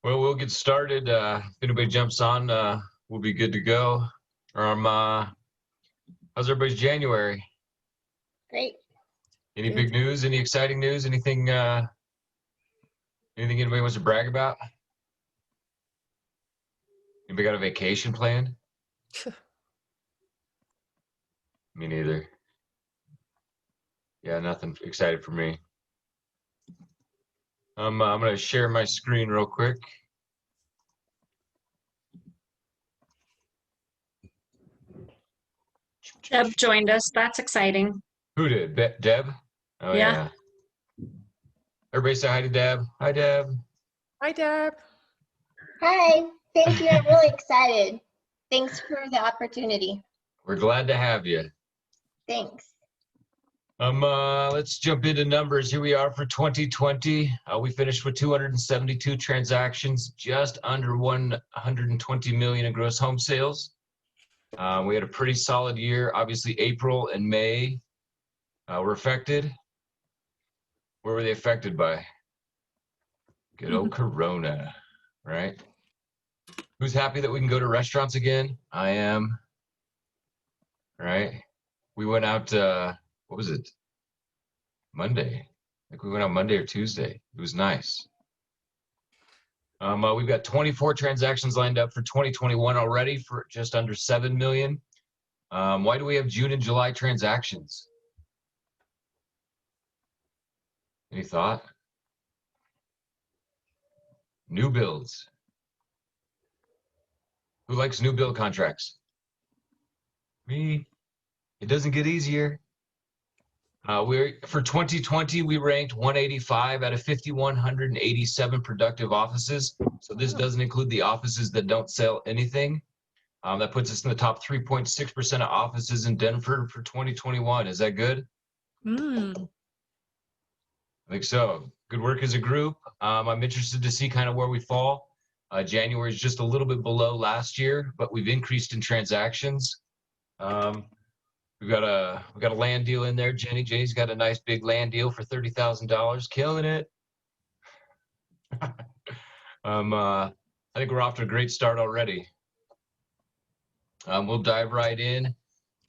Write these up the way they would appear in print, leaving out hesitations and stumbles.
Well, we'll get started. If anybody jumps on, we'll be good to go. How's everybody's January? Great. Any Good. big news? Any exciting news? Anything anybody wants to brag about? Anybody got a vacation planned? Me neither. Yeah, nothing excited for me. I'm gonna share my screen real quick. Deb joined us. That's exciting. Who did? Deb? Oh Yeah. Everybody say hi to Deb. Hi, Deb. Hi, Deb. Hi. Thank you. I'm really excited. Thanks for the opportunity. We're glad to have you. Thanks. Let's jump into numbers. Here we are for 2020. We finished with 272 transactions, just under 120 million in gross home sales. We had a pretty solid year. Obviously, April and May were affected. Where were they affected by? Good old Corona, right? Who's happy that we can go to restaurants again? I am. Right? We went out, what was it? Monday. I think we went out Monday or Tuesday. It was nice. We've got 24 transactions lined up for 2021 already for just under 7 million. Why do we have June and July transactions? Any thought? New builds. Who likes new build contracts? Me. It doesn't get easier. For 2020, we ranked 185 out of 5,187 productive offices. So this doesn't include the offices that don't sell anything. That puts us in the top 3.6% of offices in Denver for 2021. Is that good? I think so. Good work as a group. I'm interested to see kind of where we fall. January is just a little bit below last year, but we've increased in transactions. We've got a land deal in there. Jenny's got a nice big land deal for $30,000, killing it. I think we're off to a great start already. We'll dive right in.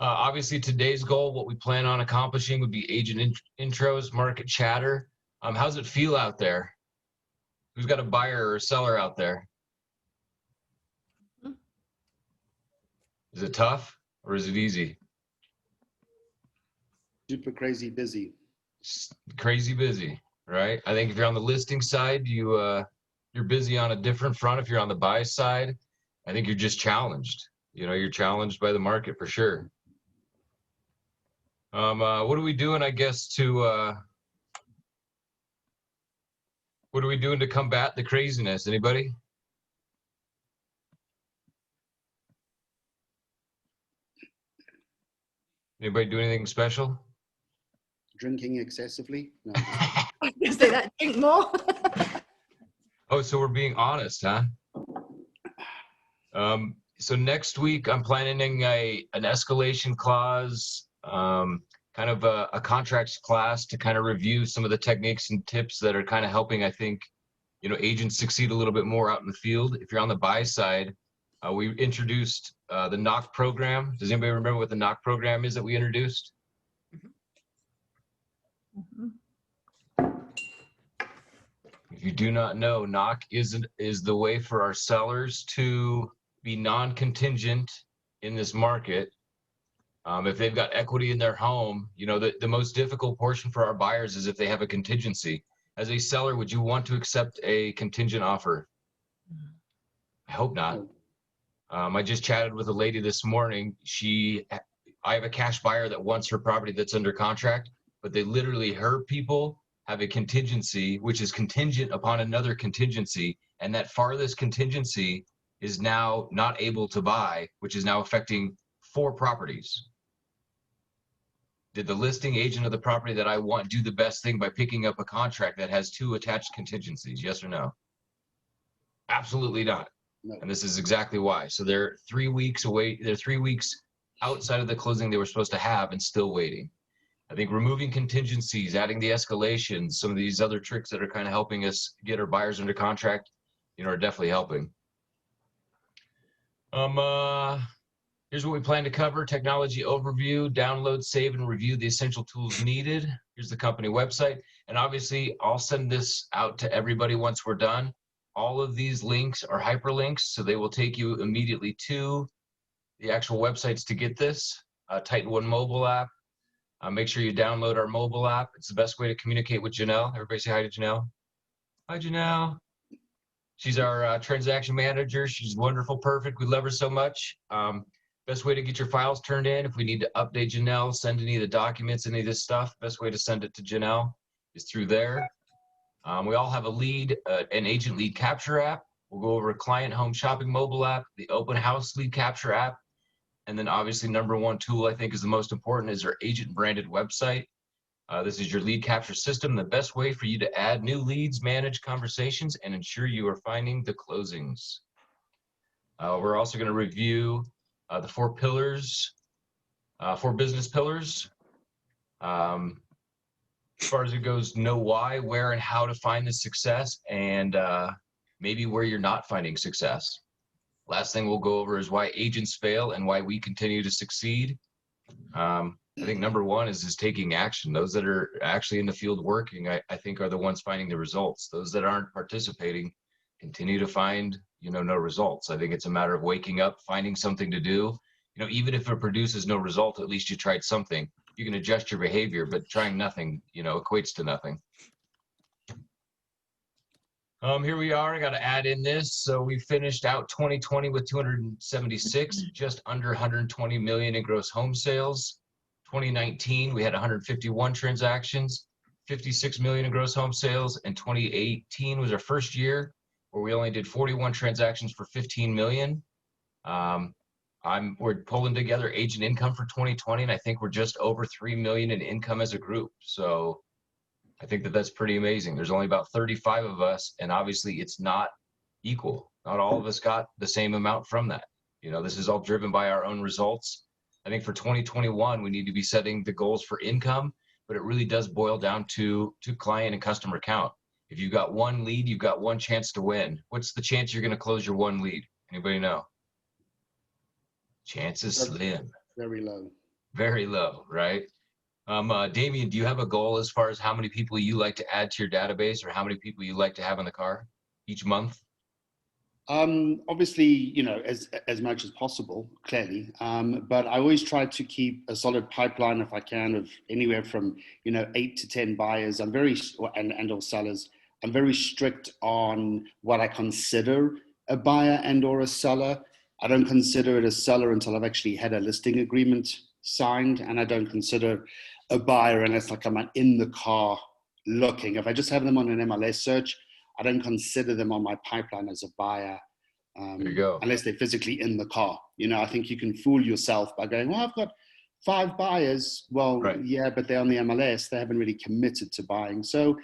Obviously, today's goal, what we plan on accomplishing, would be agent intros, market chatter. How's it feel out there? Who's got a buyer or a seller out there? Is it tough or is it easy? Super crazy busy. Crazy busy, right? I think if you're on the listing side, you're busy on a different front. If you're on the buy side, I think you're just challenged. You know, you're challenged by the market for sure. What are we doing, I guess, what are we doing to combat the craziness? Anybody? Anybody do anything special? Drinking excessively? No. I was gonna say that. Drink more. Oh, so we're being honest, huh? So next week I'm planning an escalation clause, kind of a contracts class to kind of review some of the techniques and tips that are kind of helping, I think, you know, agents succeed a little bit more out in the field. If you're on the buy side, we introduced the knock program. Does anybody remember what the knock program is that we introduced? If you do not know, knock is the way for our sellers to be non-contingent in this market. If they've got equity in their home, you know, the most difficult portion for our buyers is if they have a contingency. As a seller, would you want to accept a contingent offer? I hope not. I just chatted with a lady this morning. I have a cash buyer that wants her property that's under contract, but they literally, her people have a contingency, which is contingent upon another contingency. And that farthest contingency is now not able to buy, which is now affecting 4 properties. Did the listing agent of the property that I want do the best thing by picking up a contract that has 2 attached contingencies? Yes or no? Absolutely not. No. And this is exactly why. So they're 3 weeks away. They're 3 weeks outside of the closing they were supposed to have and still waiting. I think removing contingencies, adding the escalations, some of these other tricks that are kind of helping us get our buyers under contract, are definitely helping. Here's what we plan to cover: technology overview, download, save, and review the essential tools needed. Here's the company website. And obviously, I'll send this out to everybody once we're done. All of these links are hyperlinks, so they will take you immediately to the actual websites to get this. Titan One mobile app. Make sure you download our mobile app. It's the best way to communicate with Janelle. Everybody say hi to Janelle. Hi, Janelle. She's our transaction manager. She's wonderful, perfect. We love her so much. Best way to get your files turned in. If we need to update Janelle, send any of the documents, any of this stuff, best way to send it to Janelle is through there. We all have a lead, an agent lead capture app. We'll go over a client home shopping mobile app, the open house lead capture app. And then obviously number one tool I think is the most important is our agent branded website. This is your lead capture system, the best way for you to add new leads, manage conversations, and ensure you are finding the closings. We're also going to review the 4 pillars, 4 business pillars. As far as it goes, know why, where, and how to find the success, and maybe where you're not finding success. Last thing we'll go over is why agents fail and why we continue to succeed. I think number one is taking action. Those that are actually in the field working, I think are the ones finding the results. Those that aren't participating continue to find, no results. I think it's a matter of waking up, finding something to do. Even if it produces no result, at least you tried something. You can adjust your behavior, but trying nothing, equates to nothing. Here we are. I got to add in this. So we finished out 2020 with 276, just under 120 million in gross home sales. 2019, we had 151 transactions, 56 million in gross home sales. And 2018 was our first year where we only did 41 transactions for 15 million. We're pulling together agent income for 2020, and I think we're just over 3 million in income as a group. So I think that's pretty amazing. There's only about 35 of us, and obviously it's not equal. Not all of us got the same amount from that. This is all driven by our own results. I think for 2021, we need to be setting the goals for income, but it really does boil down to client and customer count. If you've got one lead, you've got one chance to win. What's the chance you're going to close your one lead? Anybody know? Chances slim. Very low. Very low, right? Damien, do you have a goal as far as how many people you like to add to your database or how many people you like to have in the car each month? Obviously, as much as possible, clearly. But I always try to keep a solid pipeline if I can of anywhere from, 8 to 10 buyers. I'm very, and or sellers. I'm very strict on what I consider a buyer and or a seller. I don't consider it a seller until I've actually had a listing agreement signed, and I don't consider a buyer unless I'm in the car looking. If I just have them on an MLS search, I don't consider them on my pipeline as a buyer. There you go. Unless they're physically in the car. I think you can fool yourself by going, well, I've got 5 buyers. Well, right. Yeah, but they're on the MLS. They haven't really committed to buying. So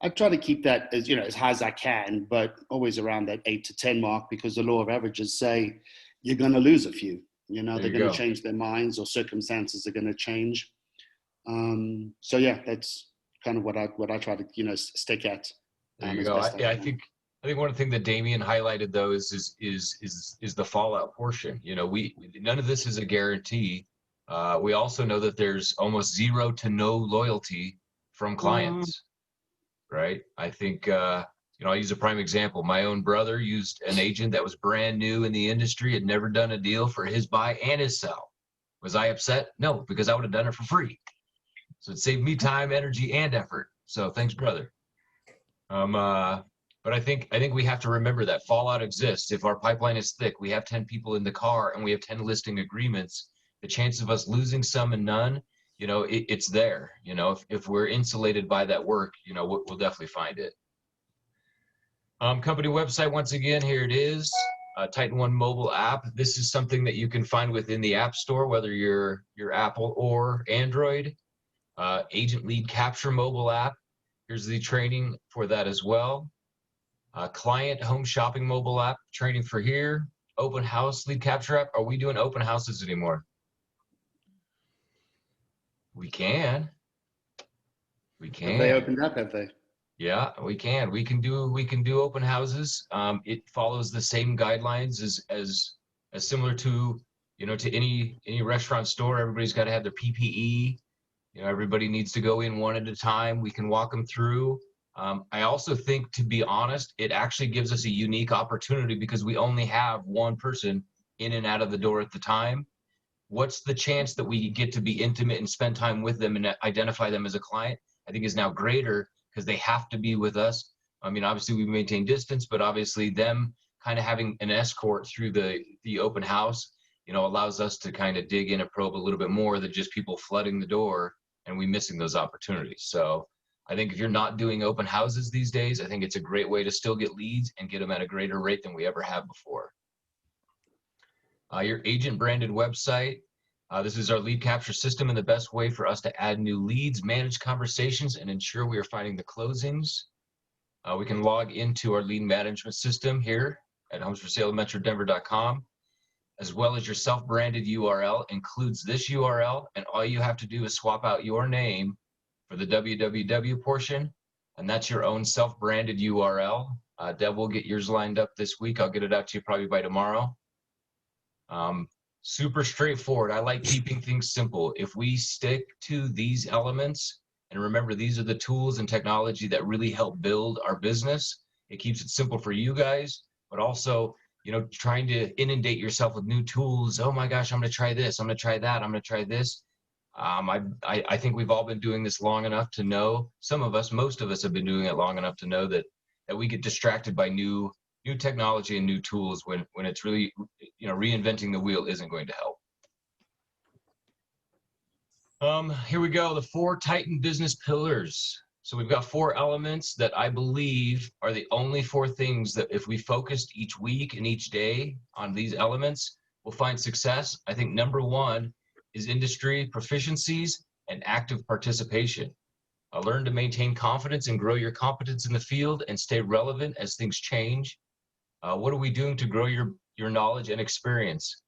I try to keep that as, as high as I can, but always around that 8 to 10 mark, because the law of averages say you're going to lose a few. They're going to change their minds or circumstances are going to change. So yeah, that's kind of what I try to, stick at. There you go. I think one of the things that Damien highlighted though is the fallout portion. None of this is a guarantee. We also know that there's almost zero to no loyalty from clients, right? I think I'll use a prime example. My own brother used an agent that was brand new in the industry, had never done a deal for his buy and his sell. Was I upset? No, because I would have done it for free. So it saved me time, energy, and effort. So thanks, brother. But I think we have to remember that fallout exists. If our pipeline is thick, we have 10 people in the car and we have 10 listing agreements, the chance of us losing some and none, it's there. If we're insulated by that work, we'll definitely find it. Company website, once again, here it is, Titan One mobile app. This is something that you can find within the App Store, whether you're Apple or Android. Agent lead capture mobile app. Here's the training for that as well. Client home shopping mobile app, training for here. Open house lead capture app. Are we doing open houses anymore? We can. Have they opened up, have they? Yeah, we can. We can do open houses. It follows the same guidelines as similar to, to any restaurant store. Everybody's got to have their PPE. Everybody needs to go in one at a time. We can walk them through. I also think, to be honest, it actually gives us a unique opportunity because we only have one person in and out of the door at the time. What's the chance that we get to be intimate and spend time with them and identify them as a client? I think is now greater because they have to be with us. I mean, obviously we maintain distance, but obviously them kind of having an escort through the open house, allows us to kind of dig in and probe a little bit more than just people flooding the door and we missing those opportunities. So I think if you're not doing open houses these days, I think it's a great way to still get leads and get them at a greater rate than we ever have before. Your agent branded website. This is our lead capture system and the best way for us to add new leads, manage conversations, and ensure we are finding the closings. We can log into our lead management system here at homesforsalemetrodenver.com, as well as your self-branded URL includes this URL, and all you have to do is swap out your name for the www portion, and that's your own self-branded URL. Deb will get yours lined up this week. I'll get it out to you probably by tomorrow. Super straightforward. I like keeping things simple. If we stick to these elements, and remember, these are the tools and technology that really help build our business. It keeps it simple for you guys, but also, trying to inundate yourself with new tools. Oh my gosh, I'm going to try this. I'm going to try that. I'm going to try this. I think we've all been doing this long enough to know, some of us, most of us have been doing it long enough to know that we get distracted by new technology and new tools when it's really, reinventing the wheel isn't going to help. Here we go, the 4 Titan business pillars. So we've got 4 elements that I believe are the only 4 things that if we focused each week and each day on these elements, we'll find success. I think number 1 is industry proficiencies and active participation. Learn to maintain confidence and grow your competence in the field and stay relevant as things change. What are we doing to grow your knowledge and experience?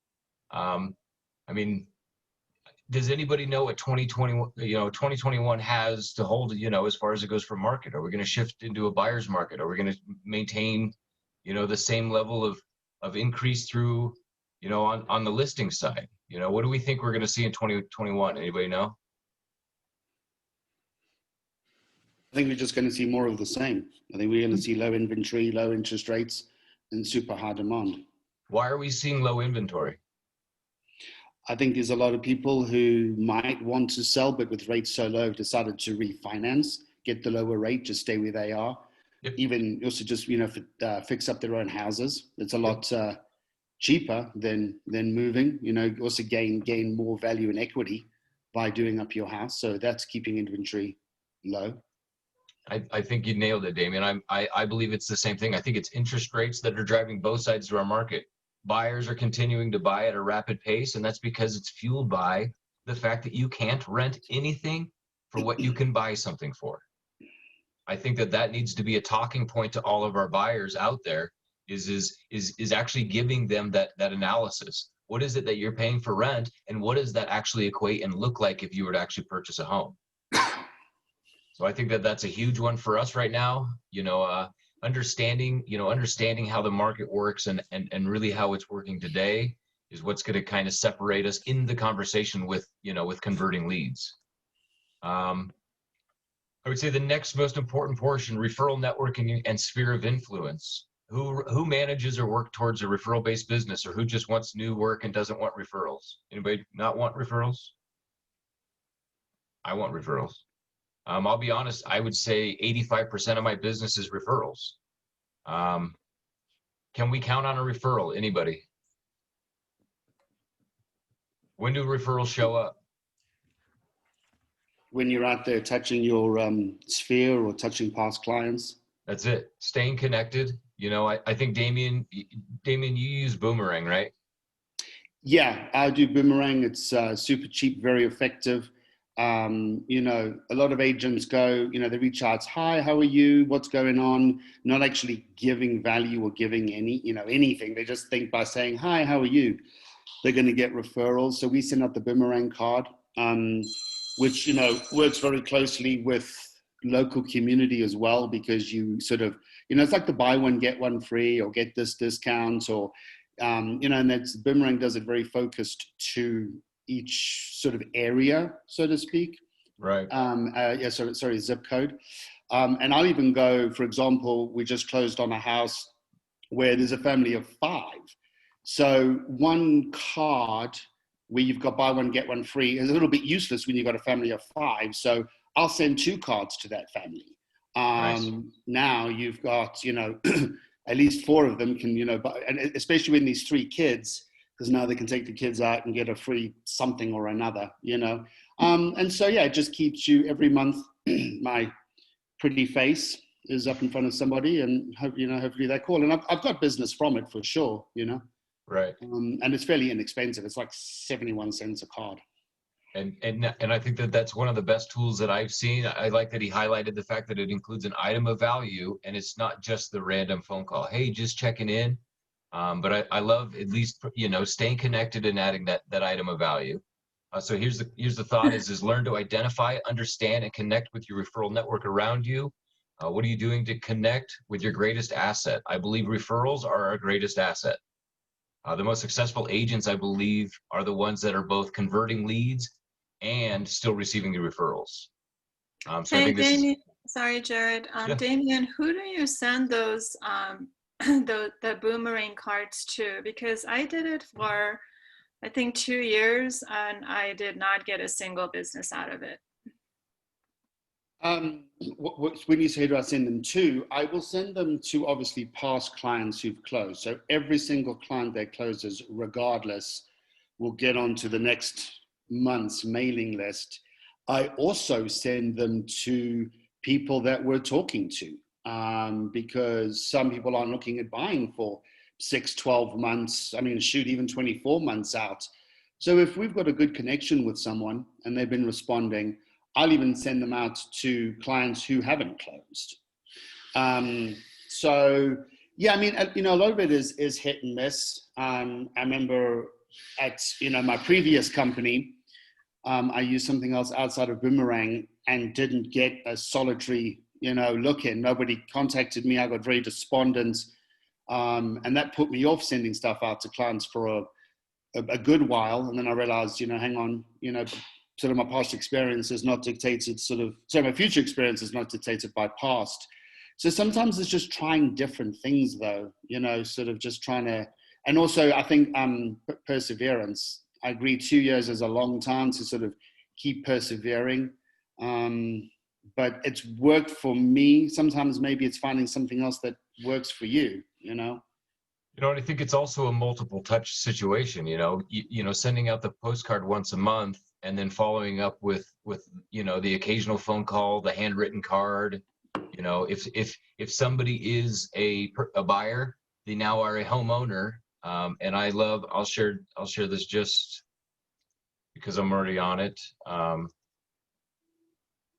Does anybody know what 2021 has to hold, as far as it goes for market? Are we going to shift into a buyer's market? Are we going to maintain, the same level of increase through, on the listing side? What do we think we're going to see in 2021? Anybody know? I think we're just going to see more of the same. I think we're going to see low inventory, low interest rates, and super high demand. Why are we seeing low inventory? I think there's a lot of people who might want to sell, but with rates so low, have decided to refinance, get the lower rate, just stay where they are. Yep. Even also just, fix up their own houses. It's a lot cheaper than moving, also gain more value and equity by doing up your house. So that's keeping inventory low. I think you nailed it, Damien. I believe it's the same thing. I think it's interest rates that are driving both sides of our market. Buyers are continuing to buy at a rapid pace, and that's because it's fueled by the fact that you can't rent anything for what you can buy something for. I think that needs to be a talking point to all of our buyers out there, is actually giving them that analysis. What is it that you're paying for rent, and what does that actually equate and look like if you were to actually purchase a home? So I think that's a huge one for us right now. Understanding how the market works and really how it's working today is what's going to kind of separate us in the conversation with converting leads. I would say the next most important portion, referral networking and sphere of influence. Who manages or work towards a referral-based business, or who just wants new work and doesn't want referrals? Anybody not want referrals? I want referrals. I'll be honest, I would say 85% of my business is referrals. Can we count on a referral? Anybody? When do referrals show up? When you're out there touching your sphere or touching past clients. That's it. Staying connected. I think Damien, you use Boomerang, right? Yeah, I do Boomerang. It's super cheap, very effective. A lot of agents go, they reach out, hi, how are you? What's going on? Not actually giving value or giving anything. They just think by saying, hi, how are you? They're going to get referrals. So we send out the Boomerang card, which, works very closely with, local community as well, because you sort of, it's like the buy one, get one free, or get this discount, or, and that's, Boomerang does it very focused to each sort of area, so to speak. Right. Sorry, zip code. And I'll even go, for example, we just closed on a house where there's a family of 5. So one card where you've got buy one, get one free is a little bit useless when you've got a family of 5. So I'll send 2 cards to that family. Nice. Now you've got, at least 4 of them can, and especially when these 3 kids, because now they can take the kids out and get a free something or another, and so, yeah, it just keeps you every month. My pretty face is up in front of somebody, and hopefully they call, and I've got business from it for sure, Right. and it's fairly inexpensive. It's like 71 cents a card. And I think that that's one of the best tools that I've seen. I like that he highlighted the fact that it includes an item of value, and it's not just the random phone call. Hey, just checking in. But I love at least, staying connected and adding that item of value. So here's the thought is learn to identify, understand, and connect with your referral network around you. What are you doing to connect with your greatest asset? I believe referrals are our greatest asset. The most successful agents, I believe, are the ones that are both converting leads and still receiving the referrals. So I Hey, think this is, Damien. Sorry, Jared. Yeah. Damien, who do you send those the Boomerang cards to? Because I did it for, I think, 2 years, and I did not get a single business out of it. When you say do I send them to, I will send them to obviously past clients who've closed. So every single client that closes, regardless, will get onto the next month's mailing list. I also send them to people that we're talking to, because some people aren't looking at buying for 6, 12 months. I mean, shoot, even 24 months out. So if we've got a good connection with someone and they've been responding, I'll even send them out to clients who haven't closed. So yeah, I mean, a lot of it is hit and miss. I remember at, my previous company, I used something else outside of Boomerang and didn't get a solitary, look in. Nobody contacted me. I got very despondent. And that put me off sending stuff out to clients for a good while. And then I realized, hang on, sort of my past experience is not dictated my future experience is not dictated by past. So sometimes it's just trying different things though, sort of just trying to, and also I think perseverance. I agree 2 years is a long time to sort of keep persevering. But it's worked for me. Sometimes maybe it's finding something else that works for you, and I think it's also a multiple touch situation, sending out the postcard once a month and then following up with the occasional phone call, the handwritten card. If somebody is a buyer, they now are a homeowner. And I'll share this just because I'm already on it.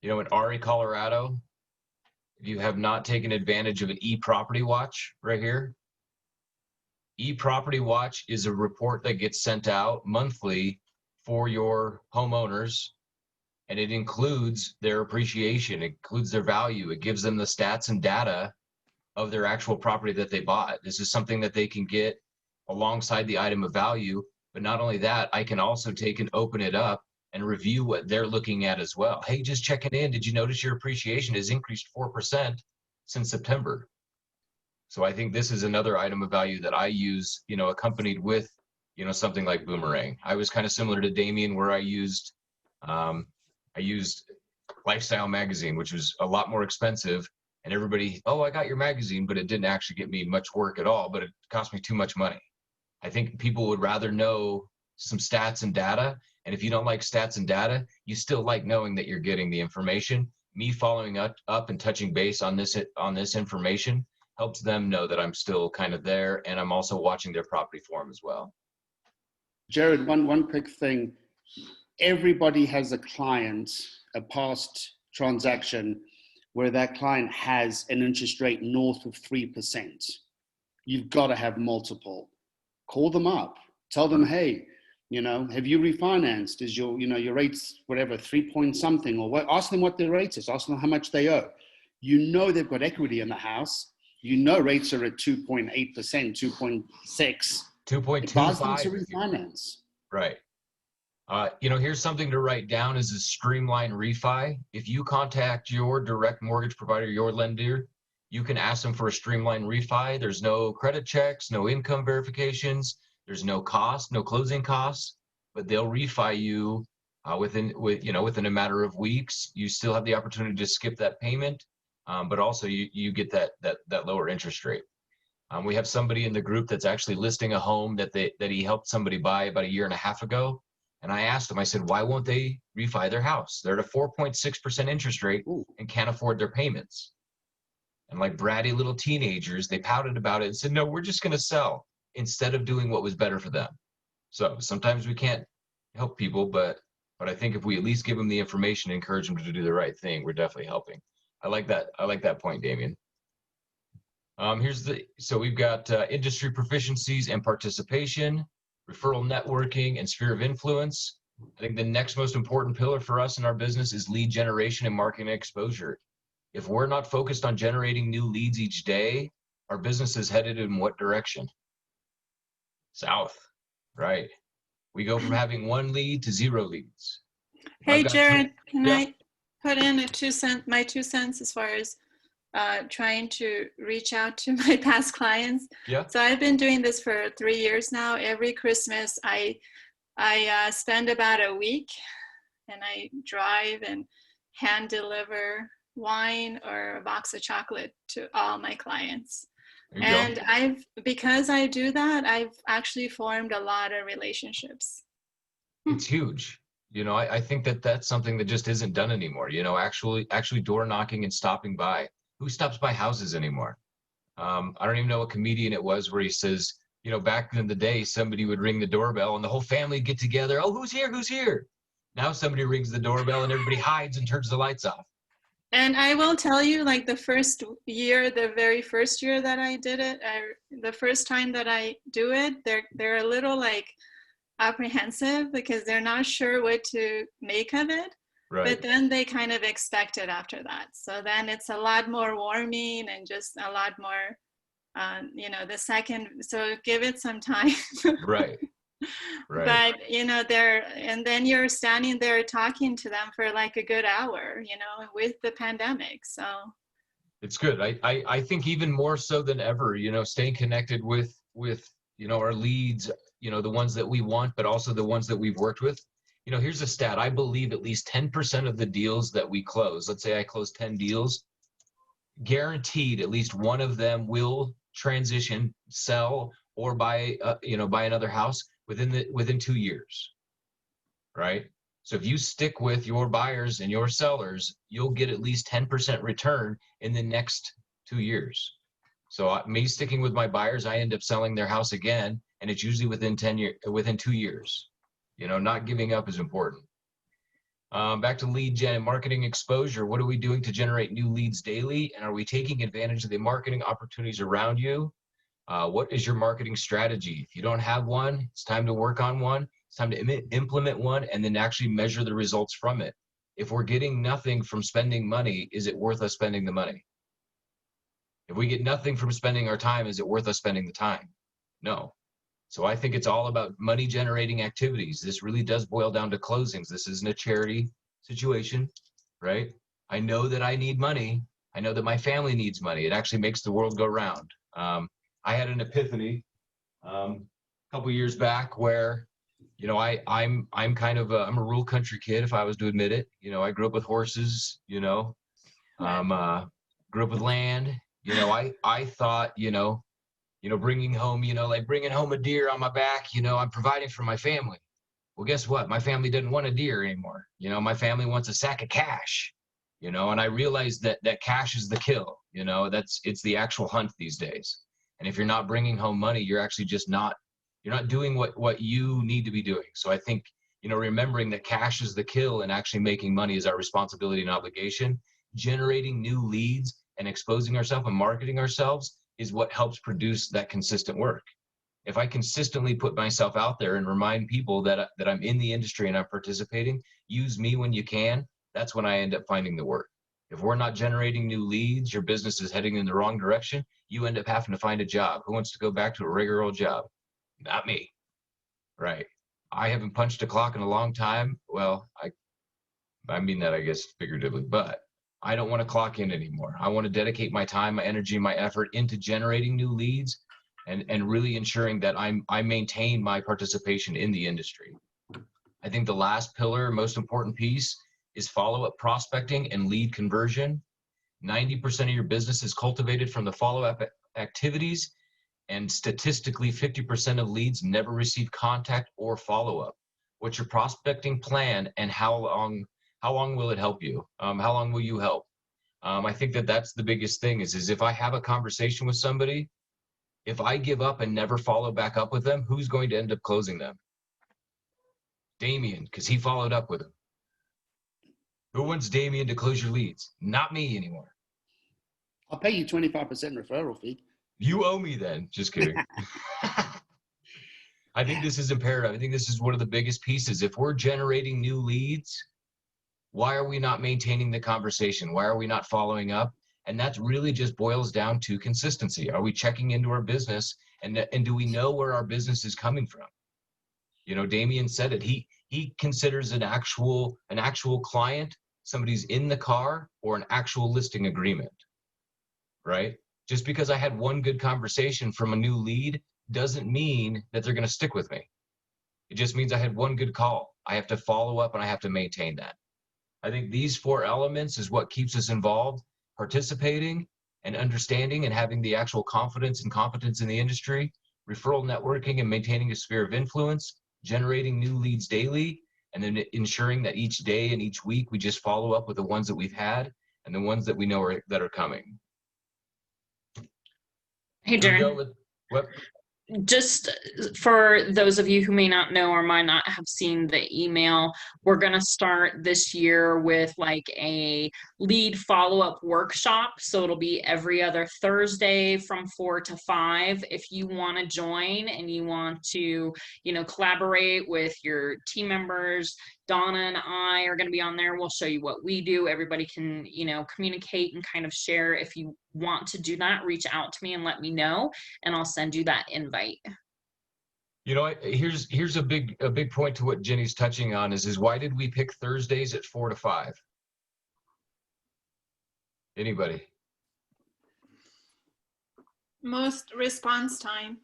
In Ari, Colorado, if you have not taken advantage of an eProperty Watch right here, eProperty Watch is a report that gets sent out monthly for your homeowners, and it includes their appreciation, it includes their value, it gives them the stats and data of their actual property that they bought. This is something that they can get alongside the item of value. But not only that, I can also take and open it up and review what they're looking at as well. Hey, just checking in. Did you notice your appreciation has increased 4% since September? So I think this is another item of value that I use, accompanied with, something like Boomerang. I was kind of similar to Damien, where I used Lifestyle Magazine, which was a lot more expensive. And everybody, oh, I got your magazine, but it didn't actually get me much work at all, but it cost me too much money. I think people would rather know some stats and data. And if you don't like stats and data, you still like knowing that you're getting the information. Me following up and touching base on this information helps them know that I'm still kind of there, and I'm also watching their property for them as well. Jared, one quick thing. Everybody has a client, a past transaction, where that client has an interest rate north of 3%. You've got to have multiple. Call them up. Tell them, hey, You know, have you refinanced? Is your, you know, your rates, whatever, 3 point something, or what? Ask them what their rate is. Ask them how much they owe. You know, they've got equity in the house. You know, rates are at 2.8%, 2.6. Advise them to 2.25. refinance. Right. You know, here's something to write down as a streamlined refi. If you contact your direct mortgage provider, your lender, you can ask them for a streamlined refi. There's no credit checks, no income verifications. There's no cost, no closing costs, but they'll refi you within a matter of weeks. You still have the opportunity to skip that payment, but also you get that lower interest rate. We have somebody in the group that's actually listing a home that he helped somebody buy about 1.5 years ago. And I asked him, I said, why won't they refi their house? They're at a 4.6% interest rate and can't afford their payments. And like bratty little teenagers, they pouted about it and said, no, we're just going to sell, instead of doing what was better for them. So sometimes we can't help people, but I think if we at least give them the information, encourage them to do the right thing, we're definitely helping. I like that point, Damien. So we've got industry proficiencies and participation, referral networking, and sphere of influence. I think the next most important pillar for us in our business is lead generation and marketing exposure. If we're not focused on generating new leads each day, our business is headed in what direction? South, right? We go from having 1 lead to 0 leads. Hey, I've got Jared, can yeah. I put in my 2 cents as far as trying to reach out to my past clients? Yeah. So I've been doing this for 3 years now. Every Christmas, I spend about a week, and I drive and hand deliver wine or a box of chocolate to all my clients. There you And go. because I do that, I've actually formed a lot of relationships. It's huge. You know, I think that's something that just isn't done anymore. You know, actually door knocking and stopping by. Who stops by houses anymore? I don't even know what comedian it was where he says, you know, back in the day, somebody would ring the doorbell and the whole family would get together. Oh, who's here? Who's here? Now somebody rings the doorbell and everybody hides and turns the lights off. And I will tell you, like the very first year that I did it, the first time that I do it, they're a little like apprehensive because they're not sure what to make of it. Right. But then they kind of expect it after that. So then it's a lot more warming and just a lot more, so give it some time. Right. Right. But, and then you're standing there talking to them for like a good hour, with the pandemic. So it's good. I think even more so than ever, staying connected with, our leads, the ones that we want, but also the ones that we've worked with. Here's a stat. I believe at least 10% of the deals that we close, let's say I close 10 deals, guaranteed at least one of them will transition, sell, or buy another house within 2 years, right? So if you stick with your buyers and your sellers, you'll get at least 10% return in the next 2 years. So me sticking with my buyers, I end up selling their house again, and it's usually within 2 years. Not giving up is important. Back to lead gen and marketing exposure. What are we doing to generate new leads daily? And are we taking advantage of the marketing opportunities around you? What is your marketing strategy? If you don't have one, it's time to work on one. It's time to implement one and then actually measure the results from it. If we're getting nothing from spending money, is it worth us spending the money? If we get nothing from spending our time, is it worth us spending the time? No. So I think it's all about money generating activities. This really does boil down to closings. This isn't a charity situation, right? I know that I need money. I know that my family needs money. It actually makes the world go round. I had an epiphany a couple years back where, I'm a rural country kid, if I was to admit it. I grew up with horses, grew up with land. I thought, bringing home, like bringing home a deer on my back, I'm providing for my family. Well, guess what? My family doesn't want a deer anymore. My family wants a sack of cash, and I realized that cash is the kill, it's the actual hunt these days. And if you're not bringing home money, you're actually just you're not doing what you need to be doing. So I think, remembering that cash is the kill and actually making money is our responsibility and obligation. Generating new leads and exposing ourselves and marketing ourselves is what helps produce that consistent work. if I consistently put myself out there and remind people that I'm in the industry and I'm participating, use me when you can, that's when I end up finding the work. If we're not generating new leads, your business is heading in the wrong direction, you end up having to find a job. Who wants to go back to a regular old job? Not me, right? I haven't punched a clock in a long time. Well, I mean that, I guess, figuratively, but I don't want to clock in anymore. I want to dedicate my time, my energy, my effort into generating new leads and really ensuring that I maintain my participation in the industry. I think the last pillar, most important piece, is follow-up prospecting and lead conversion. 90% of your business is cultivated from the follow-up activities, and statistically 50% of leads never receive contact or follow-up. What's your prospecting plan, and how long will it help you? How long will you help? I think that's the biggest thing is if I have a conversation with somebody, if I give up and never follow back up with them, who's going to end up closing them? Damien, because he followed up with him. Who wants Damien to close your leads? Not me anymore. I'll pay you 25% referral fee. You owe me then. Just kidding. I think this is imperative. I think this is one of the biggest pieces. If we're generating new leads, why are we not maintaining the conversation? Why are we not following up? And that really just boils down to consistency. Are we checking into our business, and do we know where our business is coming from? You know, Damien said it. He considers an actual client, somebody's in the car, or an actual listing agreement, right? Just because I had one good conversation from a new lead doesn't mean that they're going to stick with me. It just means I had one good call. I have to follow up and I have to maintain that. I think these 4 elements is what keeps us involved, participating and understanding and having the actual confidence and competence in the industry, referral networking and maintaining a sphere of influence, generating new leads daily, and then ensuring that each day and each week we just follow up with the ones that we've had and the ones that we know that are coming. Hey, Here we go Darren. with what? Just for those of you who may not know or might not have seen the email, we're going to start this year with like a lead follow-up workshop. So it'll be every other Thursday from 4 to 5. If you want to join and you want to, collaborate with your team members, Donna and I are going to be on there. We'll show you what we do. Everybody can, communicate and kind of share. If you want to do that, reach out to me and let me know, and I'll send you that invite. Here's a big point to what Jenny's touching on is why did we pick Thursdays at 4 to 5? Anybody? Most response time.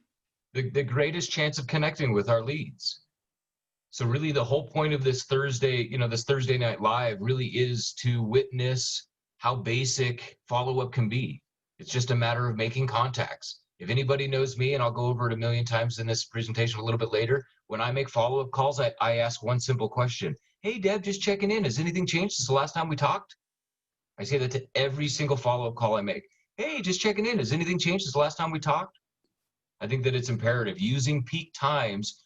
The greatest chance of connecting with our leads. So really the whole point of this Thursday, this Thursday Night Live really is to witness how basic follow-up can be. It's just a matter of making contacts. If anybody knows me, and I'll go over it a million times in this presentation a little bit later, when I make follow-up calls, I ask one simple question. Hey, Deb, just checking in. Has anything changed since the last time we talked? I say that to every single follow-up call I make. Hey, just checking in. Has anything changed since the last time we talked? I think that it's imperative. Using peak times,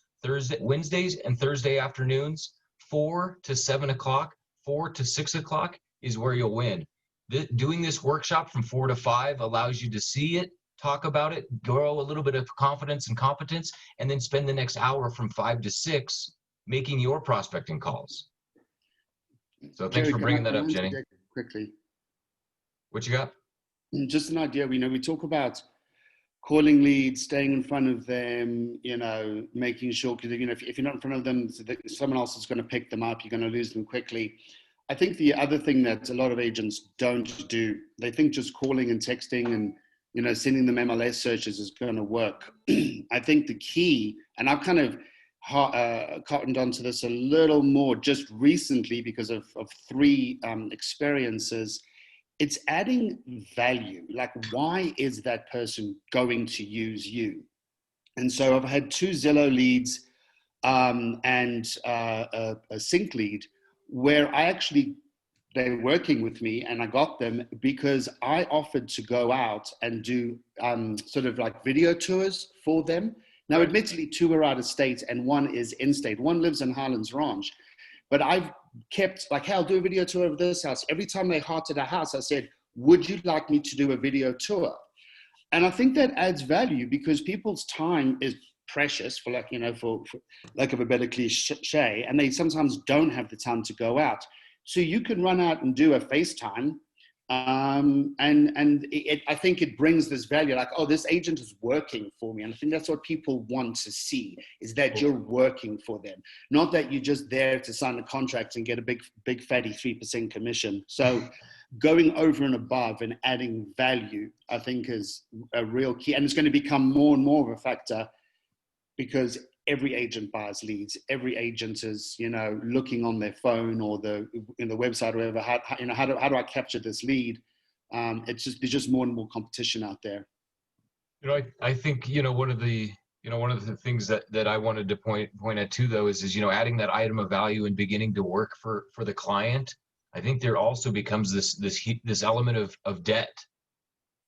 Wednesdays and Thursday afternoons, 4 to 7 o'clock, 4 to 6 o'clock is where you'll win. Doing this workshop from 4 to 5 allows you to see it, talk about it, grow a little bit of confidence and competence, and then spend the next hour from 5 to 6 making your prospecting calls. So thanks for bringing that up, Jenny. Quickly. What you got? Just an idea. We talk about calling leads, staying in front of them, making sure, because if you're not in front of them, someone else is going to pick them up. You're going to lose them quickly. I think the other thing that a lot of agents don't do, they think just calling and texting and sending them MLS searches is going to work. I think the key, and I've kind of cottoned onto this a little more just recently because of 3 experiences. It's adding value. Like, why is that person going to use you? And so I've had 2 Zillow leads and a Sync lead where they're working with me, and I got them because I offered to go out and do sort of like video tours for them. Now, admittedly, 2 are out of state and 1 is in state. 1 lives in Highlands Ranch. But I've kept like, hey, I'll do a video tour of this house. Every time they hearted a house, I said, would you like me to do a video tour? And I think that adds value because people's time is precious, for lack of a better cliche, and they sometimes don't have the time to go out. So you can run out and do a FaceTime, I think it brings this value, like, oh, this agent is working for me. And I think that's what people want to see, is that you're working for them, not that you're just there to sign a contract and get a big fatty 3% commission. So going over and above and adding value, I think, is a real key. And it's going to become more and more of a factor, because every agent buys leads. Every agent is, looking on their phone or the website or whatever. How do I capture this lead? There's just more and more competition out there. I think one of the things that I wanted to point at too, though, is adding that item of value and beginning to work for the client. I think there also becomes this element of debt,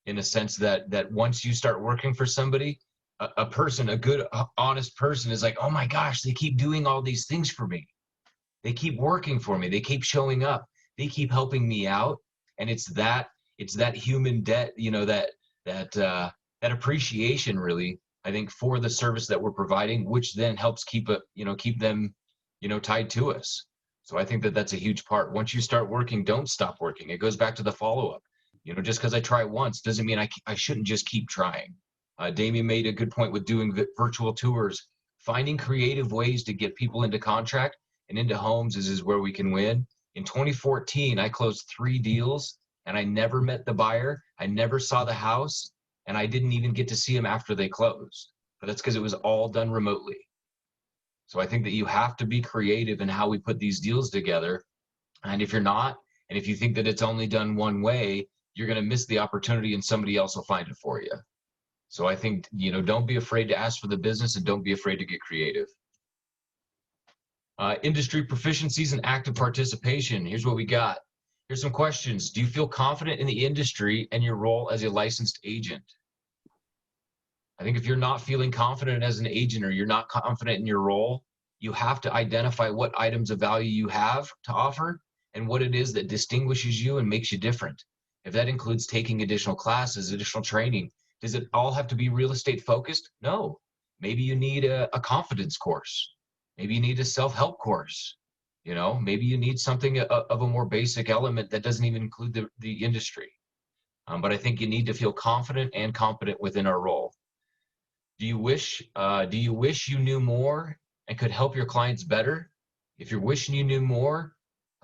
in a sense that once you start working for somebody, a good, honest person is like, oh my gosh, they keep doing all these things for me. They keep working for me. They keep showing up. They keep helping me out. And it's that human debt, that appreciation, really, I think, for the service that we're providing, which then helps keep them, tied to us. So I think that's a huge part. Once you start working, don't stop working. It goes back to the follow-up. Just because I try once doesn't mean I shouldn't just keep trying. Damien made a good point with doing the virtual tours. Finding creative ways to get people into contract and into homes is where we can win. In 2014, I closed 3 deals, and I never met the buyer. I never saw the house, and I didn't even get to see them after they closed. But that's because it was all done remotely. So I think that you have to be creative in how we put these deals together. And if you're not, and if you think that it's only done one way, you're going to miss the opportunity, and somebody else will find it for you. So I think, don't be afraid to ask for the business, and don't be afraid to get creative. Industry proficiencies and active participation. Here's what we got. Here's some questions. Do you feel confident in the industry and your role as a licensed agent? I think if you're not feeling confident as an agent, or you're not confident in your role, you have to identify what items of value you have to offer and what it is that distinguishes you and makes you different. If that includes taking additional classes, additional training, does it all have to be real estate focused? No. Maybe you need a confidence course. Maybe you need a self-help course. Maybe you need something of a more basic element that doesn't even include the industry. But I think you need to feel confident and competent within our role. Do you wish you knew more and could help your clients better? If you're wishing you knew more,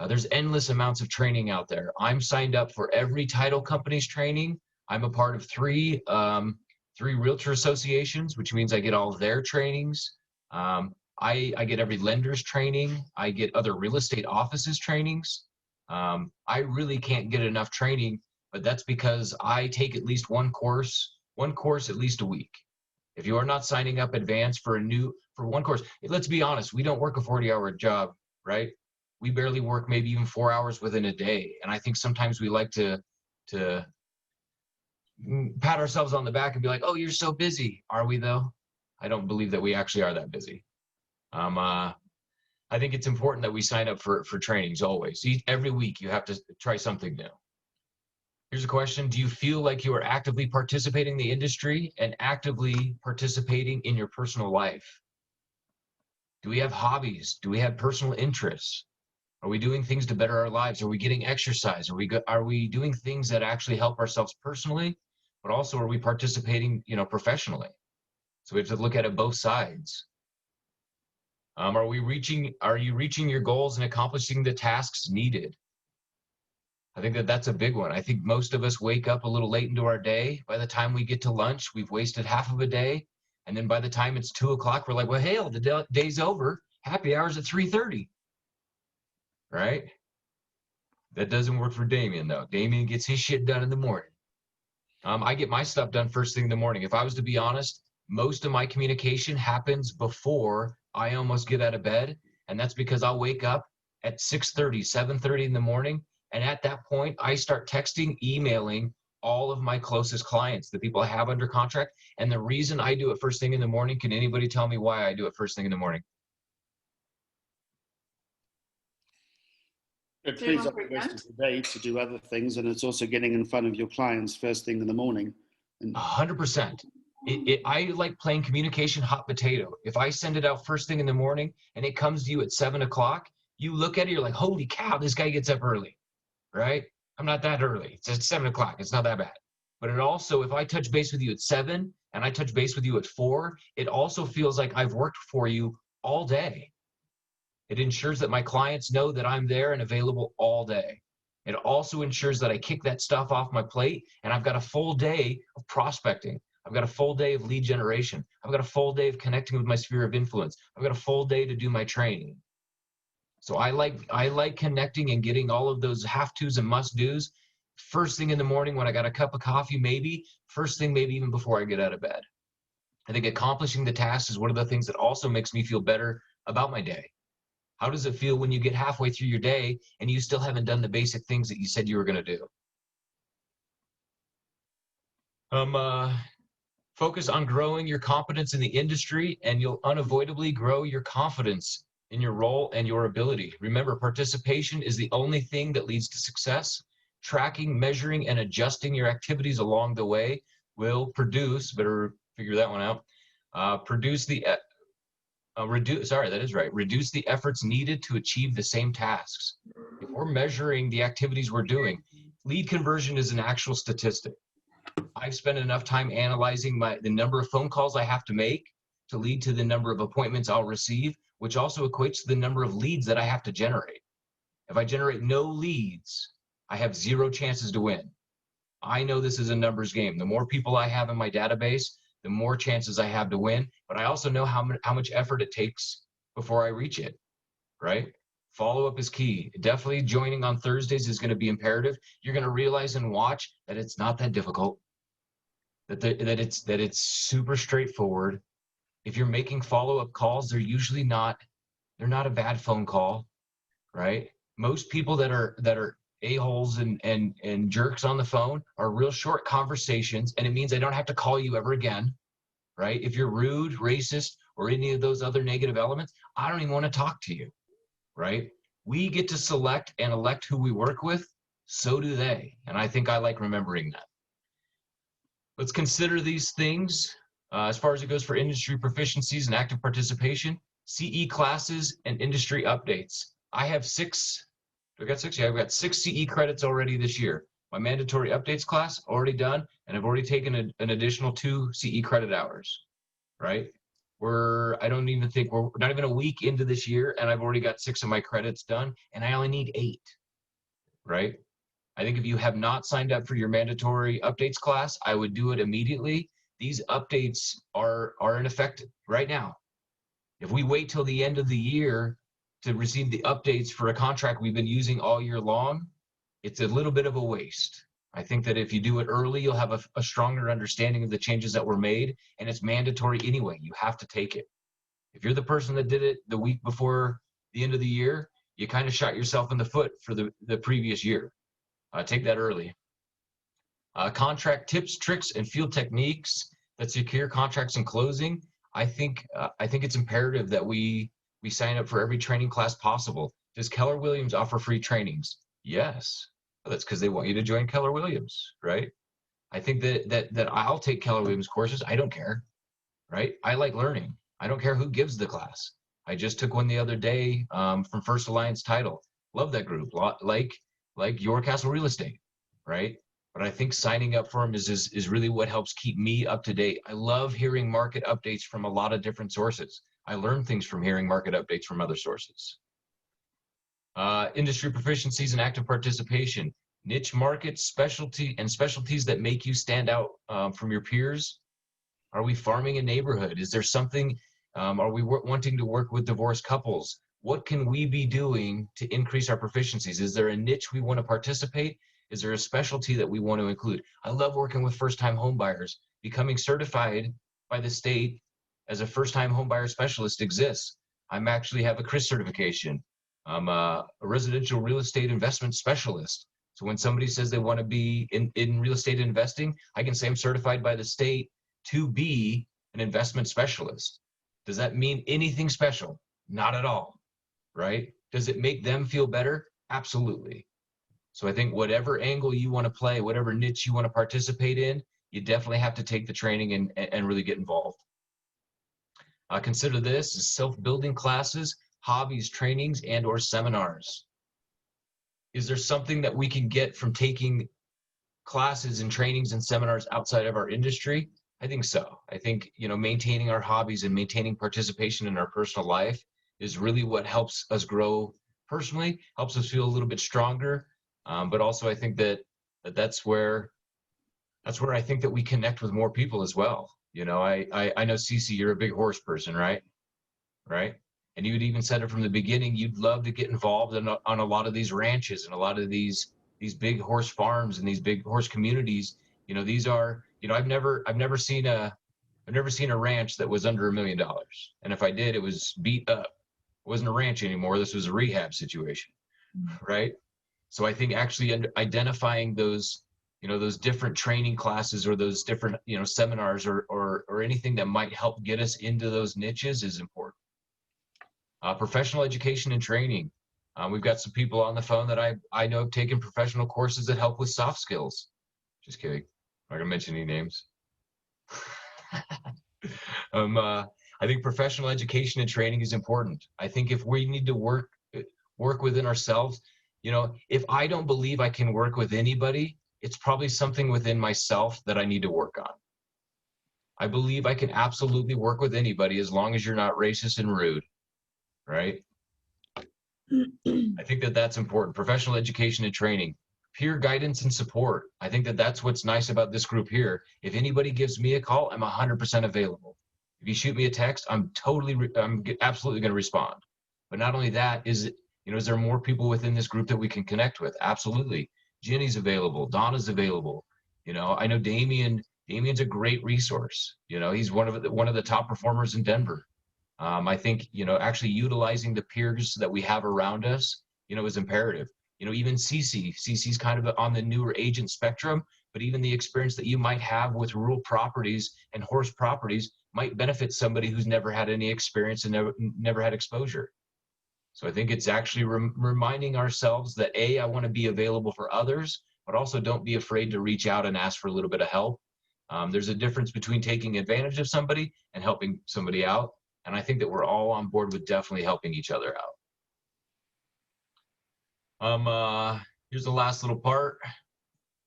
there's endless amounts of training out there. I'm signed up for every title company's training. I'm a part of 3 realtor associations, which means I get all of their trainings. I get every lender's training. I get other real estate offices trainings. I really can't get enough training, but that's because I take at least one course at least a week. If you are not signing up advance for one course, let's be honest, we don't work a 40-hour job, right? We barely work maybe even 4 hours within a day. And I think sometimes we like to pat ourselves on the back and be like, oh, you're so busy. Are we, though? I don't believe that we actually are that busy. I think it's important that we sign up for trainings always. Every week you have to try something new. Here's a question. Do you feel like you are actively participating in the industry and actively participating in your personal life? Do we have hobbies? Do we have personal interests? Are we doing things to better our lives? Are we getting exercise? Are we doing things that actually help ourselves personally, but also are we participating, professionally? So we have to look at it both sides. Are you reaching your goals and accomplishing the tasks needed? I think that's a big one. I think most of us wake up a little late into our day. By the time we get to lunch, we've wasted half of a day. And then by the time it's 2 o'clock, we're like, well, hell, the day's over. Happy hour's at 3:30. Right? That doesn't work for Damien, though. Damien gets his shit done in the morning. I get my stuff done first thing in the morning. If I was to be honest, most of my communication happens before I almost get out of bed. And that's because I'll wake up at 6:30, 7:30 in the morning. And at that point, I start texting, emailing all of my closest clients, the people I have under contract. And the reason I do it first thing in the morning, can anybody tell me why I do it first thing in the morning? It frees up the rest of the day to do other things, and it's also getting in front of your clients first thing in the morning. 100%. I like playing communication hot potato. If I send it out first thing in the morning and it comes to you at 7 o'clock, you look at it, you're like, holy cow, this guy gets up early, right? I'm not that early. It's at 7 o'clock. It's not that bad. But it also, if I touch base with you at 7 and I touch base with you at 4, it also feels like I've worked for you all day. It ensures that my clients know that I'm there and available all day. It also ensures that I kick that stuff off my plate and I've got a full day of prospecting. I've got a full day of lead generation. I've got a full day of connecting with my sphere of influence. I've got a full day to do my training. So I like connecting and getting all of those have-tos and must-dos first thing in the morning when I got a cup of coffee, maybe first thing, maybe even before I get out of bed. I think accomplishing the task is one of the things that also makes me feel better about my day. How does it feel when you get halfway through your day and you still haven't done the basic things that you said you were going to do? Focus on growing your competence in the industry and you'll unavoidably grow your confidence in your role and your ability. Remember, participation is the only thing that leads to success. Tracking, measuring, and adjusting your activities along the way will produce, better figure that one out, reduce the efforts needed to achieve the same tasks. If we're measuring the activities we're doing, lead conversion is an actual statistic. I've spent enough time analyzing the number of phone calls I have to make to lead to the number of appointments I'll receive, which also equates to the number of leads that I have to generate. If I generate no leads, I have 0 chances to win. I know this is a numbers game. The more people I have in my database, the more chances I have to win, but I also know how much effort it takes before I reach it, right? Follow-up is key. Definitely joining on Thursdays is going to be imperative. You're going to realize and watch that it's not that difficult, that it's super straightforward. If you're making follow-up calls, they're not a bad phone call, right? Most people that are a-holes and jerks on the phone are real short conversations, and it means I don't have to call you ever again, right? If you're rude, racist, or any of those other negative elements, I don't even want to talk to you, right? We get to select and elect who we work with, so do they, and I think I like remembering that. Let's consider these things as far as it goes for industry proficiencies and active participation, CE classes, and industry updates. I have 6. I got 6. Yeah, I've got 6 CE credits already this year. My mandatory updates class already done, and I've already taken an additional 2 CE credit hours, right? We're not even a week into this year, and I've already got 6 of my credits done, and I only need 8, right? I think if you have not signed up for your mandatory updates class, I would do it immediately. These updates are in effect right now. If we wait till the end of the year to receive the updates for a contract we've been using all year long, it's a little bit of a waste. I think that if you do it early, you'll have a stronger understanding of the changes that were made, and it's mandatory anyway. You have to take it. If you're the person that did it the week before the end of the year, you kind of shot yourself in the foot for the previous year. Take that early. Contract tips, tricks, and field techniques that secure contracts and closing. I think it's imperative that we sign up for every training class possible. Does Keller Williams offer free trainings? Yes. Well, that's because they want you to join Keller Williams, right? I think that I'll take Keller Williams courses. I don't care, right? I like learning. I don't care who gives the class. I just took one the other day from First Alliance Title. Love that group. Like Your Castle Real Estate, right? But I think signing up for them is really what helps keep me up to date. I love hearing market updates from a lot of different sources. I learn things from hearing market updates from other sources. Industry proficiencies and active participation, niche markets, specialties that make you stand out from your peers. Are we farming a neighborhood? Is there something, are we wanting to work with divorced couples? What can we be doing to increase our proficiencies? Is there a niche we want to participate? Is there a specialty that we want to include? I love working with first-time home buyers. Becoming certified by the state as a first-time home buyer specialist exists. I'm actually have a CRIS certification. I'm a residential real estate investment specialist. So when somebody says they want to be in real estate investing, I can say I'm certified by the state to be an investment specialist. Does that mean anything special? Not at all, right? Does it make them feel better? Absolutely. So I think whatever angle you want to play, whatever niche you want to participate in, you definitely have to take the training and really get involved. Consider this as self-building classes, hobbies, trainings, and or seminars. Is there something that we can get from taking classes and trainings and seminars outside of our industry? I think so. I think, maintaining our hobbies and maintaining participation in our personal life is really what helps us grow personally, helps us feel a little bit stronger. But also I think that's where I think that we connect with more people as well. I know Cece, you're a big horse person, right? Right. And you had even said it from the beginning, you'd love to get involved on a lot of these ranches and a lot of these big horse farms and these big horse communities. These are, I've never seen a ranch that was under $1 million. And if I did, it was beat up. It wasn't a ranch anymore. This was a rehab situation, right? So I think actually identifying those different training classes or those different, seminars or anything that might help get us into those niches is important. Professional education and training. We've got some people on the phone that I know have taken professional courses that help with soft skills. Just kidding. I'm not gonna mention any names. I think professional education and training is important. I think if we need to work within ourselves, if I don't believe I can work with anybody, it's probably something within myself that I need to work on. I believe I can absolutely work with anybody as long as you're not racist and rude, right? I think that's important. Professional education and training, peer guidance and support. I think that's what's nice about this group here. If anybody gives me a call, I'm 100% available. If you shoot me a text, I'm absolutely going to respond. But not only that, is there more people within this group that we can connect with? Absolutely. Jenny's available. Donna's available. I know Damien's a great resource. He's one of the top performers in Denver. I think, actually utilizing the peers that we have around us, is imperative. Even Cece's kind of on the newer agent spectrum, but even the experience that you might have with rural properties and horse properties might benefit somebody who's never had any experience and never had exposure. So I think it's actually reminding ourselves that I want to be available for others, but also don't be afraid to reach out and ask for a little bit of help. There's a difference between taking advantage of somebody and helping somebody out. And I think that we're all on board with definitely helping each other out. Here's the last little part.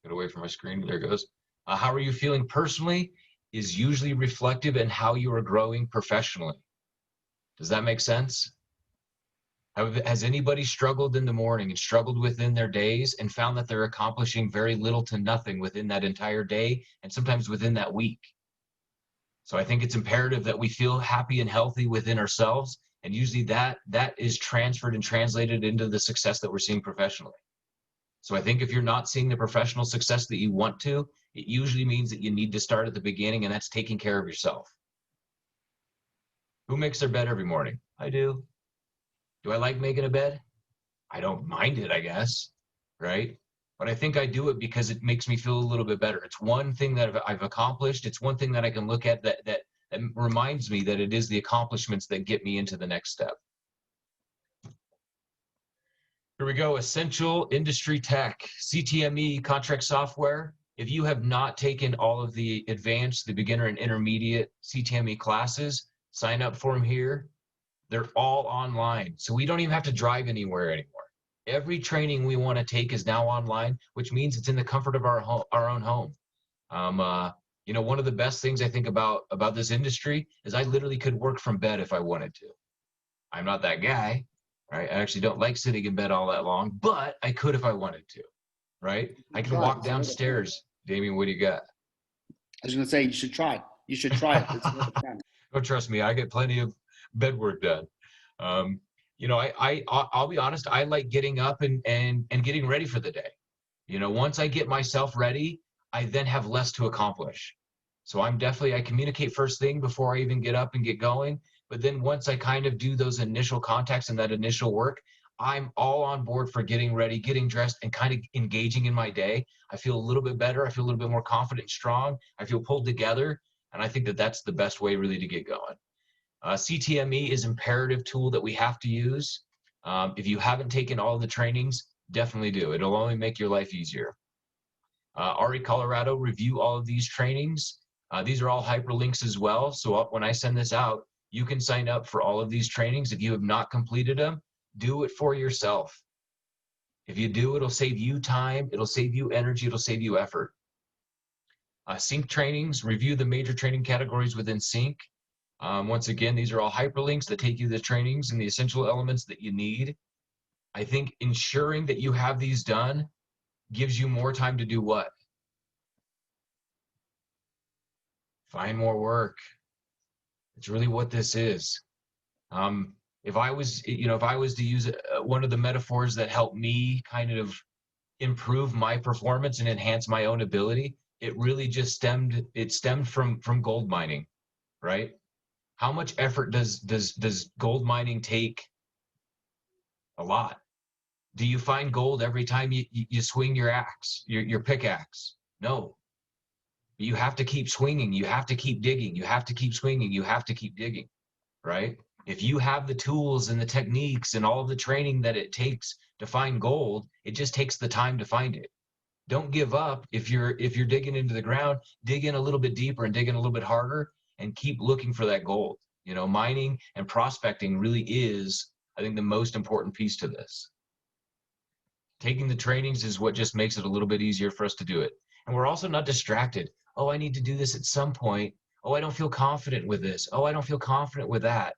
Get away from my screen. There it goes. How are you feeling personally is usually reflective in how you are growing professionally. Does that make sense? Has anybody struggled in the morning and struggled within their days and found that they're accomplishing very little to nothing within that entire day and sometimes within that week? So I think it's imperative that we feel happy and healthy within ourselves, and usually that is transferred and translated into the success that we're seeing professionally. So I think if you're not seeing the professional success that you want to, it usually means that you need to start at the beginning, and that's taking care of yourself. Who makes their bed every morning? I do. Do I like making a bed? I don't mind it, I guess, right? But I think I do it because it makes me feel a little bit better. It's one thing that I've accomplished. It's one thing that I can look at that reminds me that it is the accomplishments that get me into the next step. Here we go, essential industry tech, CTME contract software. If you have not taken all of the advanced, the beginner and intermediate CTME classes, sign up for them here. They're all online. So we don't even have to drive anywhere anymore. Every training we want to take is now online, which means it's in the comfort of our own home. One of the best things I think about this industry is I literally could work from bed if I wanted to. I'm not that guy, right? I actually don't like sitting in bed all that long, but I could if I wanted to, right? I can walk downstairs. Damien, what do you got? I was going to say, you should try it. You should try it. It's not a plan. Oh, trust me, I get plenty of bed work done. I'll be honest, I like getting up and getting ready for the day. Once I get myself ready, I then have less to accomplish. So I communicate first thing before I even get up and get going. But then once I kind of do those initial contacts and that initial work, I'm all on board for getting ready, getting dressed, and kind of engaging in my day. I feel a little bit better. I feel a little bit more confident and strong. I feel pulled together. And I think that that's the best way really to get going. CTME is an imperative tool that we have to use. If you haven't taken all the trainings, definitely do. It'll only make your life easier. RE Colorado review all of these trainings. These are all hyperlinks as well. So when I send this out, you can sign up for all of these trainings. If you have not completed them, do it for yourself. If you do, it'll save you time, it'll save you energy, it'll save you effort. Sync trainings, review the major training categories within Sync. Once again, these are all hyperlinks that take you to the trainings and the essential elements that you need. I think ensuring that you have these done gives you more time to do what? Find more work. It's really what this is. If I was to use one of the metaphors that helped me kind of improve my performance and enhance my own ability, it really just stemmed from gold mining, right? How much effort does gold mining take? A lot. Do you find gold every time you swing your axe, your pickaxe? No. You have to keep swinging. You have to keep digging. You have to keep swinging. You have to keep digging, right? If you have the tools and the techniques and all of the training that it takes to find gold, it just takes the time to find it. Don't give up. If you're digging into the ground, dig in a little bit deeper and dig in a little bit harder and keep looking for that gold. You know, mining and prospecting really is, I think, the most important piece to this. Taking the trainings is what just makes it a little bit easier for us to do it. And we're also not distracted. Oh, I need to do this at some point. Oh, I don't feel confident with this. Oh, I don't feel confident with that.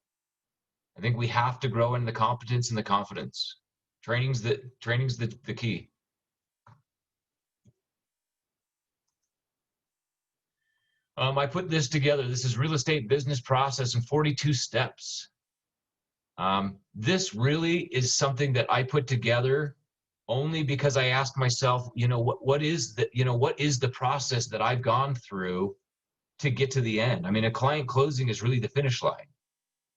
I think we have to grow in the competence and the confidence. Training's the key. I put this together. This is real estate business process in 42 steps. This really is something that I put together only because I asked myself, you know, what is the process that I've gone through to get to the end? I mean, a client closing is really the finish line.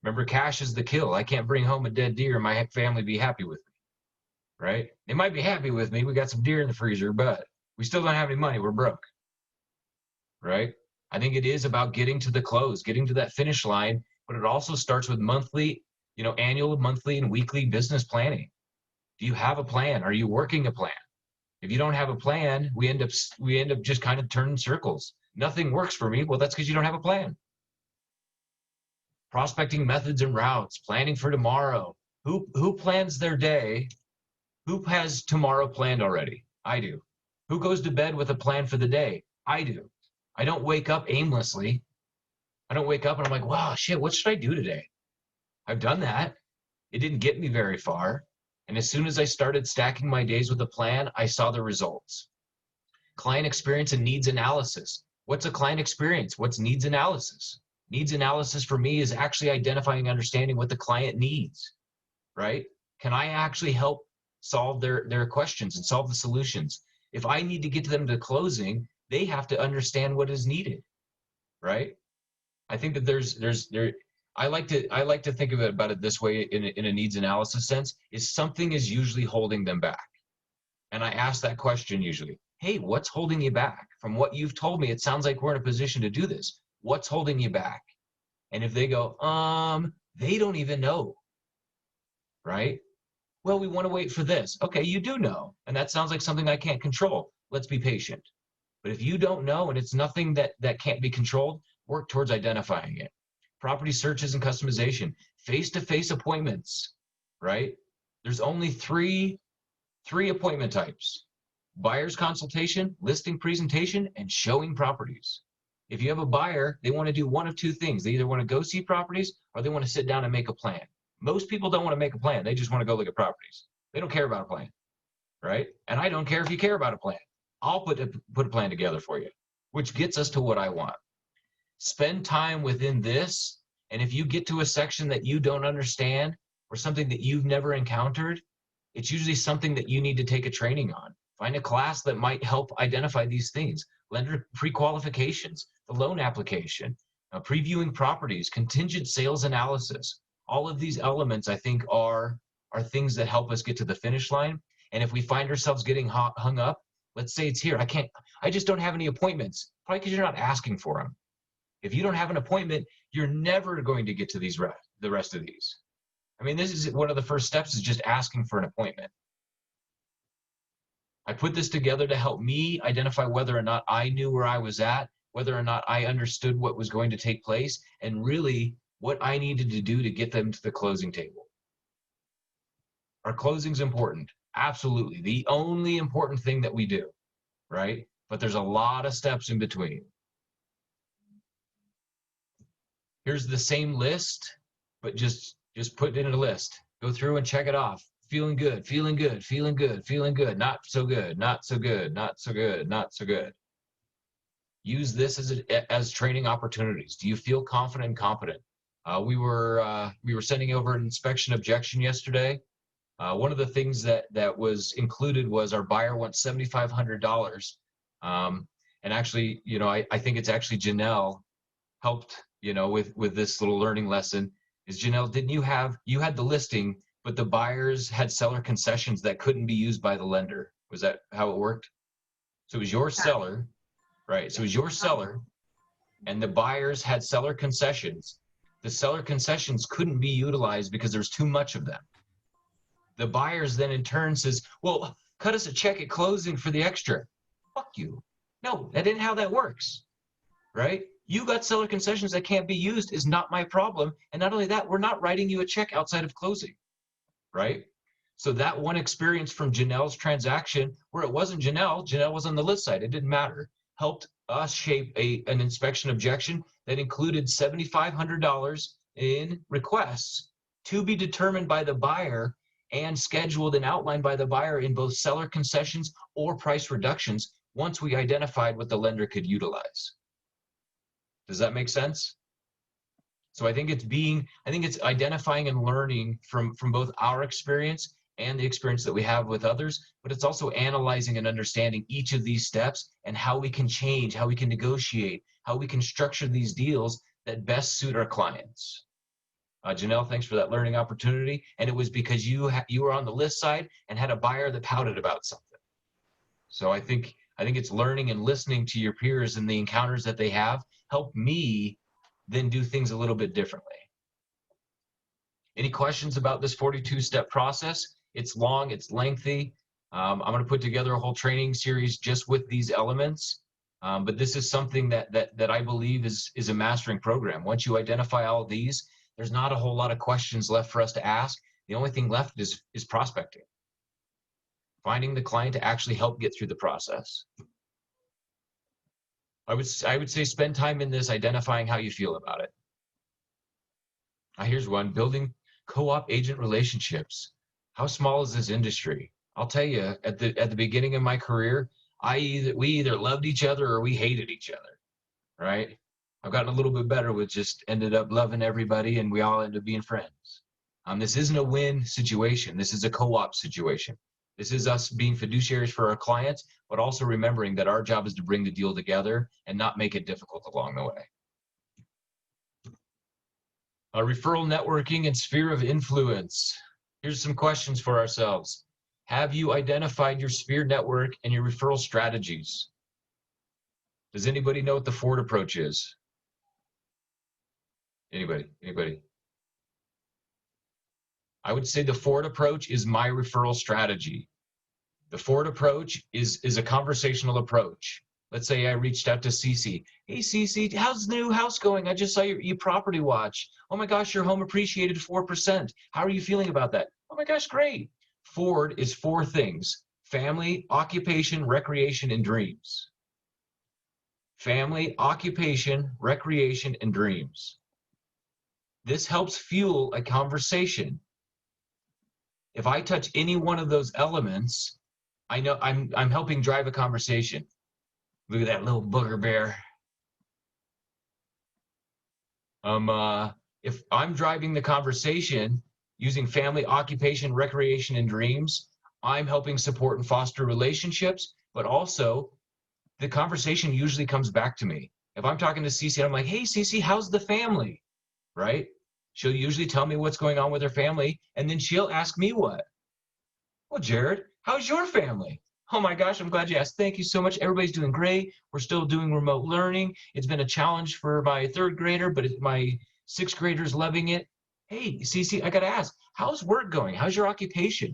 Remember, cash is the kill. I can't bring home a dead deer and my family be happy with me, right? They might be happy with me. We got some deer in the freezer, but we still don't have any money. We're broke, right? I think it is about getting to the close, getting to that finish line, but it also starts with monthly, annual, monthly, and weekly business planning. Do you have a plan? Are you working a plan? If you don't have a plan, we end up just kind of turning circles. Nothing works for me. Well, that's because you don't have a plan. Prospecting methods and routes, planning for tomorrow. Who plans their day? Who has tomorrow planned already? I do. Who goes to bed with a plan for the day? I do. I don't wake up aimlessly. I don't wake up and I'm like, wow, shit, what should I do today? I've done that. It didn't get me very far. And as soon as I started stacking my days with a plan, I saw the results. Client experience and needs analysis. What's a client experience? What's needs analysis? Needs analysis for me is actually identifying and understanding what the client needs, right? Can I actually help solve their questions and solve the solutions? If I need to get to them to closing, they have to understand what is needed, right? I think that I like to think about it this way in a needs analysis sense, is something is usually holding them back. And I ask that question usually, hey, what's holding you back? From what you've told me, it sounds like we're in a position to do this. What's holding you back? And if they go, they don't even know, right? Well, we want to wait for this. Okay, you do know. And that sounds like something I can't control. Let's be patient. But if you don't know and it's nothing that can't be controlled, work towards identifying it. Property searches and customization, face-to-face appointments, right? There's only three appointment types: buyer's consultation, listing presentation, and showing properties. If you have a buyer, they want to do one of two things. They either want to go see properties or they want to sit down and make a plan. Most people don't want to make a plan. They just want to go look at properties. They don't care about a plan, right? And I don't care if you care about a plan. I'll put a plan together for you, which gets us to what I want. Spend time within this, and if you get to a section that you don't understand or something that you've never encountered, it's usually something that you need to take a training on. Find a class that might help identify these things. Lender pre-qualifications, the loan application, previewing properties, contingent sales analysis. All of these elements, I think, are things that help us get to the finish line. And if we find ourselves getting hung up, let's say it's here. I just don't have any appointments. Probably because you're not asking for them. If you don't have an appointment, you're never going to get to the rest of these. I mean, this is one of the first steps, is just asking for an appointment. I put this together to help me identify whether or not I knew where I was at, whether or not I understood what was going to take place, and really what I needed to do to get them to the closing table. Our closing's important, absolutely. The only important thing that we do, right? But there's a lot of steps in between. Here's the same list, but just put it in a list. Go through and check it off. Feeling good, feeling good, feeling good, feeling good, not so good, not so good, not so good, not so good. Use this as training opportunities. Do you feel confident and competent? We were sending over an inspection objection yesterday. One of the things that was included was our buyer wants $7,500. And actually, you know, I think it's actually Janelle helped, you know, with this little learning lesson. Is Janelle, didn't you had the listing, but the buyers had seller concessions that couldn't be used by the lender? Was that how it worked? So it was your seller, right? So it was your seller, and the buyers had seller concessions. The seller concessions couldn't be utilized because there's too much of them. The buyers then in turn says, well, cut us a check at closing for the extra. Fuck you. No, that isn't how that works, right? You got seller concessions that can't be used is not my problem. And not only that, we're not writing you a check outside of closing, right? So that one experience from Janelle's transaction where it wasn't Janelle was on the list side, it didn't matter, helped us shape an inspection objection that included $7,500 in requests to be determined by the buyer and scheduled and outlined by the buyer in both seller concessions or price reductions once we identified what the lender could utilize. Does that make sense? So I think it's identifying and learning from both our experience and the experience that we have with others, but it's also analyzing and understanding each of these steps and how we can change, how we can negotiate, how we can structure these deals that best suit our clients. Janelle, thanks for that learning opportunity. And it was because you were on the list side and had a buyer that pouted about something. So I think it's learning and listening to your peers and the encounters that they have help me then do things a little bit differently. Any questions about this 42-step process? It's long, it's lengthy. I'm going to put together a whole training series just with these elements. But this is something that I believe is a mastering program. Once you identify all of these, there's not a whole lot of questions left for us to ask. The only thing left is prospecting. Finding the client to actually help get through the process. I would say spend time in this identifying how you feel about it. Here's one, building co-op agent relationships. How small is this industry? I'll tell you, at the beginning of my career, we either loved each other or we hated each other, right? I've gotten a little bit better with just ended up loving everybody and we all ended up being friends. This isn't a win situation. This is a co-op situation. This is us being fiduciaries for our clients, but also remembering that our job is to bring the deal together and not make it difficult along the way. Referral networking and sphere of influence. Here's some questions for ourselves. Have you identified your sphere network and your referral strategies? Does anybody know what the Ford approach is? Anybody? I would say the Ford approach is my referral strategy. The Ford approach is a conversational approach. Let's say I reached out to Cece. Hey, Cece, how's the new house going? I just saw your eProperty watch. Oh my gosh, your home appreciated 4%. How are you feeling about that? Oh my gosh, great. Ford is 4 things: family, occupation, recreation, and dreams. Family, occupation, recreation, and dreams. This helps fuel a conversation. If I touch any one of those elements, I know I'm helping drive a conversation. Look at that little booger bear. If I'm driving the conversation using family, occupation, recreation, and dreams, I'm helping support and foster relationships, but also the conversation usually comes back to me. If I'm talking to Cece, I'm like, hey, Cece, how's the family? Right? She'll usually tell me what's going on with her family, and then she'll ask me what? Well, Jared, how's your family? Oh my gosh, I'm glad you asked. Thank you so much. Everybody's doing great. We're still doing remote learning. It's been a challenge for my 3rd grader, but my 6th grader's loving it. Hey, Cece, I gotta ask, how's work going? How's your occupation?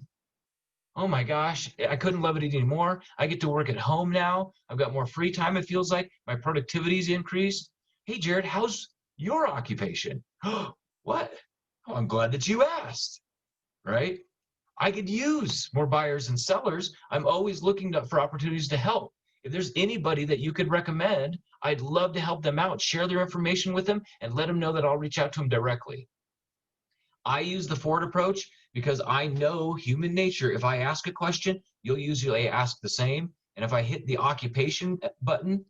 Oh my gosh, I couldn't love it anymore. I get to work at home now. I've got more free time, it feels like. My productivity's increased. Hey, Jared, how's your occupation? What? Oh, I'm glad that you asked, right? I could use more buyers and sellers. I'm always looking for opportunities to help. If there's anybody that you could recommend, I'd love to help them out. Share their information with them and let them know that I'll reach out to them directly. I use the Ford approach because I know human nature. If I ask a question, you'll usually ask the same. And if I hit the occupation button,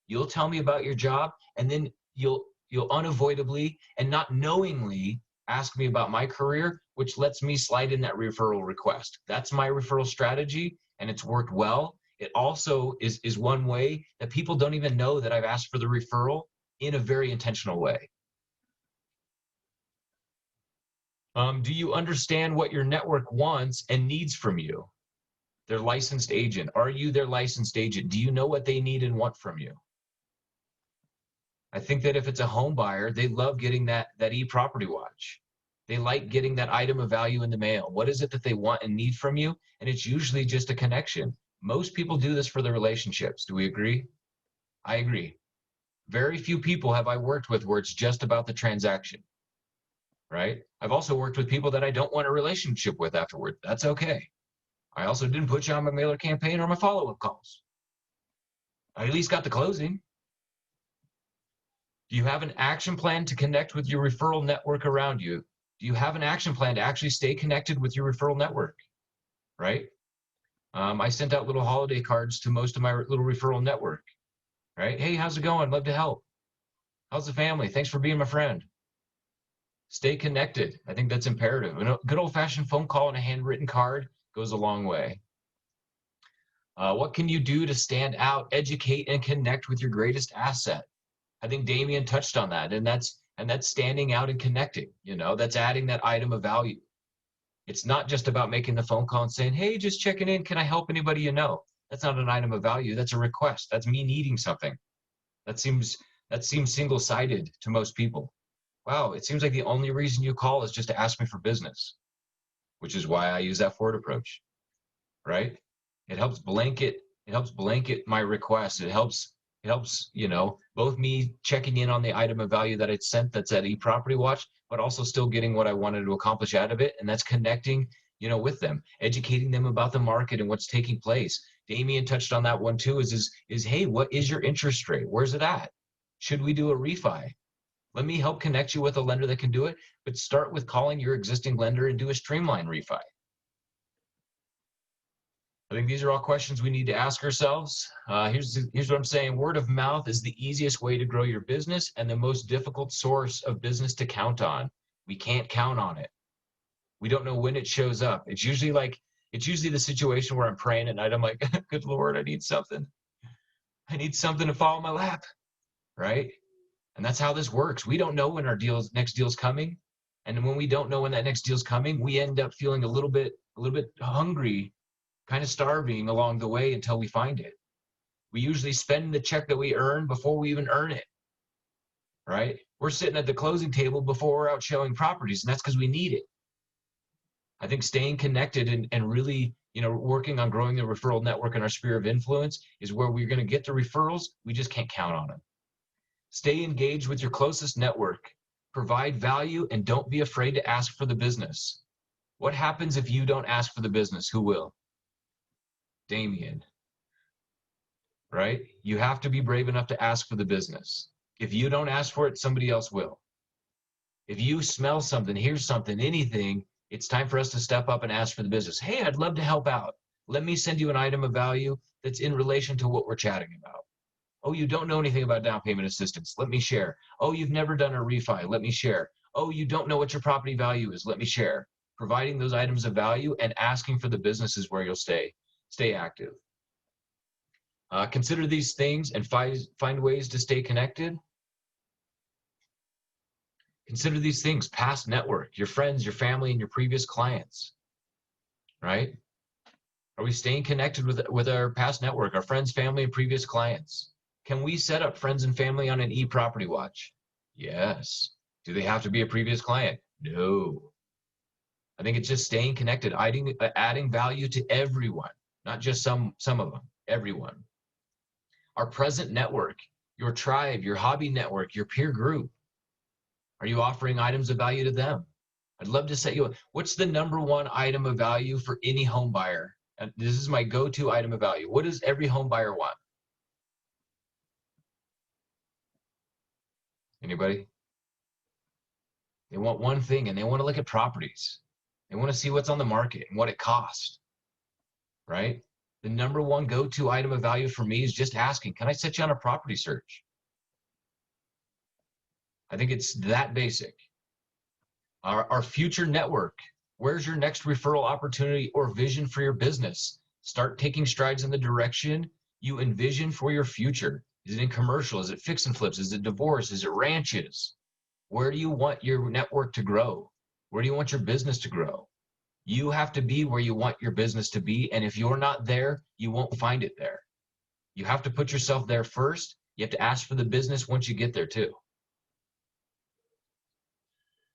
you'll tell me about your job, and then you'll unavoidably and not knowingly ask me about my career, which lets me slide in that referral request. That's my referral strategy, and it's worked well. It also is one way that people don't even know that I've asked for the referral in a very intentional way. Do you understand what your network wants and needs from you? Their licensed agent. Are you their licensed agent? Do you know what they need and want from you? I think that if it's a home buyer, they love getting that e-property watch. They like getting that item of value in the mail. What is it that they want and need from you? And it's usually just a connection. Most people do this for their relationships. Do we agree? I agree. Very few people have I worked with where it's just about the transaction, right? I've also worked with people that I don't want a relationship with afterward. That's okay. I also didn't put you on my mailer campaign or my follow-up calls. I at least got the closing. Do you have an action plan to connect with your referral network around you? Do you have an action plan to actually stay connected with your referral network, right? I sent out little holiday cards to most of my little referral network, right? Hey, how's it going? Love to help. How's the family? Thanks for being my friend. Stay connected. I think that's imperative. A good old-fashioned phone call and a handwritten card goes a long way. What can you do to stand out, educate, and connect with your greatest asset? I think Damien touched on that, and that's standing out and connecting. You know, that's adding that item of value. It's not just about making the phone call and saying, hey, just checking in. Can I help anybody you know? That's not an item of value. That's a request. That's me needing something. That seems single-sided to most people. Wow, it seems like the only reason you call is just to ask me for business, which is why I use that Ford approach, right? It helps blanket my request. It helps, you know, both me checking in on the item of value that I sent that's at eProperty Watch, but also still getting what I wanted to accomplish out of it. And that's connecting, you know, with them, educating them about the market and what's taking place. Damien touched on that one too, is hey, what is your interest rate? Where's it at? Should we do a refi? Let me help connect you with a lender that can do it, but start with calling your existing lender and do a streamline refi. I think these are all questions we need to ask ourselves. Here's what I'm saying. Word of mouth is the easiest way to grow your business and the most difficult source of business to count on. We can't count on it. We don't know when it shows up. It's usually the situation where I'm praying at night. I'm like, good Lord, I need something. I need something to fall in my lap, right? And that's how this works. We don't know when our next deal's coming. And when we don't know when that next deal's coming, we end up feeling a little bit hungry, kind of starving along the way until we find it. We usually spend the check that we earn before we even earn it, right? We're sitting at the closing table before we're out showing properties, and that's because we need it. I think staying connected and really, you know, working on growing the referral network and our sphere of influence is where we're going to get the referrals. We just can't count on them. Stay engaged with your closest network. Provide value and don't be afraid to ask for the business. What happens if you don't ask for the business? Who will? Damien, right? You have to be brave enough to ask for the business. If you don't ask for it, somebody else will. If you smell something, hear something, anything, it's time for us to step up and ask for the business. Hey, I'd love to help out. Let me send you an item of value that's in relation to what we're chatting about. Oh, you don't know anything about down payment assistance. Let me share. Oh, you've never done a refi. Let me share. Oh, you don't know what your property value is. Let me share. Providing those items of value and asking for the business is where you'll stay. Stay active. Consider these things and find ways to stay connected. Consider these things: past network, your friends, your family, and your previous clients, right? Are we staying connected with our past network, our friends, family, and previous clients? Can we set up friends and family on an eProperty Watch? Yes. Do they have to be a previous client? No. I think it's just staying connected, adding value to everyone, not just some of them, everyone. Our present network, your tribe, your hobby network, your peer group. Are you offering items of value to them? I'd love to set you up. What's the number one item of value for any home buyer? And this is my go-to item of value. What does every home buyer want? Anybody? They want one thing, and they want to look at properties. They want to see what's on the market and what it costs, right? The number one go-to item of value for me is just asking, can I set you on a property search? I think it's that basic. Our future network. Where's your next referral opportunity or vision for your business? Start taking strides in the direction you envision for your future. Is it in commercial? Is it fix and flips? Is it divorce? Is it ranches? Where do you want your network to grow? Where do you want your business to grow? You have to be where you want your business to be. And if you're not there, you won't find it there. You have to put yourself there first. You have to ask for the business once you get there too.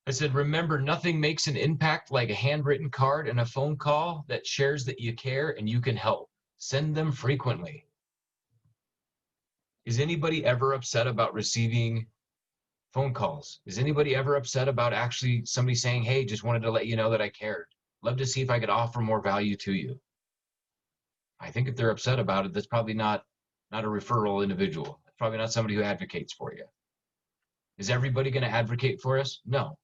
I said, remember, nothing makes an impact like a handwritten card and a phone call that shares that you care and you can help. Send them frequently. Is anybody ever upset about receiving phone calls? Is anybody ever upset about actually somebody saying, hey, just wanted to let you know that I cared. Love to see if I could offer more value to you. I think if they're upset about it, that's probably not a referral individual. It's probably not somebody who advocates for you. Is everybody going to advocate for us? No.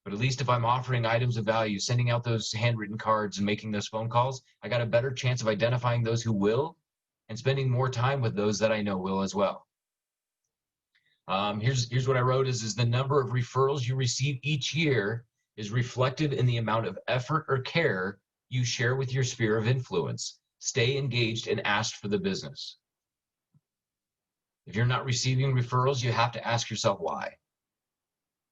But at least if I'm offering items of value, sending out those handwritten cards and making those phone calls, I got a better chance of identifying those who will and spending more time with those that I know will as well. Here's what I wrote is the number of referrals you receive each year is reflected in the amount of effort or care you share with your sphere of influence. Stay engaged and ask for the business. If you're not receiving referrals, you have to ask yourself why.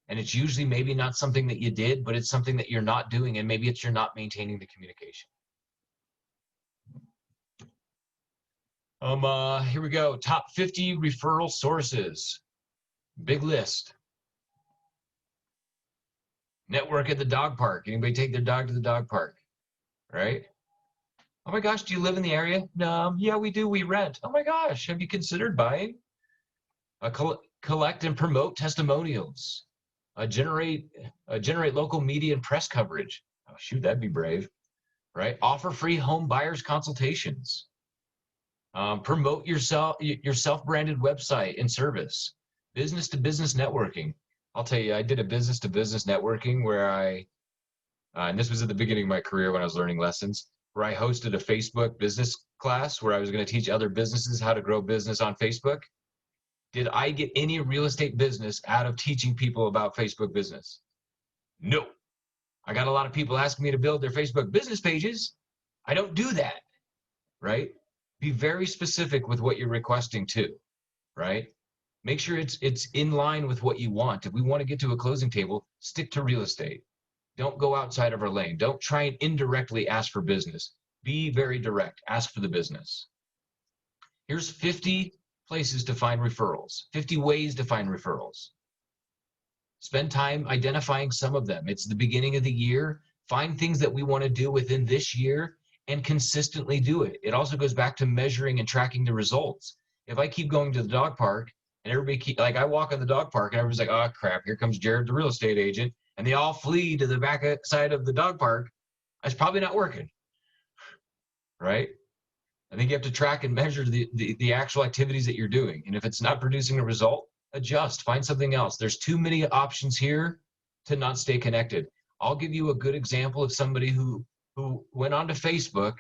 And it's usually maybe not something that you did, but it's something that you're not doing, and maybe it's you're not maintaining the communication. Here we go. Top 50 referral sources. Big list. Network at the dog park. Anybody take their dog to the dog park? Right? Oh my gosh, do you live in the area? No, yeah, we do. We rent. Oh my gosh, have you considered buying? Collect and promote testimonials. Generate local media and press coverage. Oh shoot, that'd be brave, right? Offer free home buyers consultations. Promote your self-branded website and service. Business to business networking. I'll tell you, I did a business to business networking where and this was at the beginning of my career when I was learning lessons, where I hosted a Facebook business class where I was going to teach other businesses how to grow business on Facebook. Did I get any real estate business out of teaching people about Facebook business? No. I got a lot of people asking me to build their Facebook business pages. I don't do that, right? Be very specific with what you're requesting too, right? Make sure it's in line with what you want. If we want to get to a closing table, stick to real estate. Don't go outside of our lane. Don't try and indirectly ask for business. Be very direct. Ask for the business. Here's 50 places to find referrals, 50 ways to find referrals. Spend time identifying some of them. It's the beginning of the year. Find things that we want to do within this year and consistently do it. It also goes back to measuring and tracking the results. If I keep going to the dog park and everybody I walk on the dog park and everybody's like, oh crap, here comes Jared, the real estate agent, and they all flee to the back side of the dog park, it's probably not working, right? I think you have to track and measure the actual activities that you're doing. And if it's not producing a result, adjust, find something else. There's too many options here to not stay connected. I'll give you a good example of somebody who went onto Facebook,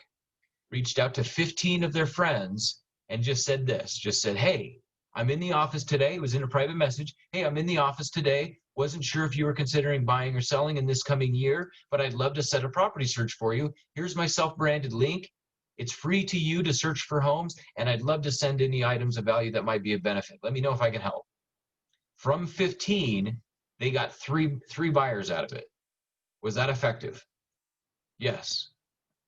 reached out to 15 of their friends and just said this, hey, I'm in the office today. It was in a private message. Hey, I'm in the office today. Wasn't sure if you were considering buying or selling in this coming year, but I'd love to set a property search for you. Here's my self-branded link. It's free to you to search for homes, and I'd love to send any items of value that might be of benefit. Let me know if I can help. From 15, they got three buyers out of it. Was that effective? Yes.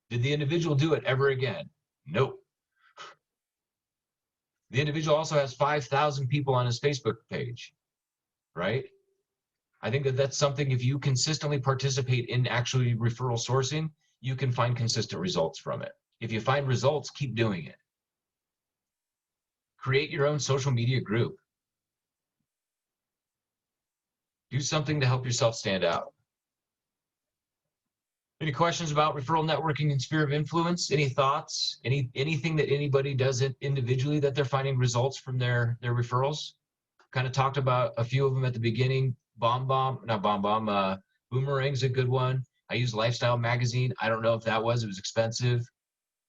Did the individual do it ever again? Nope. The individual also has 5,000 people on his Facebook page, right? I think that that's something, if you consistently participate in actually referral sourcing, you can find consistent results from it. If you find results, keep doing it. Create your own social media group. Do something to help yourself stand out. Any questions about referral networking and sphere of influence? Any thoughts? Anything that anybody does it individually that they're finding results from their referrals? Kind of talked about a few of them at the beginning. Boomerang's a good one. I use Lifestyle Magazine. I don't know if that was, it was expensive.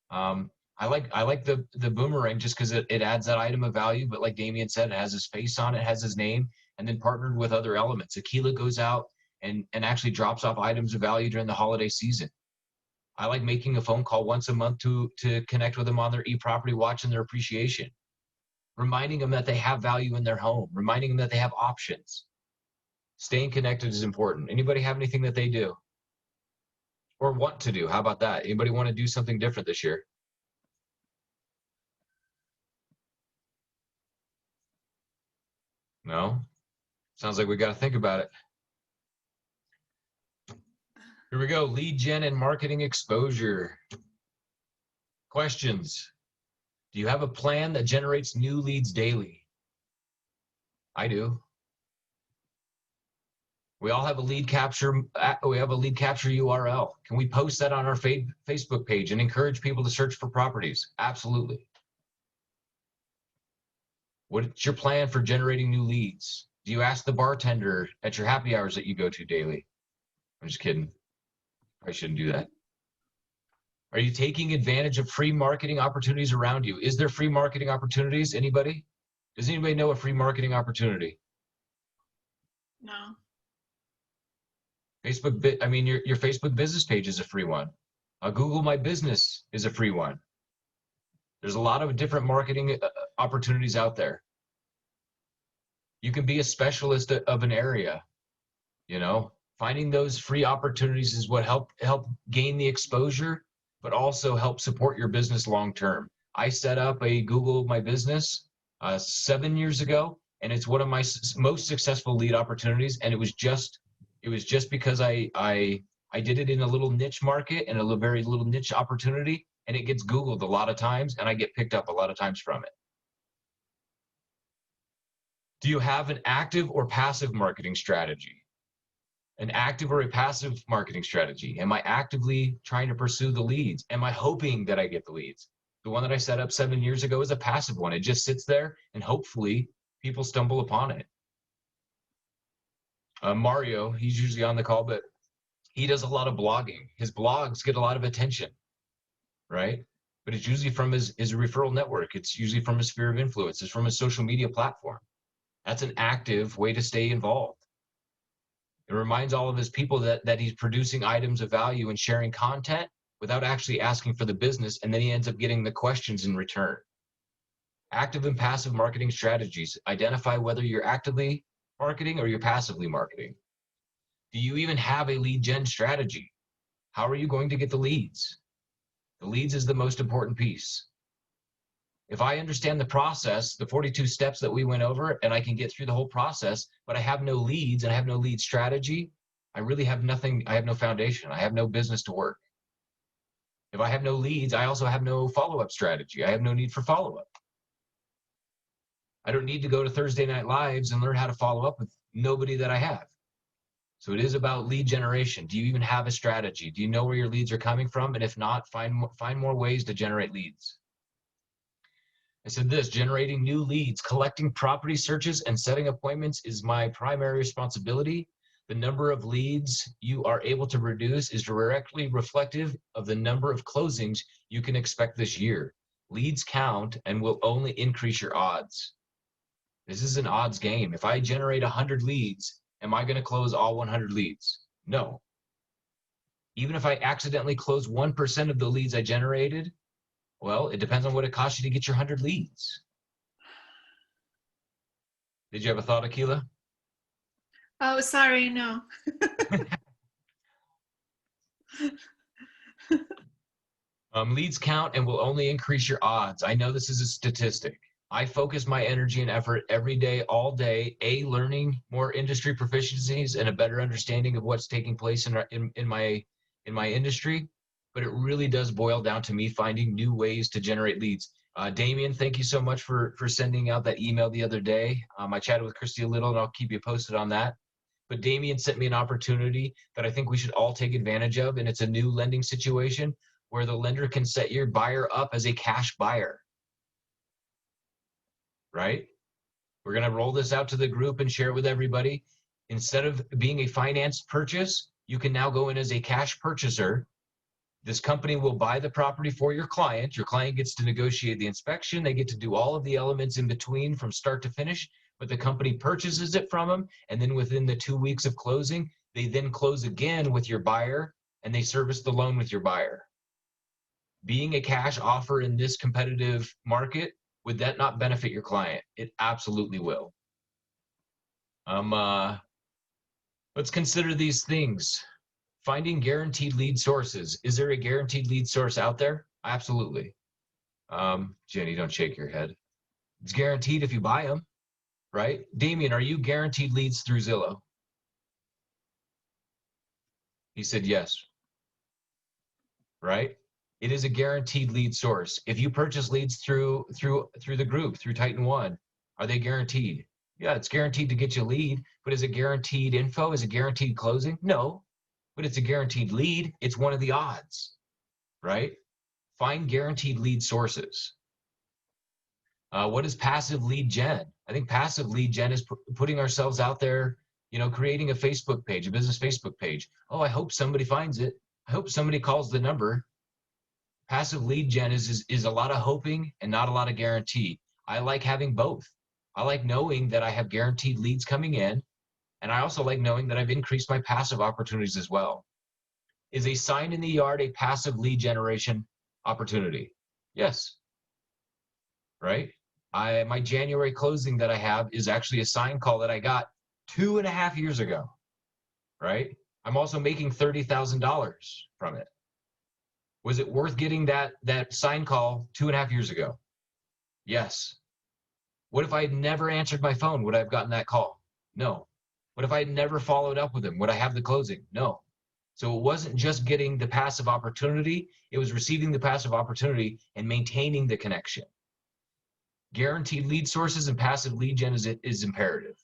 I like the Boomerang just because it adds that item of value, but like Damien said, it has his face on it, has his name, and then partnered with other elements. Aquila goes out and actually drops off items of value during the holiday season. I like making a phone call once a month to connect with them on their eProperty Watch and their appreciation, reminding them that they have value in their home, reminding them that they have options. Staying connected is important. Anybody have anything that they do or want to do? How about that? Anybody want to do something different this year? No? Sounds like we got to think about it. Here we go. Lead gen and marketing exposure. Questions. Do you have a plan that generates new leads daily? I do. We all have a lead capture. We have a lead capture URL. Can we post that on our Facebook page and encourage people to search for properties? Absolutely. What's your plan for generating new leads? Do you ask the bartender at your happy hours that you go to daily? I'm just kidding. I shouldn't do that. Are you taking advantage of free marketing opportunities around you? Is there free marketing opportunities? Anybody? Does anybody know a free marketing opportunity? No. Facebook, I mean, your Facebook business page is a free one. Google My Business is a free one. There's a lot of different marketing opportunities out there. You can be a specialist of an area, you know. Finding those free opportunities is what help gain the exposure, but also help support your business long term. I set up a Google My Business 7 years ago, and it's one of my most successful lead opportunities. And it was just because I did it in a little niche market and a very little niche opportunity, and it gets Googled a lot of times, and I get picked up a lot of times from it. Do you have an active or passive marketing strategy? An active or a passive marketing strategy? Am I actively trying to pursue the leads? Am I hoping that I get the leads? The one that I set up 7 years ago is a passive one. It just sits there and hopefully people stumble upon it. Mario, he's usually on the call, but he does a lot of blogging. His blogs get a lot of attention, right? But it's usually from his referral network. It's usually from his sphere of influence. It's from his social media platform. That's an active way to stay involved. It reminds all of his people that he's producing items of value and sharing content without actually asking for the business, and then he ends up getting the questions in return. Active and passive marketing strategies. Identify whether you're actively marketing or you're passively marketing. Do you even have a lead gen strategy? How are you going to get the leads? The leads is the most important piece. If I understand the process, the 42 steps that we went over, and I can get through the whole process, but I have no leads and I have no lead strategy, I really have nothing. I have no foundation. I have no business to work. If I have no leads, I also have no follow-up strategy. I have no need for follow-up. I don't need to go to Thursday Night Lives and learn how to follow up with nobody that I have. So it is about lead generation. Do you even have a strategy? Do you know where your leads are coming from? And if not, find more ways to generate leads. I said this: generating new leads, collecting property searches, and setting appointments is my primary responsibility. The number of leads you are able to reduce is directly reflective of the number of closings you can expect this year. Leads count and will only increase your odds. This is an odds game. If I generate 100 leads, am I going to close all 100 leads? No. Even if I accidentally close 1% of the leads I generated, well, it depends on what it costs you to get your 100 leads. Did you have a thought, Aquila? Oh, sorry, no. Leads count and will only increase your odds. I know this is a statistic. I focus my energy and effort every day, all day, learning more industry proficiencies and a better understanding of what's taking place in my industry. But it really does boil down to me finding new ways to generate leads. Damien, thank you so much for sending out that email the other day. I chatted with Christy a little, and I'll keep you posted on that. But Damien sent me an opportunity that I think we should all take advantage of, and it's a new lending situation where the lender can set your buyer up as a cash buyer. Right? We're going to roll this out to the group and share it with everybody. Instead of being a financed purchase, you can now go in as a cash purchaser. This company will buy the property for your client. Your client gets to negotiate the inspection. They get to do all of the elements in between from start to finish, but the company purchases it from them. And then within the 2 weeks of closing, they then close again with your buyer and they service the loan with your buyer. Being a cash offer in this competitive market, would that not benefit your client? It absolutely will. Let's consider these things. Finding guaranteed lead sources. Is there a guaranteed lead source out there? Absolutely. Jenny, don't shake your head. It's guaranteed if you buy them, right? Damien, are you guaranteed leads through Zillow? He said yes. Right? It is a guaranteed lead source. If you purchase leads through the group, through Titan One, are they guaranteed? Yeah, it's guaranteed to get you a lead, but is it guaranteed info? Is it guaranteed closing? No, but it's a guaranteed lead. It's one of the odds, right? Find guaranteed lead sources. What is passive lead gen? I think passive lead gen is putting ourselves out there, creating a Facebook page, a business Facebook page. Oh, I hope somebody finds it. I hope somebody calls the number. Passive lead gen is a lot of hoping and not a lot of guarantee. I like having both. I like knowing that I have guaranteed leads coming in, and I also like knowing that I've increased my passive opportunities as well. Is a sign in the yard a passive lead generation opportunity? Yes. Right? My January closing that I have is actually a sign call that I got 2.5 years ago. Right? I'm also making $30,000 from it. Was it worth getting that sign call 2.5 years ago? Yes. What if I had never answered my phone? Would I have gotten that call? No. What if I had never followed up with him? Would I have the closing? No. So it wasn't just getting the passive opportunity. It was receiving the passive opportunity and maintaining the connection. Guaranteed lead sources and passive lead gen is imperative.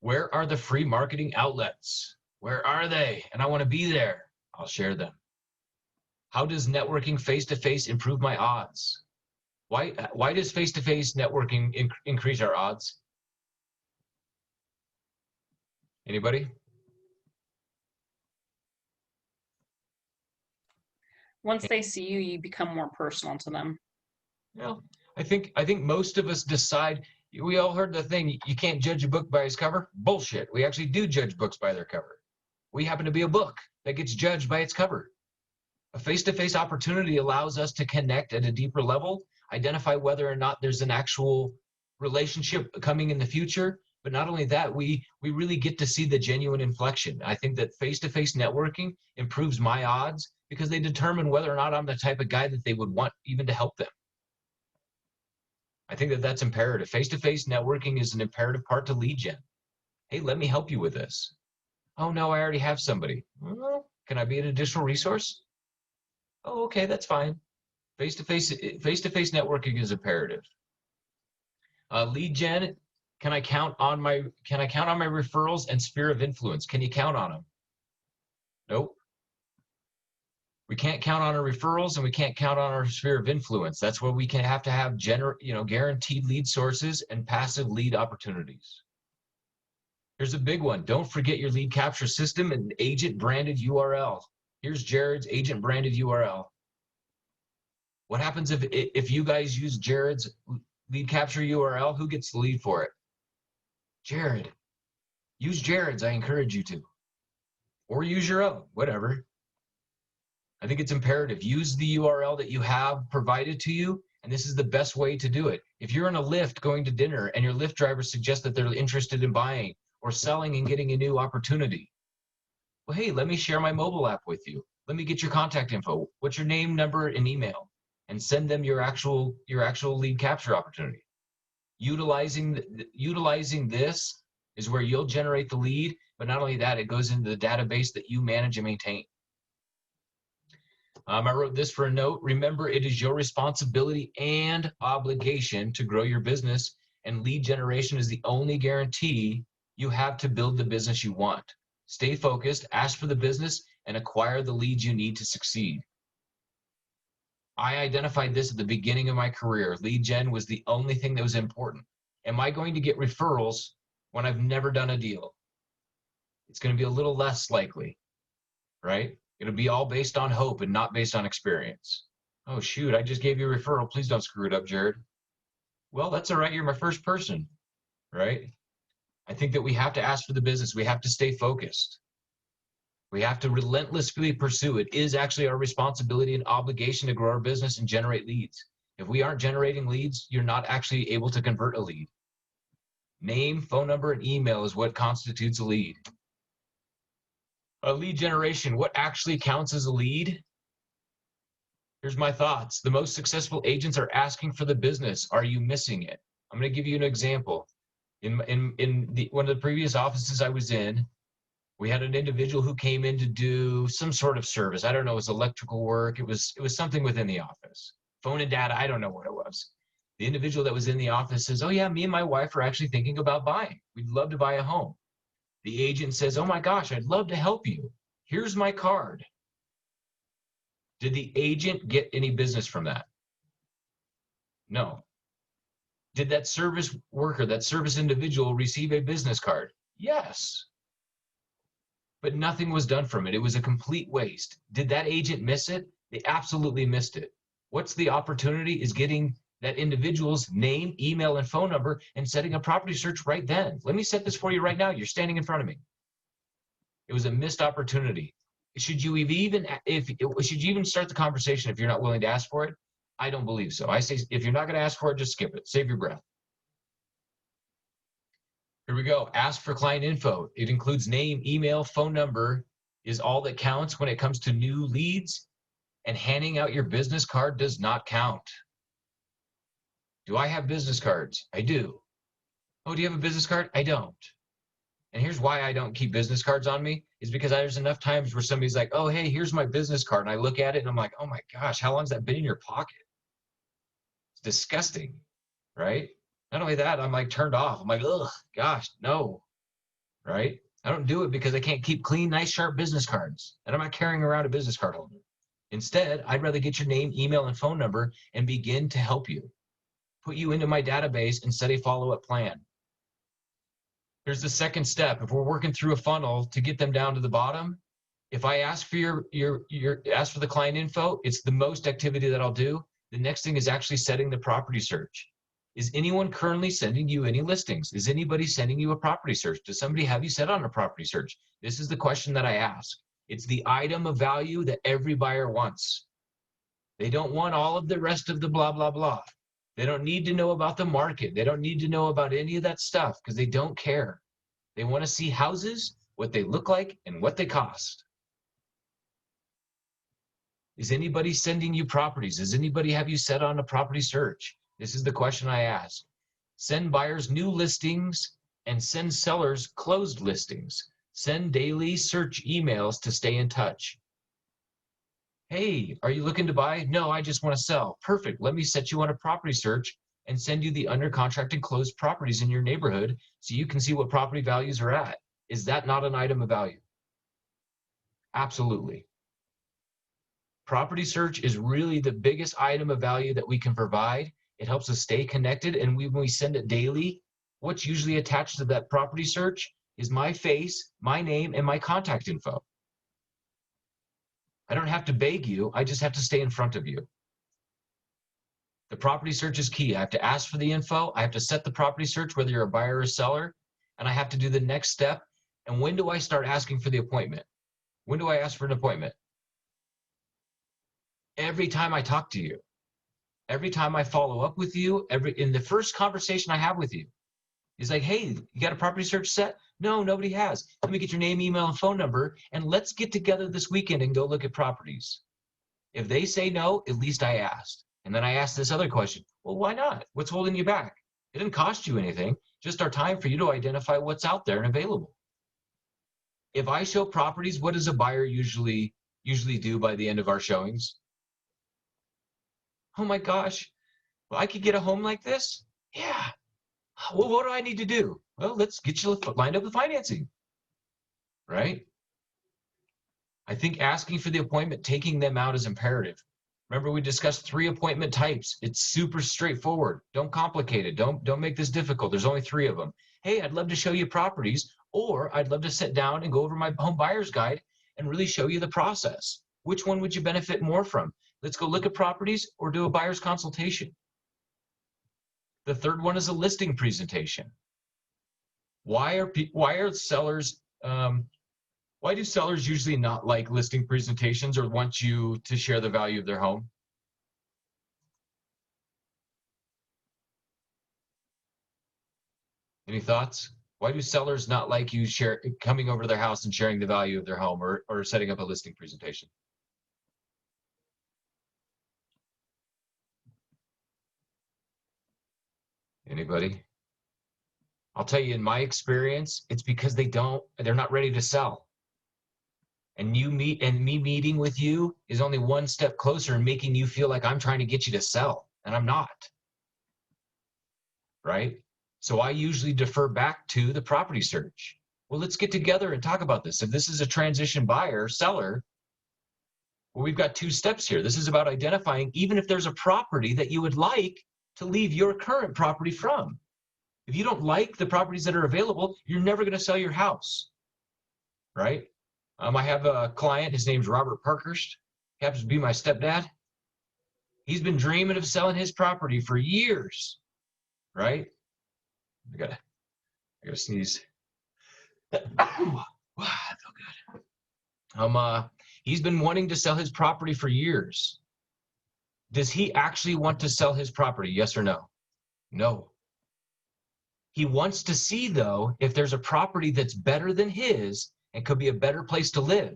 Where are the free marketing outlets? Where are they? And I want to be there. I'll share them. How does networking face-to-face improve my odds? Why does face-to-face networking increase our odds? Anybody? Once they see you, you become more personal to them. Yeah, I think most of us decide. We all heard the thing, you can't judge a book by its cover. Bullshit. We actually do judge books by their cover. We happen to be a book that gets judged by its cover. A face-to-face opportunity allows us to connect at a deeper level, identify whether or not there's an actual relationship coming in the future. But not only that, we really get to see the genuine inflection. I think that face-to-face networking improves my odds because they determine whether or not I'm the type of guy that they would want even to help them. I think that that's imperative. Face-to-face networking is an imperative part to lead gen. Hey, let me help you with this. Oh, no, I already have somebody. Well, can I be an additional resource? Oh, okay, that's fine. Face-to-face networking is imperative. Lead gen, can I count on my referrals and sphere of influence? Can you count on them? Nope. We can't count on our referrals and we can't count on our sphere of influence. That's where we have to have guaranteed lead sources and passive lead opportunities. Here's a big one. Don't forget your lead capture system and agent branded URL. Here's Jared's agent branded URL. What happens if you guys use Jared's lead capture URL? Who gets the lead for it? Jared. Use Jared's, I encourage you to. Or use your own, whatever. I think it's imperative. Use the URL that you have provided to you, and this is the best way to do it. If you're in a Lyft going to dinner and your Lyft driver suggests that they're interested in buying or selling and getting a new opportunity, well, hey, let me share my mobile app with you. Let me get your contact info. What's your name, number, and email? and send them your actual lead capture opportunity. Utilizing this is where you'll generate the lead, but not only that, it goes into the database that you manage and maintain. I wrote this for a note. Remember, it is your responsibility and obligation to grow your business, and lead generation is the only guarantee you have to build the business you want. Stay focused, ask for the business, and acquire the leads you need to succeed. I identified this at the beginning of my career. Lead gen was the only thing that was important. Am I going to get referrals when I've never done a deal? It's going to be a little less likely, right? It'll be all based on hope and not based on experience. Oh, shoot, I just gave you a referral. Please don't screw it up, Jared. Well, that's all right. You're my first person, right? I think that we have to ask for the business. We have to stay focused. We have to relentlessly pursue. It is actually our responsibility and obligation to grow our business and generate leads. If we aren't generating leads, you're not actually able to convert a lead. Name, phone number, and email is what constitutes a lead. A lead generation, what actually counts as a lead? Here's my thoughts. The most successful agents are asking for the business. Are you missing it? I'm going to give you an example. In one of the previous offices I was in, we had an individual who came in to do some sort of service. I don't know, it was electrical work. It was something within the office. Phone and data, I don't know what it was. The individual that was in the office says, oh yeah, me and my wife are actually thinking about buying. We'd love to buy a home. The agent says, oh my gosh, I'd love to help you. Here's my card. Did the agent get any business from that? No. Did that service worker, that service individual receive a business card? Yes. But nothing was done from it. It was a complete waste. Did that agent miss it? They absolutely missed it. What's the opportunity is getting that individual's name, email, and phone number and setting a property search right then. Let me set this for you right now. You're standing in front of me. It was a missed opportunity. Should you even start the conversation if you're not willing to ask for it? I don't believe so. I say if you're not going to ask for it, just skip it. Save your breath. Here we go. Ask for client info. It includes name, email, phone number is all that counts when it comes to new leads, and handing out your business card does not count. Do I have business cards? I do. Oh, do you have a business card? I don't. And here's why I don't keep business cards on me is because there's enough times where somebody's like, oh, hey, here's my business card. And I look at it and I'm like, oh my gosh, how long's that been in your pocket? It's disgusting, right? Not only that, I'm like turned off. I'm like, ugh, gosh, no, right? I don't do it because I can't keep clean, nice, sharp business cards. And I'm not carrying around a business card holder. Instead, I'd rather get your name, email, and phone number and begin to help you. Put you into my database and set a follow-up plan. Here's the second step. If we're working through a funnel to get them down to the bottom, if I ask for ask for the client info, it's the most activity that I'll do. The next thing is actually setting the property search. Is anyone currently sending you any listings? Is anybody sending you a property search? Does somebody have you set on a property search? This is the question that I ask. It's the item of value that every buyer wants. They don't want all of the rest of the blah, blah, blah. They don't need to know about the market. They don't need to know about any of that stuff because they don't care. They want to see houses, what they look like, and what they cost. Is anybody sending you properties? Does anybody have you set on a property search? This is the question I ask. Send buyers new listings and send sellers closed listings. Send daily search emails to stay in touch. Hey, are you looking to buy? No, I just want to sell. Perfect. Let me set you on a property search and send you the under contract and closed properties in your neighborhood so you can see what property values are at. Is that not an item of value? Absolutely. Property search is really the biggest item of value that we can provide. It helps us stay connected, and when we send it daily, what's usually attached to that property search is my face, my name, and my contact info. I don't have to beg you, I just have to stay in front of you. The property search is key. I have to ask for the info, I have to set the property search, whether you're a buyer or a seller, and I have to do the next step. And when do I start asking for the appointment? When do I ask for an appointment? Every time I talk to you. Every time I follow up with you, in the first conversation I have with you, is like, hey, you got a property search set? No, nobody has. Let me get your name, email, and phone number, and let's get together this weekend and go look at properties. If they say no, at least I asked. And then I asked this other question, well, why not? What's holding you back? It didn't cost you anything, just our time for you to identify what's out there and available. If I show properties, what does a buyer usually do by the end of our showings? Oh my gosh, well, I could get a home like this? Yeah. Well, what do I need to do? Well, let's get you lined up with financing, right? I think asking for the appointment, taking them out is imperative. Remember, we discussed 3 appointment types. It's super straightforward. Don't complicate it. Don't make this difficult. There's only 3 of them. Hey, I'd love to show you properties, or I'd love to sit down and go over my home buyer's guide and really show you the process. Which one would you benefit more from? Let's go look at properties or do a buyer's consultation. The third one is a listing presentation. Why do sellers usually not like listing presentations or want you to share the value of their home? Any thoughts? Why do sellers not like you coming over to their house and sharing the value of their home or setting up a listing presentation? Anybody? I'll tell you, in my experience, it's because they're not ready to sell. And me meeting with you is only one step closer in making you feel like I'm trying to get you to sell, and I'm not. Right? So I usually defer back to the property search. Well, let's get together and talk about this. If this is a transition buyer, seller, well, we've got 2 steps here. This is about identifying even if there's a property that you would like to leave your current property from. If you don't like the properties that are available, you're never going to sell your house, right? I have a client, his name's Robert Parkhurst, happens to be my stepdad. He's been dreaming of selling his property for years, right? I gotta sneeze. I feel good. He's been wanting to sell his property for years. Does he actually want to sell his property? Yes or no? No. He wants to see, though, if there's a property that's better than his and could be a better place to live.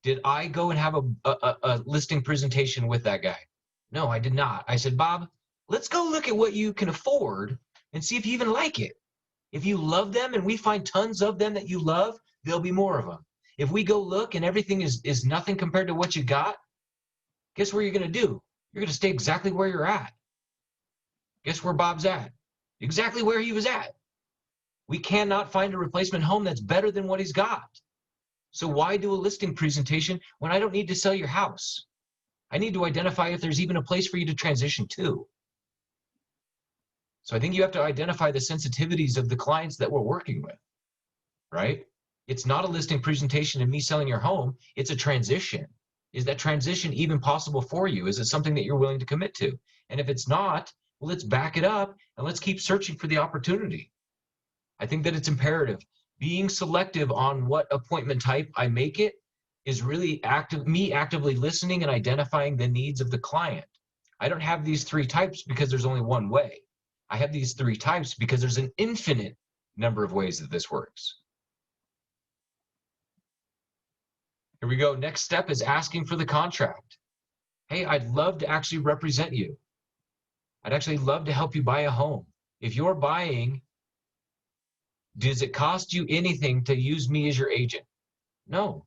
Did I go and have a listing presentation with that guy? No, I did not. I said, Bob, let's go look at what you can afford and see if you even like it. If you love them and we find tons of them that you love, there'll be more of them. If we go look and everything is nothing compared to what you got, guess what you're going to do? You're going to stay exactly where you're at. Guess where Bob's at? Exactly where he was at. We cannot find a replacement home that's better than what he's got. So why do a listing presentation when I don't need to sell your house? I need to identify if there's even a place for you to transition to. So I think you have to identify the sensitivities of the clients that we're working with, right? It's not a listing presentation and me selling your home. It's a transition. Is that transition even possible for you? Is it something that you're willing to commit to? And if it's not, well, let's back it up and let's keep searching for the opportunity. I think that it's imperative. Being selective on what appointment type I make it is really me actively listening and identifying the needs of the client. I don't have these 3 types because there's only one way. I have these 3 types because there's an infinite number of ways that this works. Here we go. Next step is asking for the contract. Hey, I'd love to actually represent you. I'd actually love to help you buy a home. If you're buying, does it cost you anything to use me as your agent? No.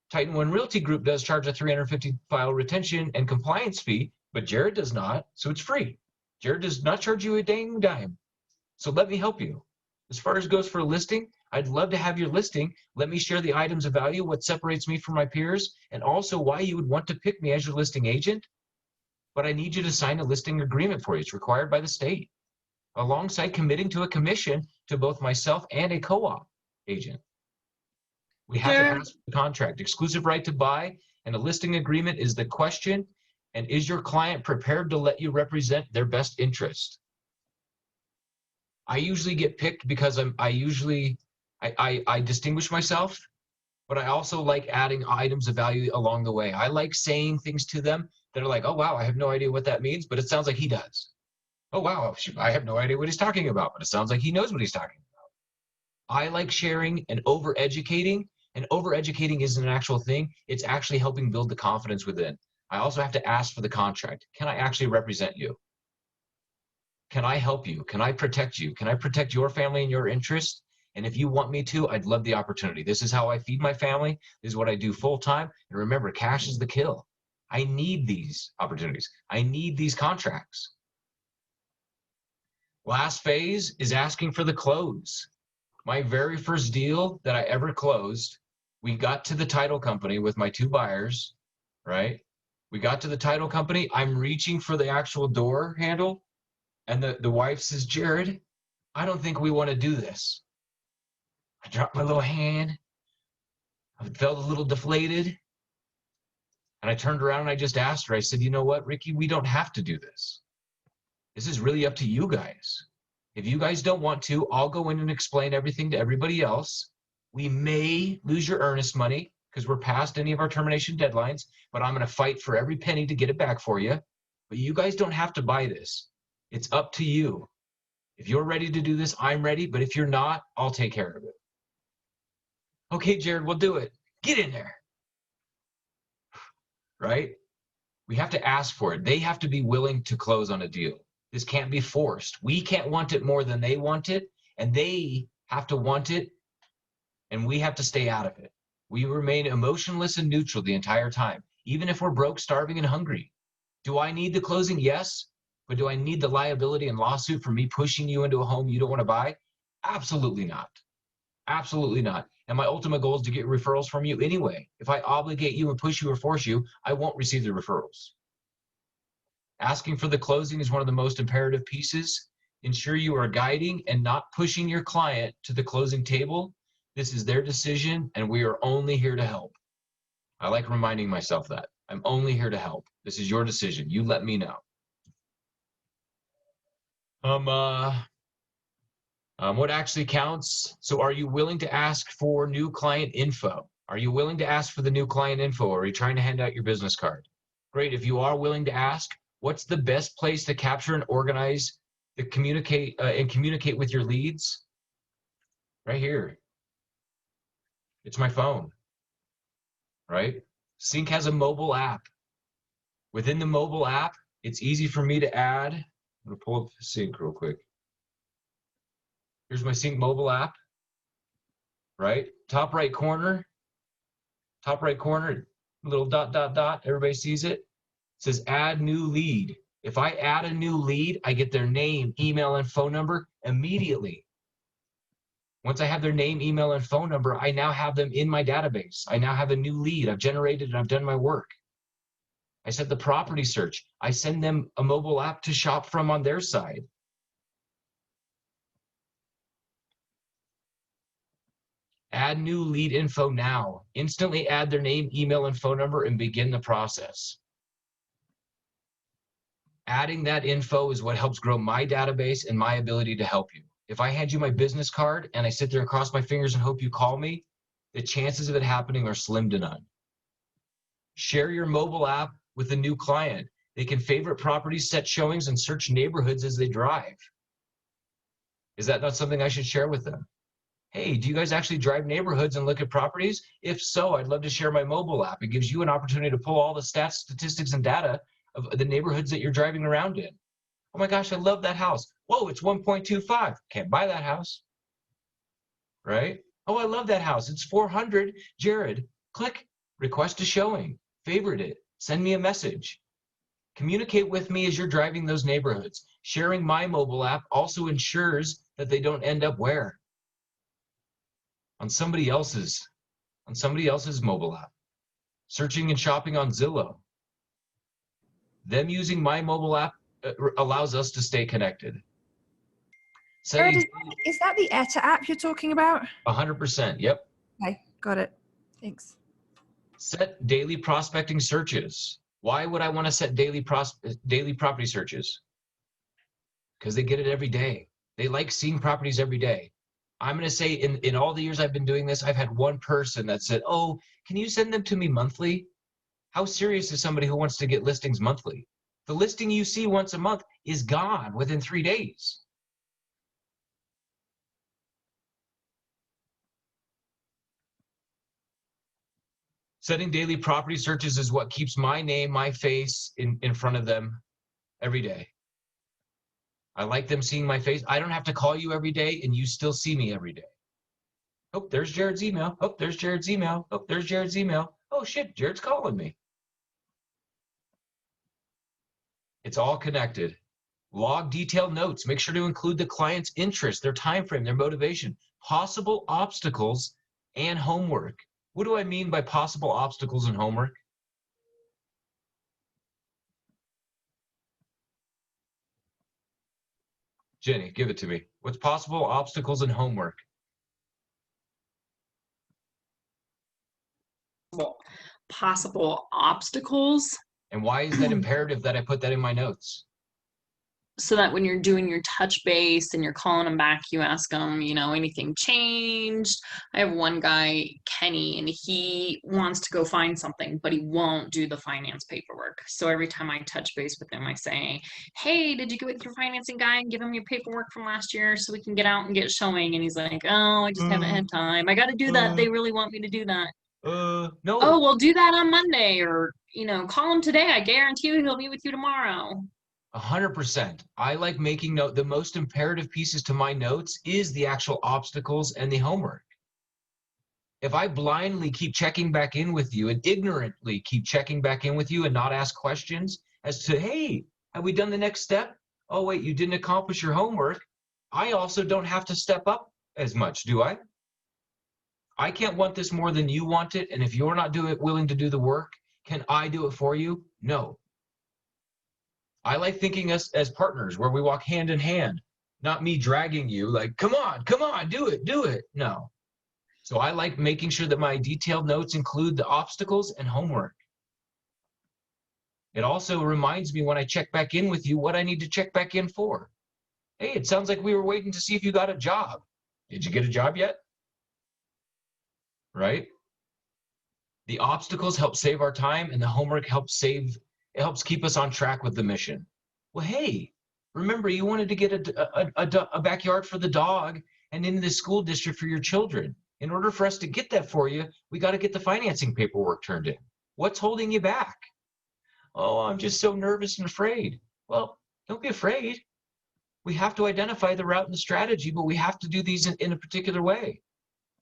Titan One Realty Group does charge a $350 file retention and compliance fee, but Jared does not, so it's free. Jared does not charge you a dang dime. So let me help you. As far as goes for a listing, I'd love to have your listing. Let me share the items of value, what separates me from my peers, and also why you would want to pick me as your listing agent. But I need you to sign a listing agreement for you. It's required by the state, alongside committing to a commission to both myself and a co-op agent. We have to ask for the contract. Exclusive right to buy and a listing agreement is the question. And is your client prepared to let you represent their best interest? I usually get picked because I distinguish myself, but I also like adding items of value along the way. I like saying things to them that are like, oh, wow, I have no idea what that means, but it sounds like he does. Oh, wow, I have no idea what he's talking about, but it sounds like he knows what he's talking about. I like sharing and over-educating, and over-educating isn't an actual thing. It's actually helping build the confidence within. I also have to ask for the contract. Can I actually represent you? Can I help you? Can I protect you? Can I protect your family and your interests? And if you want me to, I'd love the opportunity. This is how I feed my family. This is what I do full time. And remember, cash is the kill. I need these opportunities. I need these contracts. Last phase is asking for the close. My very first deal that I ever closed, we got to the title company with my 2 buyers, right? We got to the title company. I'm reaching for the actual door handle. And the wife says, Jared, I don't think we want to do this. I dropped my little hand. I felt a little deflated. And I turned around and I just asked her, I said, you know what, Ricky, we don't have to do this. This is really up to you guys. If you guys don't want to, I'll go in and explain everything to everybody else. We may lose your earnest money because we're past any of our termination deadlines, but I'm going to fight for every penny to get it back for you. But you guys don't have to buy this. It's up to you. If you're ready to do this, I'm ready. But if you're not, I'll take care of it. Okay, Jared, we'll do it. Get in there. Right? We have to ask for it. They have to be willing to close on a deal. This can't be forced. We can't want it more than they want it, and they have to want it, and we have to stay out of it. We remain emotionless and neutral the entire time, even if we're broke, starving, and hungry. Do I need the closing? Yes. But do I need the liability and lawsuit for me pushing you into a home you don't want to buy? Absolutely not. Absolutely not. And my ultimate goal is to get referrals from you anyway. If I obligate you and push you or force you, I won't receive the referrals. Asking for the closing is one of the most imperative pieces. Ensure you are guiding and not pushing your client to the closing table. This is their decision, and we are only here to help. I like reminding myself that. I'm only here to help. This is your decision. You let me know. What actually counts? So are you willing to ask for new client info? Are you willing to ask for the new client info, or are you trying to hand out your business card? Great. If you are willing to ask, what's the best place to capture and organize the communicate with your leads? Right here. It's my phone, right? Sync has a mobile app. Within the mobile app, it's easy for me to add. I'm gonna pull up Sync real quick. Here's my Sync mobile app, right? Top right corner, little dot, dot, dot, everybody sees it. It says add new lead. If I add a new lead, I get their name, email, and phone number immediately. Once I have their name, email, and phone number, I now have them in my database. I now have a new lead. I've generated and I've done my work. I set the property search. I send them a mobile app to shop from on their side. Add new lead info now. Instantly add their name, email, and phone number and begin the process. Adding that info is what helps grow my database and my ability to help you. If I hand you my business card and I sit there and cross my fingers and hope you call me, the chances of it happening are slim to none. Share your mobile app with a new client. They can favorite properties, set showings, and search neighborhoods as they drive. Is that not something I should share with them? Hey, do you guys actually drive neighborhoods and look at properties? If so, I'd love to share my mobile app. It gives you an opportunity to pull all the stats, statistics, and data of the neighborhoods that you're driving around in. Oh my gosh, I love that house. Whoa, it's 1.25. Can't buy that house, right? Oh, I love that house. It's 400. Jared, click request a showing, favorite it, send me a message. Communicate with me as you're driving those neighborhoods. Sharing my mobile app also ensures that they don't end up where? On somebody else's mobile app. Searching and shopping on Zillow. Them using my mobile app allows us to stay connected. Jared, is that the Etta app you're talking about? 100%, yep. Okay, got it. Thanks. Set daily prospecting searches. Why would I want to set daily property searches? Because they get it every day. They like seeing properties every day. I'm going to say in all the years I've been doing this, I've had one person that said, oh, can you send them to me monthly? How serious is somebody who wants to get listings monthly? The listing you see once a month is gone within 3 days. Setting daily property searches is what keeps my name, my face in front of them every day. I like them seeing my face. I don't have to call you every day and you still see me every day. Oh, there's Jared's email. Oh, there's Jared's email. Oh, there's Jared's email. Oh shit, Jared's calling me. It's all connected. Log detailed notes. Make sure to include the client's interest, their time frame, their motivation, possible obstacles, and homework. What do I mean by possible obstacles and homework? Jenny, give it to me. What's possible obstacles and homework? Possible obstacles. And why is that imperative that I put that in my notes? So that when you're doing your touch base and you're calling them back, you ask them, you know, anything changed? I have one guy, Kenny, and he wants to go find something, but he won't do the finance paperwork. So every time I touch base with him, I say, hey, did you get with your financing guy and give him your paperwork from last year so we can get out and get showing? And he's like, oh, I just haven't had time. I got to do that. They really want me to do that. No. Oh, well, do that on Monday, or, you know, call him today. I guarantee you he'll be with you tomorrow. 100%. I like making note. The most imperative pieces to my notes is the actual obstacles and the homework. If I blindly keep checking back in with you and ignorantly keep checking back in with you and not ask questions as to, hey, have we done the next step? Oh, wait, you didn't accomplish your homework. I also don't have to step up as much, do I? I can't want this more than you want it. And if you're not willing to do the work, can I do it for you? No. I like thinking us as partners where we walk hand in hand, not me dragging you like, come on, do it. No. So I like making sure that my detailed notes include the obstacles and homework. It also reminds me when I check back in with you what I need to check back in for. Hey, it sounds like we were waiting to see if you got a job. Did you get a job yet? Right? The obstacles help save our time and the homework helps keep us on track with the mission. Well, hey, remember you wanted to get a backyard for the dog and in the school district for your children. In order for us to get that for you, we got to get the financing paperwork turned in. What's holding you back? Oh, I'm just so nervous and afraid. Well, don't be afraid. We have to identify the route and the strategy, but we have to do these in a particular way.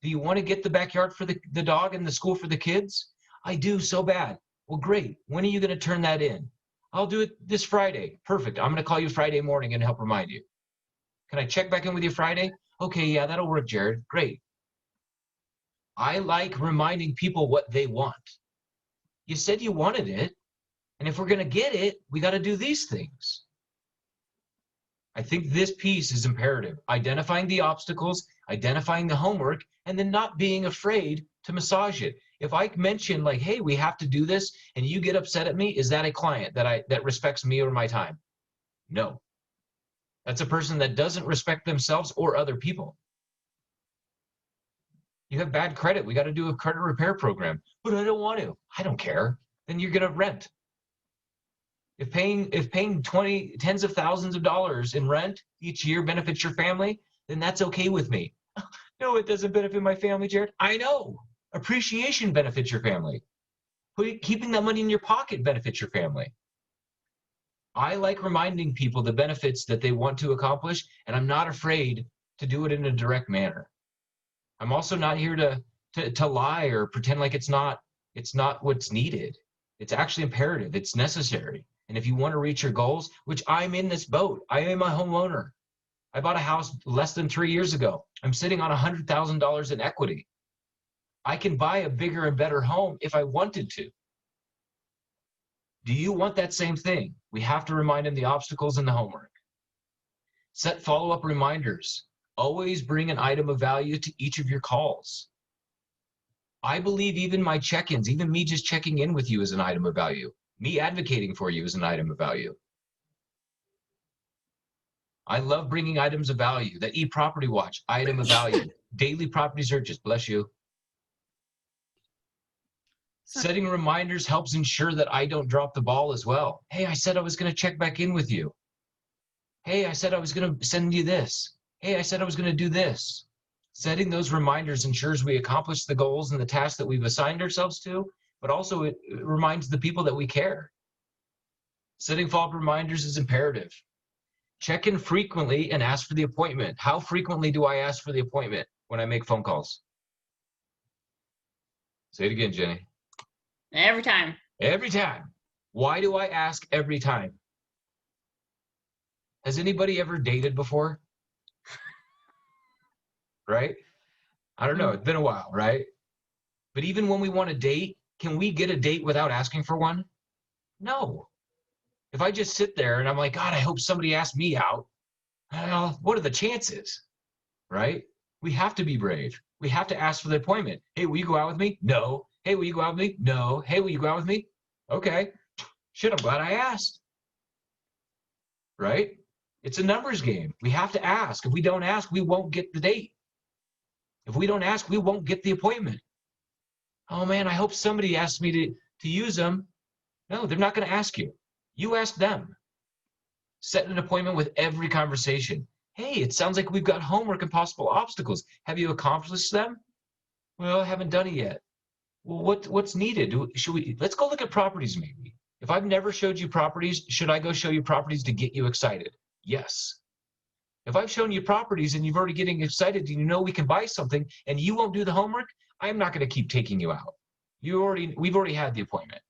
Do you want to get the backyard for the dog and the school for the kids? I do so bad. Well, great. When are you going to turn that in? I'll do it this Friday. Perfect. I'm going to call you Friday morning and help remind you. Can I check back in with you Friday? Okay, yeah, that'll work, Jared. Great. I like reminding people what they want. You said you wanted it. And if we're going to get it, we got to do these things. I think this piece is imperative. Identifying the obstacles, identifying the homework, and then not being afraid to massage it. If I mention like, hey, we have to do this, and you get upset at me, is that a client that respects me or my time? No. That's a person that doesn't respect themselves or other people. You have bad credit. We got to do a credit repair program. But I don't want to. I don't care. Then you're going to rent. If paying tens of thousands of dollars in rent each year benefits your family, then that's okay with me. No, it doesn't benefit my family, Jared. I know. Appreciation benefits your family. Keeping that money in your pocket benefits your family. I like reminding people the benefits that they want to accomplish, and I'm not afraid to do it in a direct manner. I'm also not here to lie or pretend like it's not what's needed. It's actually imperative. It's necessary. And if you want to reach your goals, which I'm in this boat, I am a homeowner. I bought a house less than 3 years ago. I'm sitting on $100,000 in equity. I can buy a bigger and better home if I wanted to. Do you want that same thing? We have to remind them the obstacles and the homework. Set follow-up reminders. Always bring an item of value to each of your calls. I believe even my check-ins, even me just checking in with you is an item of value. Me advocating for you is an item of value. I love bringing items of value. That eProperty Watch, item of value. Daily property searches, bless you. Setting reminders helps ensure that I don't drop the ball as well. Hey, I said I was going to check back in with you. Hey, I said I was going to send you this. Hey, I said I was going to do this. Setting those reminders ensures we accomplish the goals and the tasks that we've assigned ourselves to, but also it reminds the people that we care. Setting follow-up reminders is imperative. Check in frequently and ask for the appointment. How frequently do I ask for the appointment when I make phone calls? Say it again, Jenny. Every time. Every time. Why do I ask every time? Has anybody ever dated before? Right? I don't know. It's been a while, right? But even when we want a date, can we get a date without asking for one? No. If I just sit there and I'm like, God, I hope somebody asks me out, well, what are the chances? Right? We have to be brave. We have to ask for the appointment. Hey, will you go out with me? No. Hey, will you go out with me? No. Hey, will you go out with me? Okay. Shit, I'm glad I asked. Right? It's a numbers game. We have to ask. If we don't ask, we won't get the date. If we don't ask, we won't get the appointment. Oh man, I hope somebody asks me to use them. No, they're not going to ask you. You ask them. Set an appointment with every conversation. Hey, it sounds like we've got homework and possible obstacles. Have you accomplished them? Well, I haven't done it yet. Well, what's needed? Let's go look at properties maybe. If I've never showed you properties, should I go show you properties to get you excited? Yes. If I've shown you properties and you've already getting excited and you know we can buy something and you won't do the homework, I'm not going to keep taking you out. We've already had the appointment.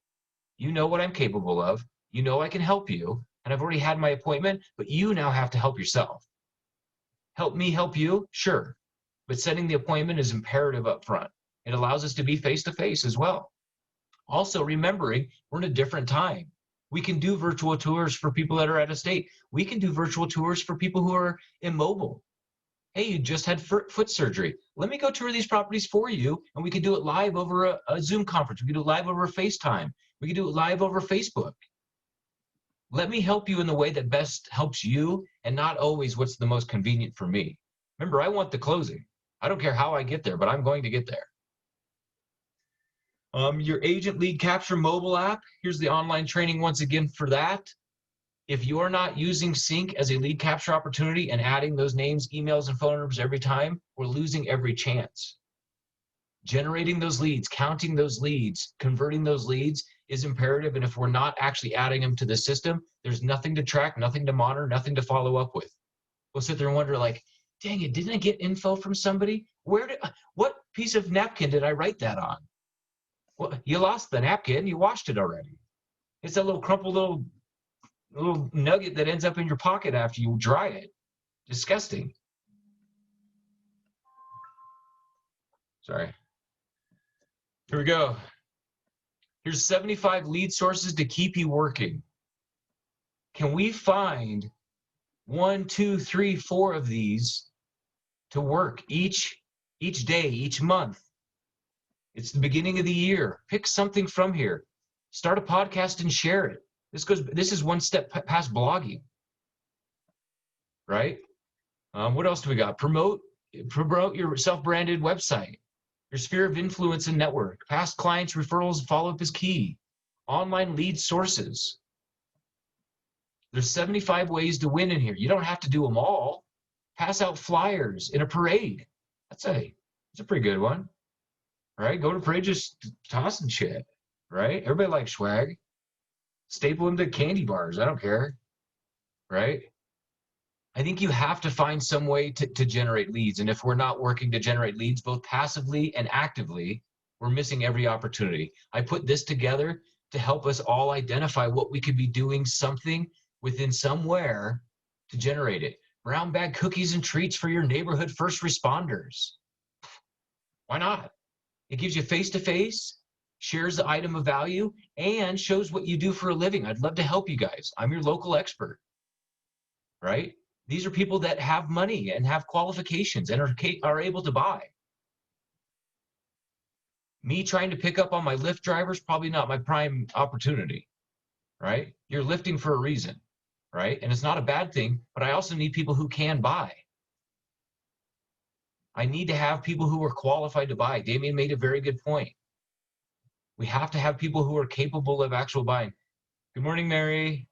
You know what I'm capable of. You know I can help you, and I've already had my appointment, but you now have to help yourself. Help me help you? Sure. But setting the appointment is imperative up front. It allows us to be face-to-face as well. Also, remembering we're in a different time. We can do virtual tours for people that are out of state. We can do virtual tours for people who are immobile. Hey, you just had foot surgery. Let me go tour these properties for you, and we can do it live over a Zoom conference. We can do it live over FaceTime. We can do it live over Facebook. Let me help you in the way that best helps you and not always what's the most convenient for me. Remember, I want the closing. I don't care how I get there, but I'm going to get there. Your agent lead capture mobile app. Here's the online training once again for that. If you're not using Sync as a lead capture opportunity and adding those names, emails, and phone numbers every time, we're losing every chance. Generating those leads, counting those leads, converting those leads is imperative. And if we're not actually adding them to the system, there's nothing to track, nothing to monitor, nothing to follow up with. We'll sit there and wonder like, dang it, didn't I get info from somebody? What piece of napkin did I write that on? Well, you lost the napkin, you washed it already. It's that little crumpled little nugget that ends up in your pocket after you dry it. Disgusting. Sorry. Here we go. Here's 75 lead sources to keep you working. Can we find 1, 2, 3, 4 of these to work each day, each month? It's the beginning of the year. Pick something from here. Start a podcast and share it. This is one step past blogging, right? What else do we got? Promote your self-branded website. Your sphere of influence and network. Past clients, referrals, follow-up is key. Online lead sources. There's 75 ways to win in here. You don't have to do them all. Pass out flyers in a parade. That's a pretty good one, right? Go to parade, just tossing shit, right? Everybody likes swag. Staple them to candy bars. I don't care, right? I think you have to find some way to generate leads. And if we're not working to generate leads, both passively and actively, we're missing every opportunity. I put this together to help us all identify what we could be doing something within somewhere to generate it. Brown bag cookies and treats for your neighborhood first responders. Why not? It gives you face-to-face, shares the item of value, and shows what you do for a living. I'd love to help you guys. I'm your local expert, right? These are people that have money and have qualifications and are able to buy. Me trying to pick up on my Lyft drivers, probably not my prime opportunity, right? You're lifting for a reason, right? And it's not a bad thing, but I also need people who can buy. I need to have people who are qualified to buy. Damien made a very good point. We have to have people who are capable of actual buying. Good morning, Mary.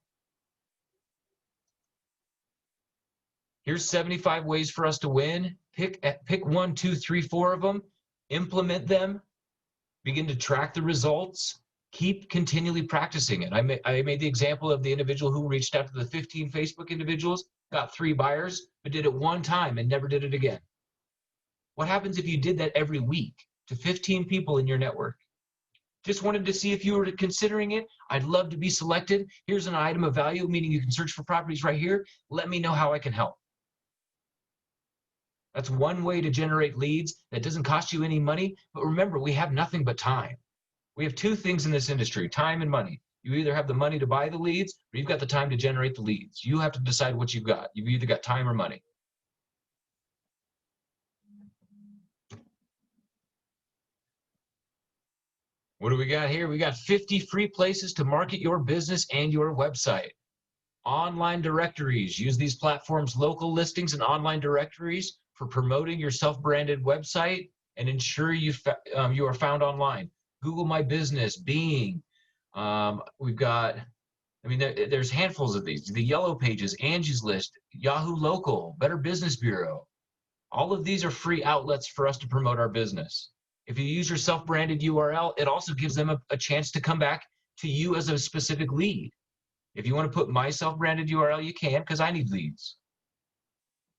Here's 75 ways for us to win. Pick 1, 2, 3, 4 of them. Implement them. begin to track the results, keep continually practicing it. I made the example of the individual who reached out to the 15 Facebook individuals, got 3 buyers, but did it one time and never did it again. What happens if you did that every week to 15 people in your network? Just wanted to see if you were considering it. I'd love to be selected. Here's an item of value, meaning you can search for properties right here. Let me know how I can help. That's one way to generate leads that doesn't cost you any money. But remember, we have nothing but time. We have 2 things in this industry, time and money. You either have the money to buy the leads or you've got the time to generate the leads. You have to decide what you've got. You've either got time or money. What do we got here? We got 50 free places to market your business and your website. Online directories. Use these platforms, local listings and online directories for promoting your self-branded website and ensure you are found online. Google My Business, Bing. We've got, there's handfuls of these. The Yellow Pages, Angie's List, Yahoo Local, Better Business Bureau. All of these are free outlets for us to promote our business. If you use your self-branded URL, it also gives them a chance to come back to you as a specific lead. If you want to put my self-branded URL, you can, because I need leads.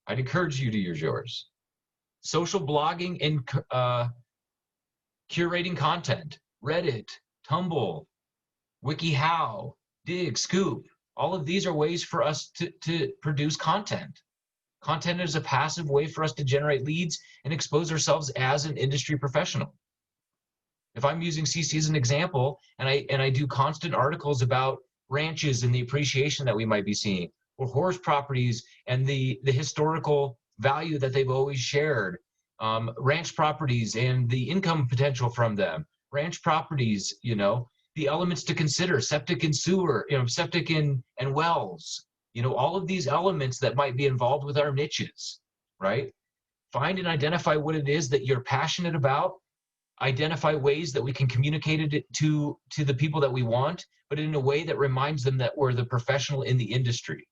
I'd encourage you to use yours. Social blogging and curating content. Reddit, Tumblr, WikiHow, Dig, Scoop. All of these are ways for us to produce content. Content is a passive way for us to generate leads and expose ourselves as an industry professional. If I'm using CC as an example, and I do constant articles about ranches and the appreciation that we might be seeing, or horse properties and the historical value that they've always shared, ranch properties and the income potential from them, ranch properties, the elements to consider, septic and sewer, septic and wells, all of these elements that might be involved with our niches, right? Find and identify what it is that you're passionate about, identify ways that we can communicate it to the people that we want, but in a way that reminds them that we're the professional in the industry.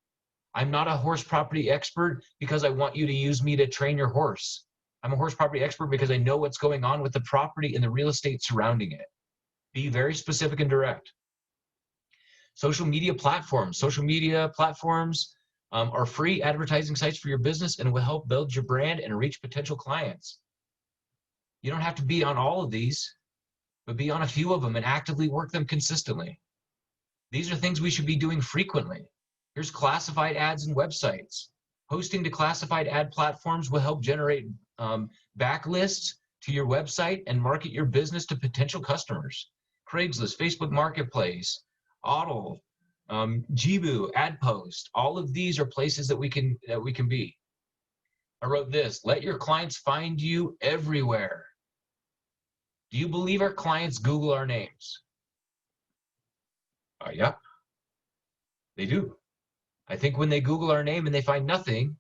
I'm not a horse property expert because I want you to use me to train your horse. I'm a horse property expert because I know what's going on with the property and the real estate surrounding it. Be very specific and direct. Social media platforms. Social media platforms are free advertising sites for your business and will help build your brand and reach potential clients. You don't have to be on all of these, but be on a few of them and actively work them consistently. These are things we should be doing frequently. Here's classified ads and websites. Hosting to classified ad platforms will help generate backlists to your website and market your business to potential customers. Craigslist, Facebook Marketplace, Audible, Jibu, AdPost, all of these are places that we can be. I wrote this: let your clients find you everywhere. Do you believe our clients Google our names? Yeah, they do. I think when they Google our name and they find nothing,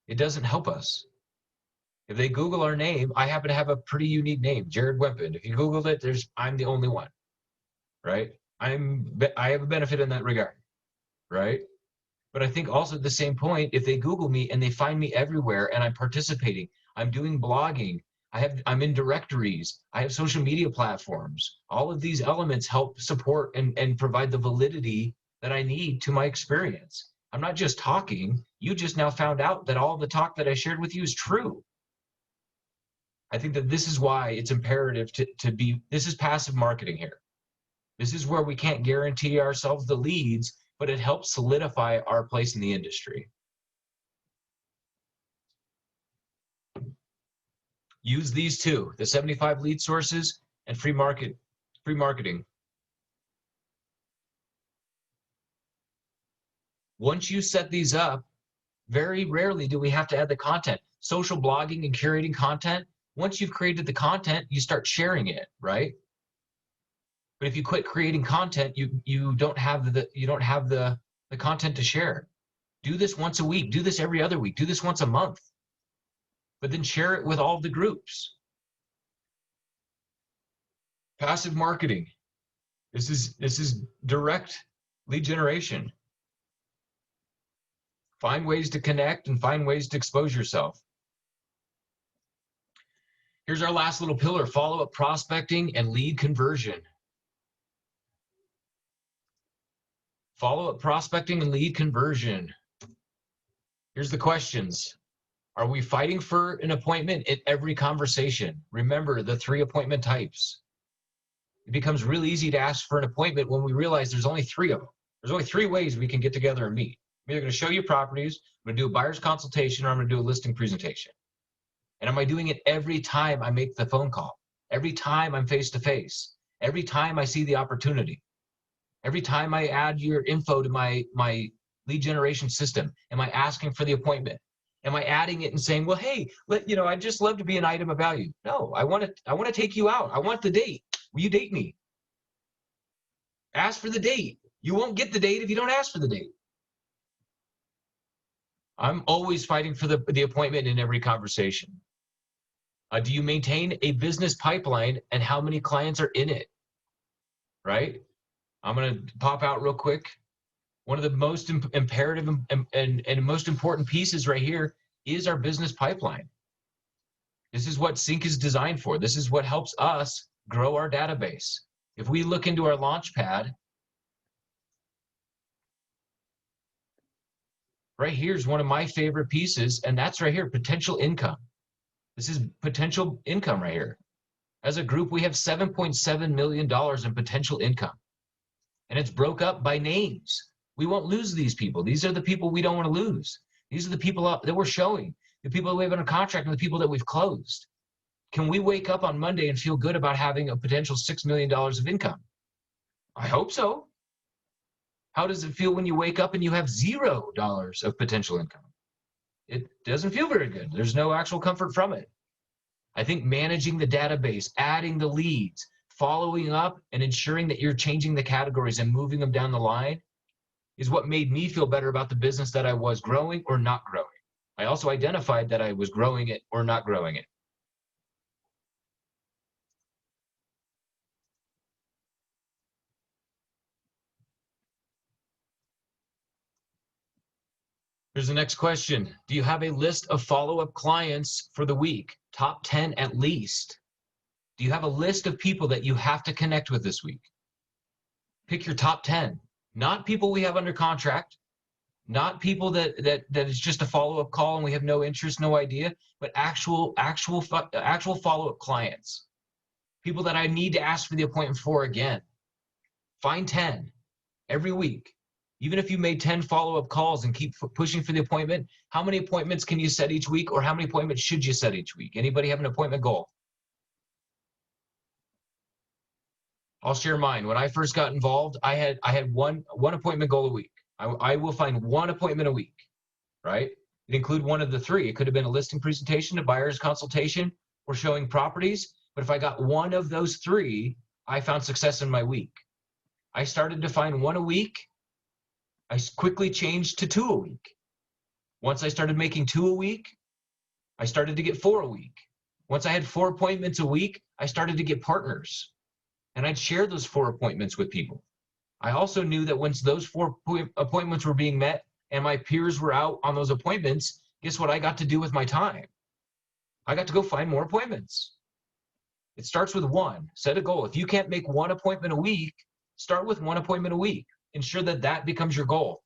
it doesn't help us. If they Google our name, I happen to have a pretty unique name, Jared Wempen. If you Googled it, I'm the only one, right? I have a benefit in that regard, right? But I think also at the same point, if they Google me and they find me everywhere and I'm participating, I'm doing blogging, I'm in directories, I have social media platforms, all of these elements help support and provide the validity that I need to my experience. I'm not just talking. You just now found out that all the talk that I shared with you is true. I think that this is why it's imperative this is passive marketing here. This is where we can't guarantee ourselves the leads, but it helps solidify our place in the industry. Use these two, the 75 lead sources and free marketing. Once you set these up, very rarely do we have to add the content. Social blogging and curating content, once you've created the content, you start sharing it, right? But if you quit creating content, you don't have the content to share. Do this once a week, do this every other week, do this once a month, but then share it with all the groups. Passive marketing. This is direct lead generation. Find ways to connect and find ways to expose yourself. Here's our last little pillar, follow-up prospecting and lead conversion. Follow-up prospecting and lead conversion. Here's the questions. Are we fighting for an appointment in every conversation? Remember the 3 appointment types. It becomes really easy to ask for an appointment when we realize there's only 3 of them. There's only 3 ways we can get together and meet. I'm either going to show you properties, I'm going to do a buyer's consultation, or I'm going to do a listing presentation. And am I doing it every time I make the phone call? Every time I'm face-to-face? Every time I see the opportunity? Every time I add your info to my lead generation system, am I asking for the appointment? Am I adding it and saying, well, hey, I'd just love to be an item of value? No, I want to take you out. I want the date. Will you date me? Ask for the date. You won't get the date if you don't ask for the date. I'm always fighting for the appointment in every conversation. Do you maintain a business pipeline, and how many clients are in it? Right? I'm going to pop out real quick. One of the most imperative and most important pieces right here is our business pipeline. This is what Sync is designed for. This is what helps us grow our database. If we look into our Launchpad, right here is one of my favorite pieces, and that's right here, potential income. This is potential income right here. As a group, we have $7.7 million in potential income, and it's broke up by names. We won't lose these people. These are the people we don't want to lose. These are the people that we're showing, the people that we have under contract, and the people that we've closed. Can we wake up on Monday and feel good about having a potential $6 million of income? I hope so. How does it feel when you wake up and you have $0 of potential income? It doesn't feel very good. There's no actual comfort from it. I think managing the database, adding the leads, following up, and ensuring that you're changing the categories and moving them down the line is what made me feel better about the business that I was growing or not growing. I also identified that I was growing it or not growing it. Here's the next question. Do you have a list of follow-up clients for the week? Top 10 at least. Do you have a list of people that you have to connect with this week? Pick your top 10. Not people we have under contract, not people that is just a follow-up call and we have no interest, no idea, but actual follow-up clients. People that I need to ask for the appointment for again. Find 10 every week. Even if you made 10 follow-up calls and keep pushing for the appointment, how many appointments can you set each week, or how many appointments should you set each week? Anybody have an appointment goal? I'll share mine. When I first got involved, I had one appointment goal a week. I will find 1 appointment a week, right? It include one of the 3. It could have been a listing presentation, a buyer's consultation, or showing properties. But if I got one of those 3, I found success in my week. I started to find 1 a week. I quickly changed to 2 a week. Once I started making 2 a week, I started to get 4 a week. Once I had 4 appointments a week, I started to get partners. And I'd share those 4 appointments with people. I also knew that once those 4 appointments were being met and my peers were out on those appointments, guess what I got to do with my time? I got to go find more appointments. It starts with 1. Set a goal. If you can't make 1 appointment a week, start with 1 appointment a week. Ensure that that becomes your goal.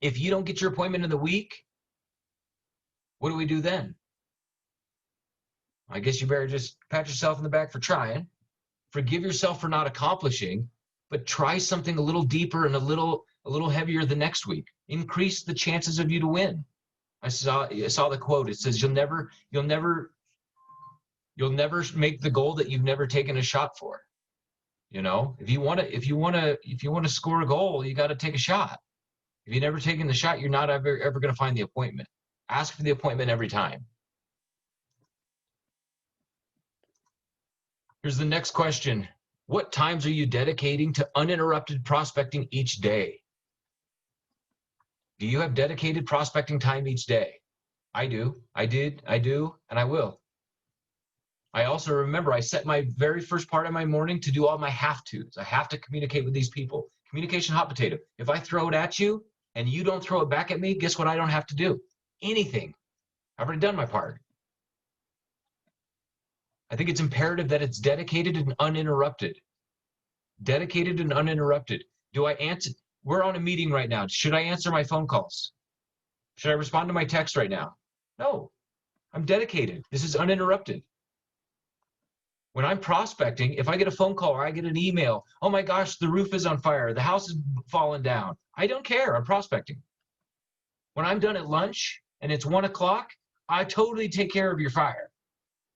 If you don't get your appointment in the week, what do we do then? I guess you better just pat yourself in the back for trying. Forgive yourself for not accomplishing, but try something a little deeper and a little heavier the next week. Increase the chances of you to win. I saw the quote. It says you'll never make the goal that you've never taken a shot for. You know, if you want to score a goal, you got to take a shot. If you've never taken the shot, you're not ever going to find the appointment. Ask for the appointment every time. Here's the next question. What times are you dedicating to uninterrupted prospecting each day? Do you have dedicated prospecting time each day? I do. I did. I do. And I will. I also remember I set my very first part of my morning to do all my have-tos. I have to communicate with these people. Communication hot potato. If I throw it at you and you don't throw it back at me, guess what I don't have to do? Anything. I've already done my part. I think it's imperative that it's dedicated and uninterrupted. Dedicated and uninterrupted. Do I answer? We're on a meeting right now. Should I answer my phone calls? Should I respond to my text right now? No, I'm dedicated. This is uninterrupted. When I'm prospecting, if I get a phone call or I get an email, oh my gosh, the roof is on fire, the house is falling down, I don't care. I'm prospecting. When I'm done at lunch and it's 1 o'clock, I totally take care of your fire.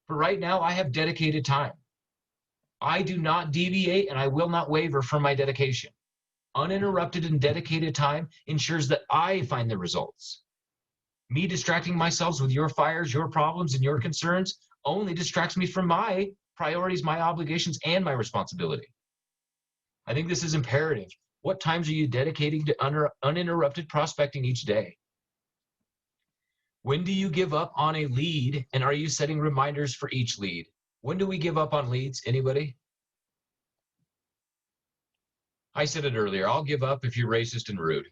But right now, I have dedicated time. I do not deviate and I will not waver from my dedication. Uninterrupted and dedicated time ensures that I find the results. Me distracting myself with your fires, your problems, and your concerns only distracts me from my priorities, my obligations, and my responsibility. I think this is imperative. What times are you dedicating to uninterrupted prospecting each day? When do you give up on a lead, and are you setting reminders for each lead? When do we give up on leads? Anybody? I said it earlier. I'll give up if you're racist and rude.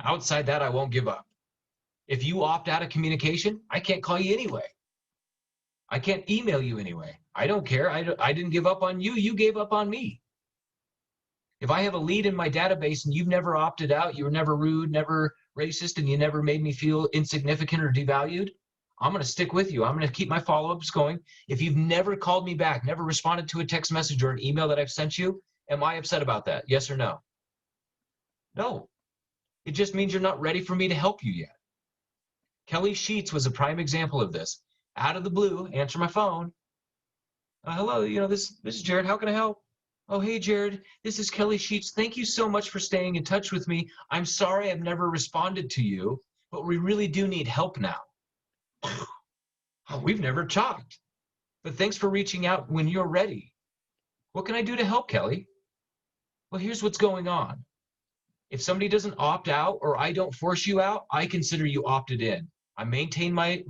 Outside that, I won't give up. If you opt out of communication, I can't call you anyway. I can't email you anyway. I don't care. I didn't give up on you. You gave up on me. If I have a lead in my database and you've never opted out, you were never rude, never racist, and you never made me feel insignificant or devalued, I'm going to stick with you. I'm going to keep my follow-ups going. If you've never called me back, never responded to a text message or an email that I've sent you, am I upset about that? Yes or no? No. It just means you're not ready for me to help you yet. Kelly Sheets was a prime example of this. Out of the blue, answer my phone. Hello, this is Jared. How can I help? Oh, hey, Jared. This is Kelly Sheets. Thank you so much for staying in touch with me. I'm sorry I've never responded to you, but we really do need help now. We've never talked, but thanks for reaching out when you're ready. What can I do to help, Kelly? Well, here's what's going on. If somebody doesn't opt out or I don't force you out, I consider you opted in. I maintain my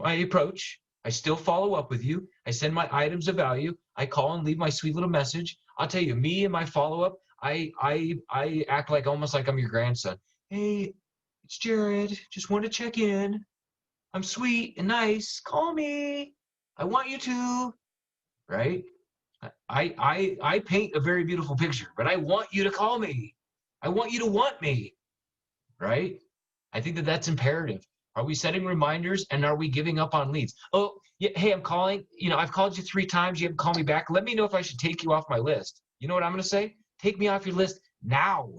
approach. I still follow up with you. I send my items of value. I call and leave my sweet little message. I'll tell you, me and my follow-up, I act like almost like I'm your grandson. Hey, it's Jared. Just wanted to check in. I'm sweet and nice. Call me. I want you to. Right? I paint a very beautiful picture, but I want you to call me. I want you to want me. Right? I think that that's imperative. Are we setting reminders and are we giving up on leads? Oh, yeah, hey, I'm calling. I've called you 3 times. You haven't called me back. Let me know if I should take you off my list. You know what I'm going to say? Take me off your list now.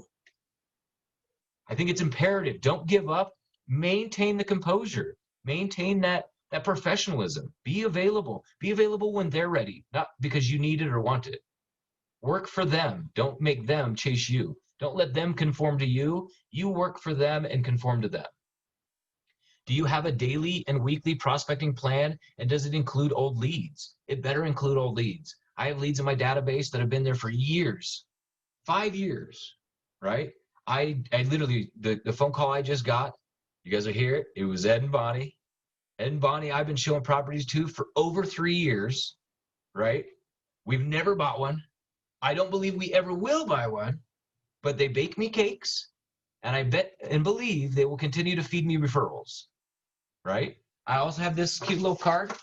I think it's imperative. Don't give up. Maintain the composure. Maintain that professionalism. Be available. Be available when they're ready, not because you need it or want it. Work for them. Don't make them chase you. Don't let them conform to you. You work for them and conform to them. Do you have a daily and weekly prospecting plan, and does it include old leads? It better include old leads. I have leads in my database that have been there for years, 5 years, right? I literally, the phone call I just got, you guys will hear it, it was Ed and Bonnie. Ed and Bonnie I've been showing properties to for over 3 years, right? We've never bought one. I don't believe we ever will buy one, but they bake me cakes, and I bet and believe they will continue to feed me referrals. Right? I also have this cute little card.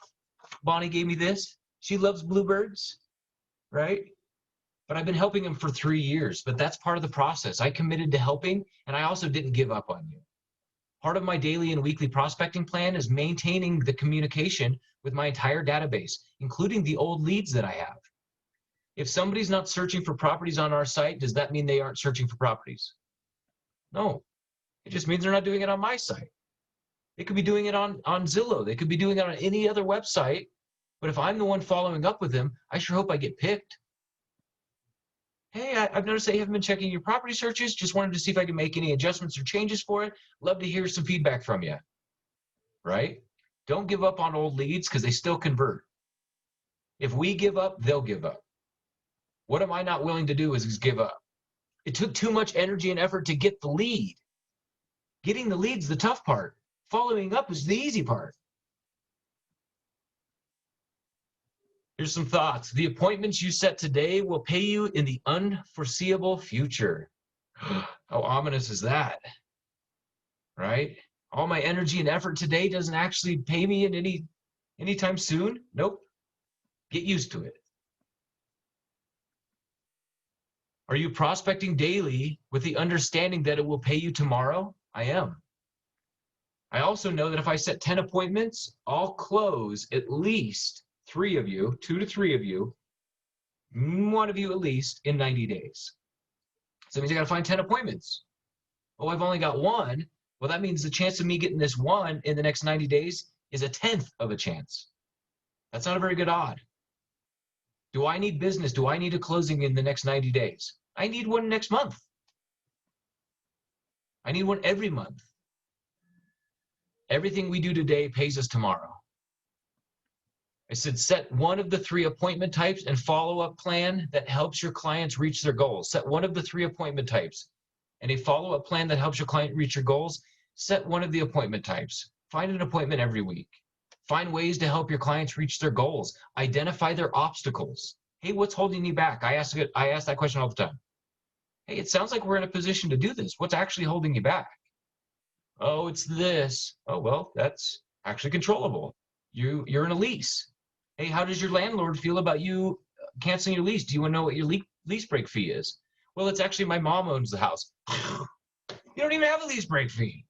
Bonnie gave me this. She loves bluebirds, right? But I've been helping them for 3 years, but that's part of the process. I committed to helping, and I also didn't give up on you. Part of my daily and weekly prospecting plan is maintaining the communication with my entire database, including the old leads that I have. If somebody's not searching for properties on our site, does that mean they aren't searching for properties? No. It just means they're not doing it on my site. They could be doing it on Zillow. They could be doing it on any other website. But if I'm the one following up with them, I sure hope I get picked. Hey, I've noticed that you haven't been checking your property searches. Just wanted to see if I can make any adjustments or changes for it. Love to hear some feedback from you. Right? Don't give up on old leads because they still convert. If we give up, they'll give up. What am I not willing to do is give up. It took too much energy and effort to get the lead. Getting the lead's the tough part. Following up is the easy part. Here's some thoughts. The appointments you set today will pay you in the unforeseeable future. How ominous is that? Right? All my energy and effort today doesn't actually pay me in any anytime soon? Nope. Get used to it. Are you prospecting daily with the understanding that it will pay you tomorrow? I am. I also know that if I set 10 appointments, I'll close at least 3 of you, 2 to 3 of you, 1 of you at least in 90 days. So that means I got to find 10 appointments. Oh, I've only got 1. Well, that means the chance of me getting this 1 in the next 90 days is a 1/10 of a chance. That's not a very good odd. Do I need business? Do I need a closing in the next 90 days? I need one next month. I need one every month. Everything we do today pays us tomorrow. I said, set 1 of the 3 appointment types and follow-up plan that helps your clients reach their goals. Set 1 of the 3 appointment types and a follow-up plan that helps your client reach your goals. Set 1 of the appointment types. Find an appointment every week. Find ways to help your clients reach their goals. Identify their obstacles. Hey, what's holding you back? I ask that question all the time. Hey, it sounds like we're in a position to do this. What's actually holding you back? Oh, it's this. Oh, well, that's actually controllable. You're in a lease. Hey, how does your landlord feel about you canceling your lease? Do you want to know what your lease break fee is? Well, it's actually my mom owns the house. You don't even have a lease break fee.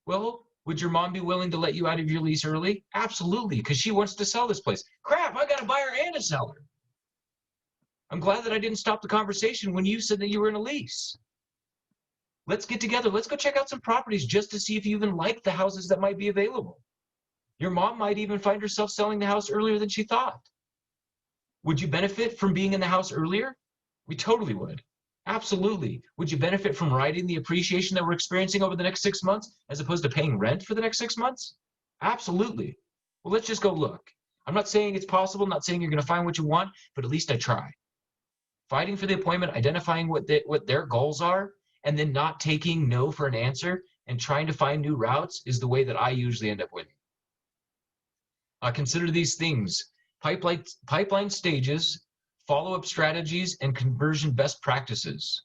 Well, would your mom be willing to let you out of your lease early? Absolutely, because she wants to sell this place. Crap, I got a buyer and a seller. I'm glad that I didn't stop the conversation when you said that you were in a lease. Let's get together. Let's go check out some properties just to see if you even like the houses that might be available. Your mom might even find herself selling the house earlier than she thought. Would you benefit from being in the house earlier? We totally would. Absolutely. Would you benefit from riding the appreciation that we're experiencing over the next 6 months as opposed to paying rent for the next 6 months? Absolutely. Well, let's just go look. I'm not saying it's possible, not saying you're going to find what you want, but at least I try. Fighting for the appointment, identifying what their goals are, and then not taking no for an answer and trying to find new routes is the way that I usually end up winning. Consider these things: pipeline stages, follow-up strategies, and conversion best practices.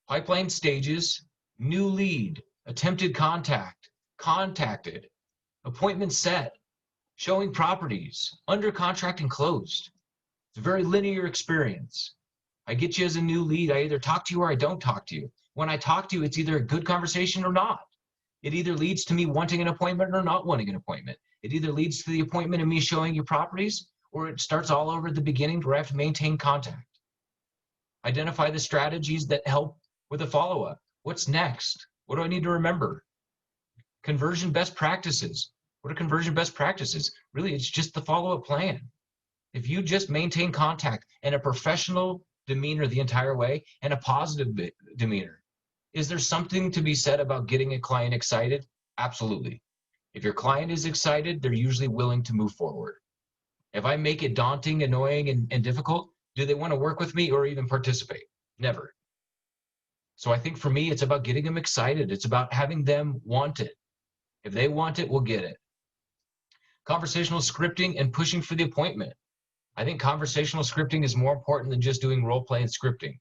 Pipeline stages: new lead, attempted contact, contacted, appointment set, showing properties, under contract and closed. It's a very linear experience. I get you as a new lead. I either talk to you or I don't talk to you. When I talk to you, it's either a good conversation or not. It either leads to me wanting an appointment or not wanting an appointment. It either leads to the appointment and me showing you properties, or it starts all over at the beginning where I have to maintain contact. Identify the strategies that help with a follow-up. What's next? What do I need to remember? Conversion best practices. What are conversion best practices? Really, it's just the follow-up plan. If you just maintain contact and a professional demeanor the entire way and a positive demeanor, is there something to be said about getting a client excited? Absolutely. If your client is excited, they're usually willing to move forward. If I make it daunting, annoying, and difficult, do they want to work with me or even participate? Never. So I think for me, it's about getting them excited. It's about having them want it. If they want it, we'll get it. Conversational scripting and pushing for the appointment. I think conversational scripting is more important than just doing role play and scripting.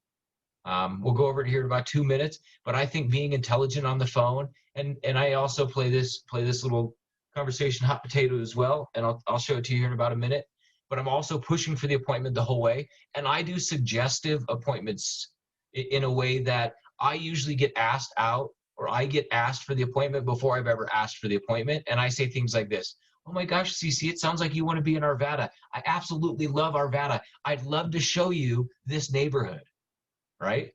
We'll go over it here in about 2 minutes, but I think being intelligent on the phone, and I also play this little conversation hot potato as well, and I'll show it to you here in about a minute, but I'm also pushing for the appointment the whole way, and I do suggestive appointments in a way that I usually get asked out, or I get asked for the appointment before I've ever asked for the appointment, and I say things like this: oh my gosh, Cece, it sounds like you want to be in Arvada. I absolutely love Arvada. I'd love to show you this neighborhood, right?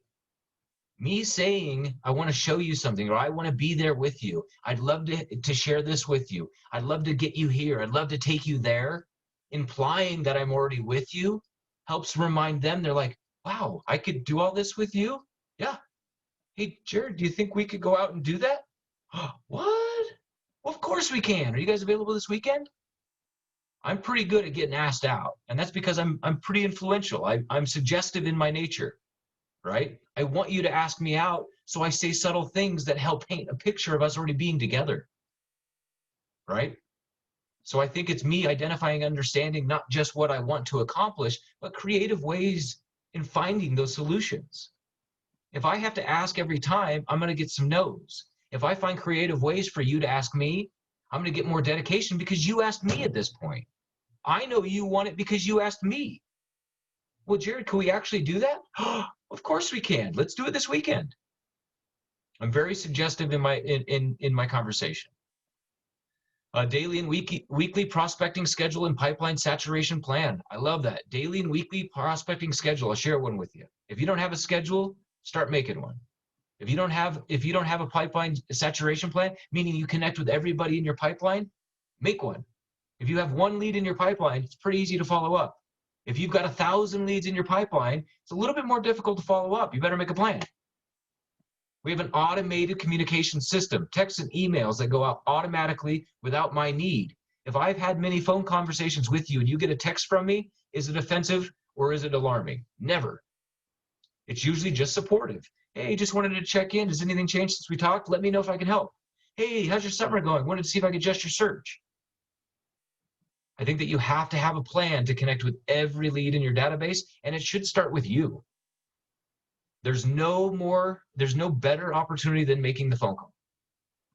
Me saying, I want to show you something, or I want to be there with you. I'd love to share this with you. I'd love to get you here. I'd love to take you there. Implying that I'm already with you helps remind them. They're like, wow, I could do all this with you? Yeah. Hey, Jared, do you think we could go out and do that? What? Well, of course we can. Are you guys available this weekend? I'm pretty good at getting asked out, and that's because I'm pretty influential. I'm suggestive in my nature, right? I want you to ask me out, so I say subtle things that help paint a picture of us already being together, right? So I think it's me identifying, understanding not just what I want to accomplish, but creative ways in finding those solutions. If I have to ask every time, I'm going to get some no's. If I find creative ways for you to ask me, I'm going to get more dedication because you asked me at this point. I know you want it because you asked me. Well, Jared, can we actually do that? Of course we can. Let's do it this weekend. I'm very suggestive in my conversation. Daily and weekly prospecting schedule and pipeline saturation plan. I love that. Daily and weekly prospecting schedule. I'll share one with you. If you don't have a schedule, start making one. If you don't have a pipeline saturation plan, meaning you connect with everybody in your pipeline, make one. If you have one lead in your pipeline, it's pretty easy to follow up. If you've got 1,000 leads in your pipeline, it's a little bit more difficult to follow up. You better make a plan. We have an automated communication system, texts and emails that go out automatically without my need. If I've had many phone conversations with you and you get a text from me, is it offensive or is it alarming? Never. It's usually just supportive. Hey, just wanted to check in. Has anything changed since we talked? Let me know if I can help. Hey, how's your summer going? Wanted to see if I could adjust your search. I think that you have to have a plan to connect with every lead in your database, and it should start with you. There's no better opportunity than making the phone call.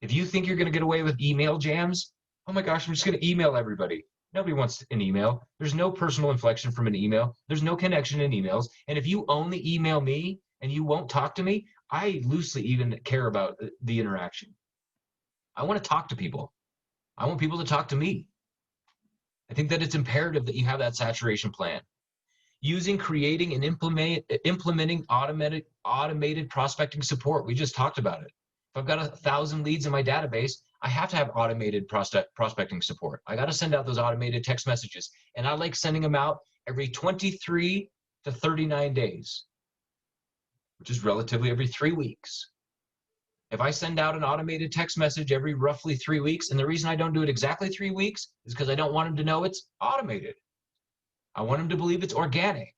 If you think you're going to get away with email jams, oh my gosh, I'm just going to email everybody. Nobody wants an email. There's no personal inflection from an email. There's no connection in emails. And if you only email me and you won't talk to me, I loosely even care about the interaction. I want to talk to people. I want people to talk to me. I think that it's imperative that you have that saturation plan. Creating, and implementing automated prospecting support. We just talked about it. If I've got 1,000 leads in my database, I have to have automated prospecting support. I got to send out those automated text messages. And I like sending them out every 23 to 39 days, which is relatively every 3 weeks. If I send out an automated text message every roughly 3 weeks, and the reason I don't do it exactly 3 weeks is because I don't want them to know it's automated. I want them to believe it's organic.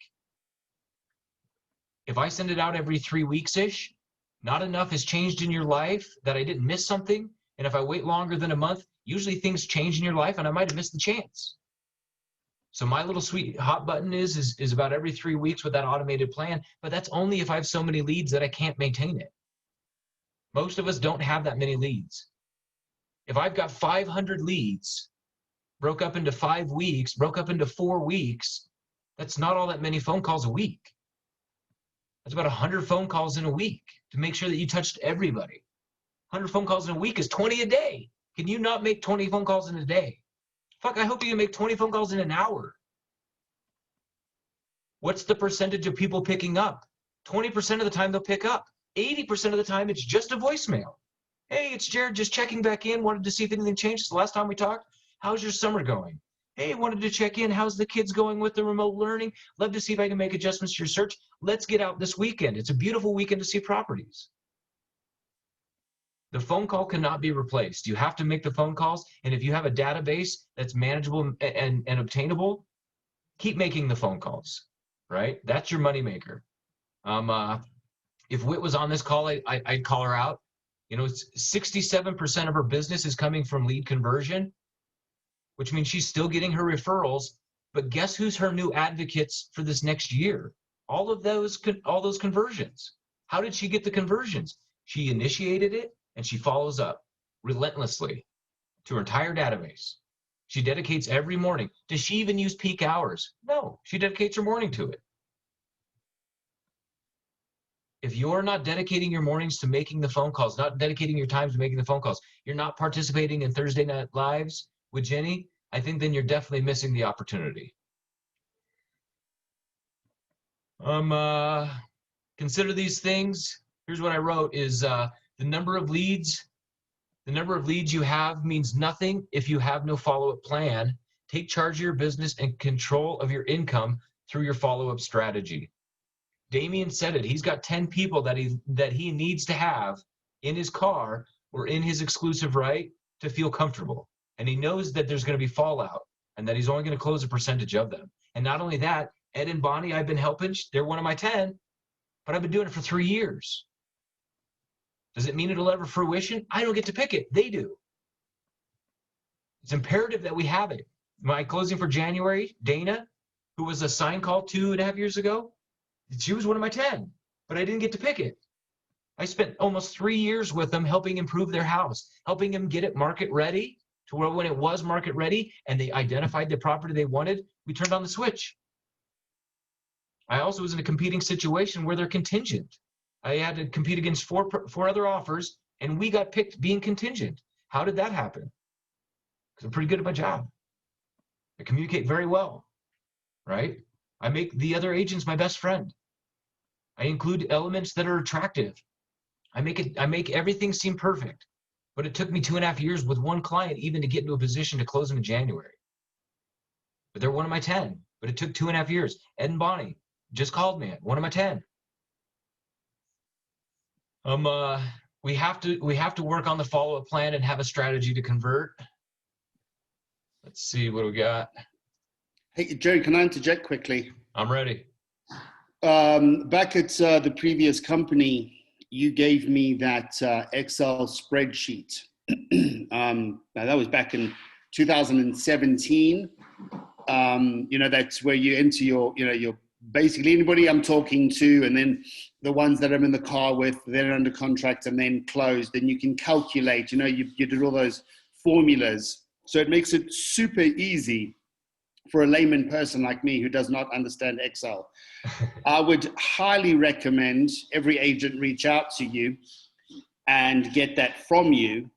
If I send it out every 3 weeks-ish, not enough has changed in your life that I didn't miss something. And if I wait longer than a month, usually things change in your life and I might have missed the chance. So my little sweet hot button is about every 3 weeks with that automated plan, but that's only if I have so many leads that I can't maintain it. Most of us don't have that many leads. If I've got 500 leads, broke up into 5 weeks, broke up into 4 weeks, that's not all that many phone calls a week. That's about 100 phone calls in a week to make sure that you touched everybody. 100 phone calls in a week is 20 a day. Can you not make 20 phone calls in a day? Fuck, I hope you can make 20 phone calls in an hour. What's the percentage of people picking up? 20% of the time they'll pick up. 80% of the time it's just a voicemail. Hey, it's Jared, just checking back in. Wanted to see if anything changed since the last time we talked. How's your summer going? Hey, wanted to check in. How's the kids going with the remote learning? Love to see if I can make adjustments to your search. Let's get out this weekend. It's a beautiful weekend to see properties. The phone call cannot be replaced. You have to make the phone calls. And if you have a database that's manageable and obtainable, keep making the phone calls, right? That's your moneymaker. If Whit was on this call, I'd call her out. You know, 67% of her business is coming from lead conversion, which means she's still getting her referrals. But guess who's her new advocates for this next year? All those conversions. How did she get the conversions? She initiated it and she follows up relentlessly to her entire database. She dedicates every morning. Does she even use peak hours? No, she dedicates her morning to it. If you're not dedicating your mornings to making the phone calls, not dedicating your time to making the phone calls, you're not participating in Thursday Night Lives with Jenny, I think then you're definitely missing the opportunity. Consider these things. Here's what I wrote is the number of leads you have means nothing if you have no follow-up plan. Take charge of your business and control of your income through your follow-up strategy. Damien said it. He's got 10 people that he needs to have in his car or in his exclusive right to feel comfortable. And he knows that there's going to be fallout and that he's only going to close a percentage of them. And not only that, Ed and Bonnie, I've been helping. They're one of my 10, but I've been doing it for 3 years. Does it mean it'll ever fruition? I don't get to pick it. They do. It's imperative that we have it. My closing for January, Dana, who was a sign call 2.5 years ago, she was one of my 10, but I didn't get to pick it. I spent almost 3 years with them helping improve their house, helping them get it market ready. to where when it was market ready and they identified the property they wanted, we turned on the switch. I also was in a competing situation where they're contingent. I had to compete against four other offers, and we got picked being contingent. How did that happen? Because I'm pretty good at my job. I communicate very well, right? I make the other agents my best friend. I include elements that are attractive. I make everything seem perfect. But it took me 2.5 years with one client even to get into a position to close them in January. But they're one of my 10. But it took 2.5 years. Ed and Bonnie just called me, one of my 10. We have to work on the follow-up plan and have a strategy to convert. Let's see what we got. Hey, Jerry, can I interject quickly? I'm ready. Back at the previous company, you gave me that Excel spreadsheet. Now that was back in 2017. That's where you enter your basically anybody I'm talking to, and then the ones that I'm in the car with, they're under contract and then closed. Then you can calculate. You did all those formulas, so it makes it super easy for a layman person like me who does not understand Excel. I would highly recommend every agent reach out to you and get that from you,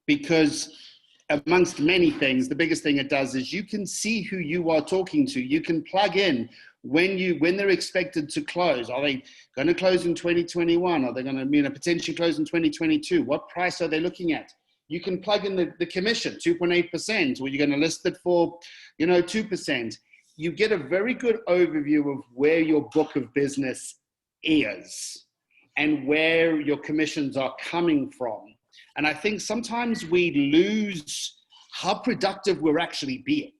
because amongst many things, the biggest thing it does is you can see who you are talking to. You can plug in when they're expected to close. Are they going to close in 2021? Are they going to potentially close in 2022? What price are they looking at? You can plug in the commission, 2.8%, or you're going to list it for, 2%. You get a very good overview of where your book of business is and where your commissions are coming from. And I think sometimes we lose how productive we're actually being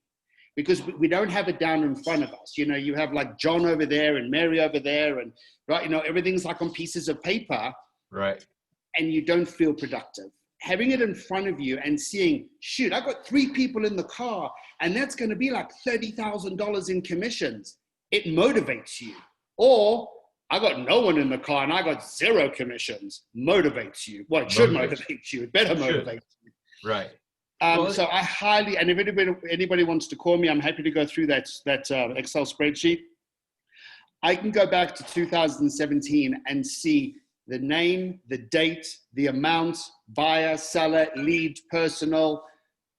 because we don't have it down in front of us. You have like John over there and Mary over there, and right, everything's like on pieces of paper. Right. And you don't feel productive. Having it in front of you and seeing, shoot, I got 3 people in the car and that's going to be like $30,000 in commissions. It motivates you. Or I got no one in the car and I got 0 commissions. Motivates you. Well, it should motivate you. It better motivate you. Right. So I highly, and if anybody wants to call me, I'm happy to go through that Excel spreadsheet. I can go back to 2017 and see the name, the date, the amount, buyer, seller, lead, personal,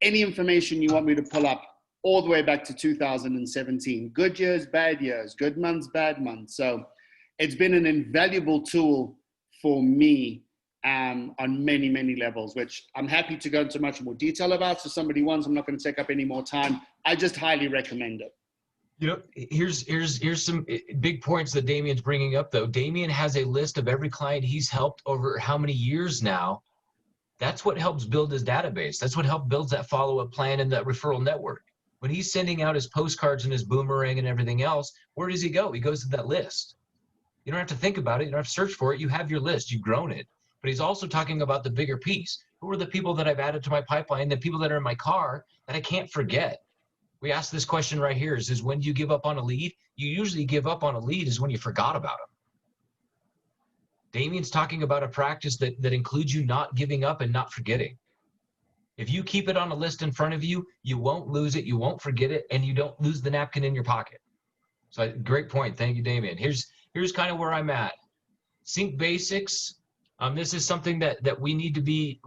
any information you want me to pull up all the way back to 2017. Good years, bad years, good months, bad months. So it's been an invaluable tool for me on many, many levels, which I'm happy to go into much more detail about. So somebody wants, I'm not going to take up any more time. I just highly recommend it. Here's some big points that Damien's bringing up, though. Damien has a list of every client he's helped over how many years now. That's what helps build his database. That's what helps build that follow-up plan and that referral network. When he's sending out his postcards and his boomerang and everything else, where does he go? He goes to that list. You don't have to think about it. You don't have to search for it. You have your list. You've grown it. But he's also talking about the bigger piece. Who are the people that I've added to my pipeline, the people that are in my car that I can't forget? We asked this question right here is when do you give up on a lead? You usually give up on a lead is when you forgot about them. Damien's talking about a practice that includes you not giving up and not forgetting. If you keep it on a list in front of you, you won't lose it, you won't forget it, and you don't lose the napkin in your pocket. So great point. Thank you, Damien. Here's kind of where I'm at. Sync basics. This is something that we need to be